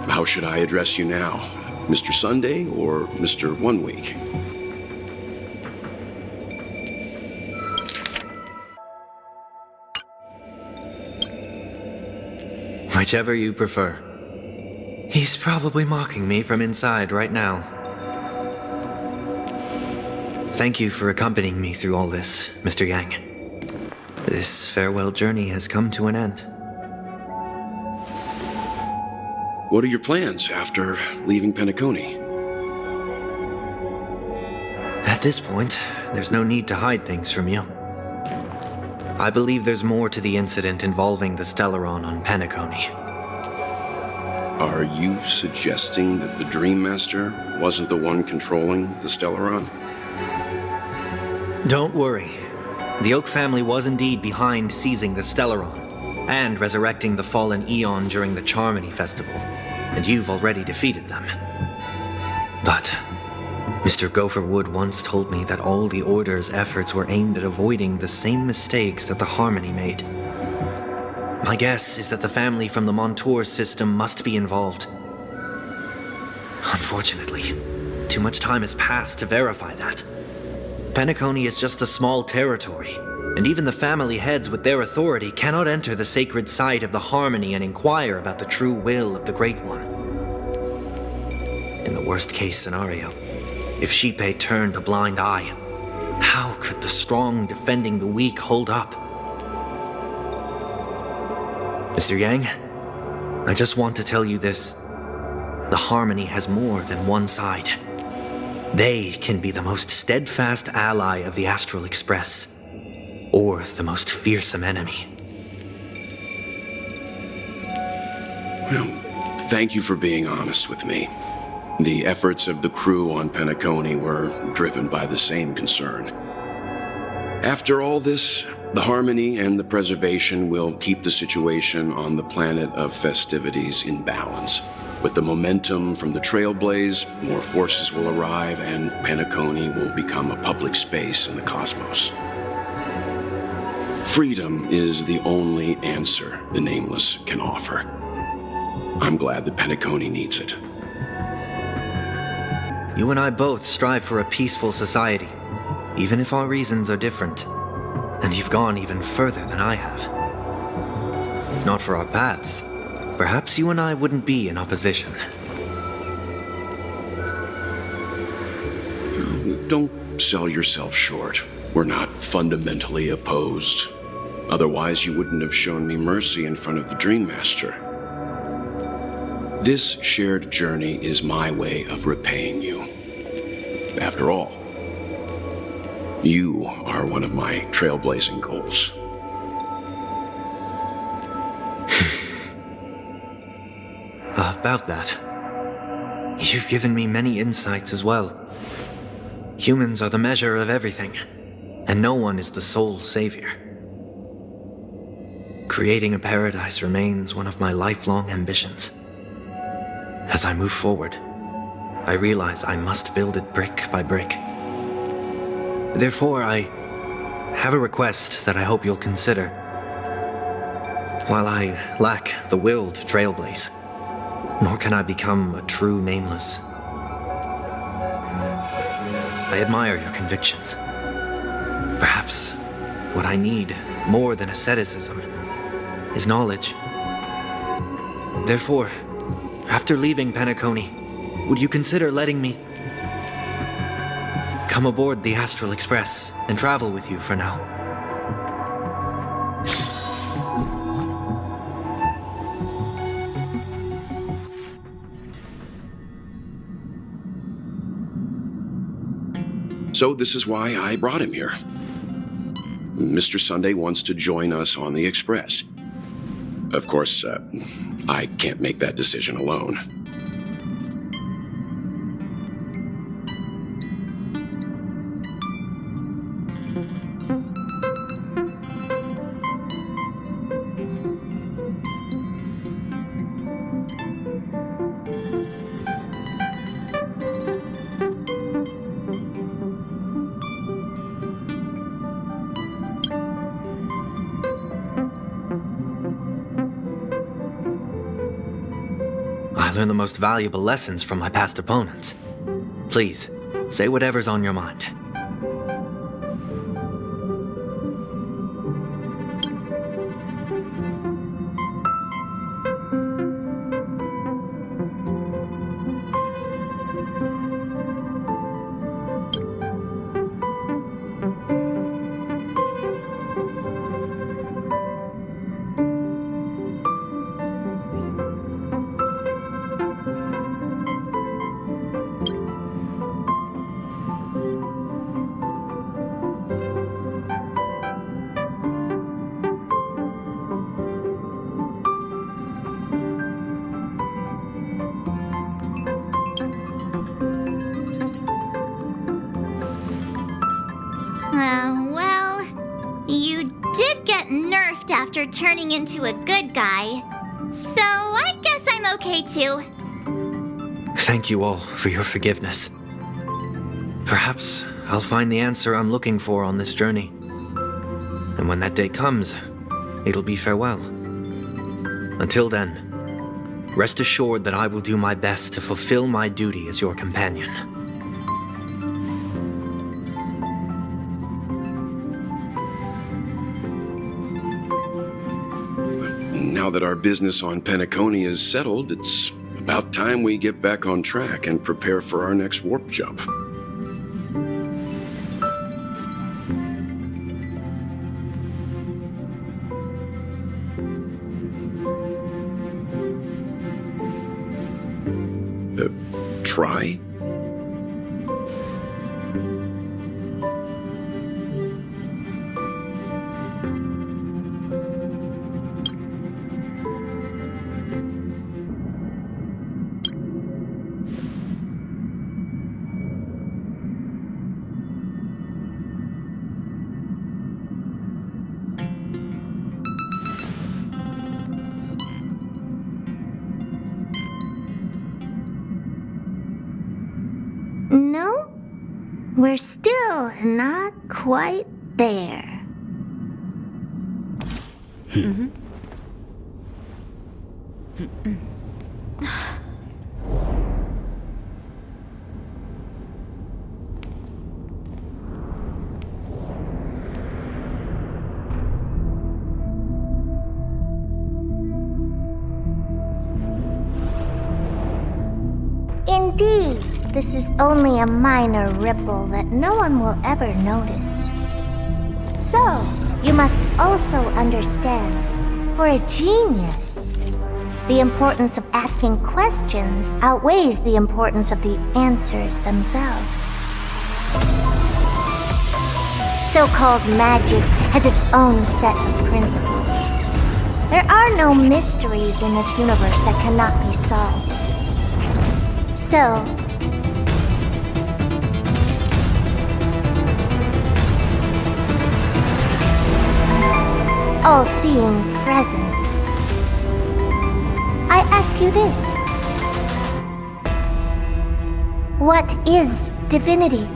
how should I address you now? Mr. Sunday or Mr. One Week? Whichever you prefer. He's probably mocking me from inside right now. Thank you for accompanying me through all this, Mr. Yang. This farewell journey has come to an end. What are your plans after leaving Penacony? At this point, there's no need to hide things from you. I believe there's more to the incident involving the Stellaron on Penacony. Are you suggesting that the Dream Master wasn't the one controlling the Stellaron? Don't worry. The Oak family was indeed behind seizing the Stellaron and resurrecting the fallen Eon during the Charmony Festival, and you've already defeated them. But Mr. Gopherwood once told me that all the Order's efforts were aimed at avoiding the same mistakes that the Harmony made. My guess is that the family from the Montour system must be involved. Unfortunately, too much time has passed to verify that. Penacony is just a small territory, and even the family heads with their authority cannot enter the sacred site of the Harmony and inquire about the true will of the Great One. In the worst-case scenario, if Xipe turned a blind eye, how could the strong defending the weak hold up? Mr. Yang, I just want to tell you this. The Harmony has more than one side. They can be the most steadfast ally of the Astral Express, or the most fearsome enemy. Well, thank you for being honest with me. The efforts of the crew on Penacony were driven by the same concern. After all this, the Harmony and the Preservation will keep the situation on the planet of festivities in balance. With the momentum from the Trailblaze, more forces will arrive and Penacony will become a public space in the cosmos. Freedom is the only answer the Nameless can offer. I'm glad that Penacony needs it. You and I both strive for a peaceful society, even if our reasons are different. And you've gone even further than I have. If not for our paths, perhaps you and I wouldn't be in opposition. Don't sell yourself short. We're not fundamentally opposed. Otherwise, you wouldn't have shown me mercy in front of the Dream Master. This shared journey is my way of repaying you. After all, you are one of my trailblazing goals. About that, you've given me many insights as well. Humans are the measure of everything, and no one is the sole savior. Creating a paradise remains one of my lifelong ambitions. As I move forward, I realize I must build it brick by brick. Therefore, I have a request that I hope you'll consider. While I lack the will to trailblaze, nor can I become a true Nameless, I admire your convictions. Perhaps what I need, more than asceticism, is knowledge. Therefore, after leaving Penacony, would you consider letting me come aboard the Astral Express and travel with you for now? So this is why I brought him here. Mr. Sunday wants to join us on the Express. Of course, I can't make that decision alone. I learned the most valuable lessons from my past opponents. Please, say whatever's on your mind. turning into a good guy. So I guess I'm okay too. Thank you all for your forgiveness. Perhaps I'll find the answer I'm looking for on this journey. And when that day comes, it'll be farewell. Until then, rest assured that I will do my best to fulfill my duty as your companion. Now that our business on Penacony is settled, it's about time we get back on track and prepare for our next warp jump. Try? No, we're still not quite there. Indeed, this is only a minor ripple that no one will ever notice. So, you must also understand, for a genius, the importance of asking questions outweighs the importance of the answers themselves. So-called magic has its own set of principles. There are no mysteries in this universe that cannot be solved. So, all-seeing presence, I ask you this. What is divinity?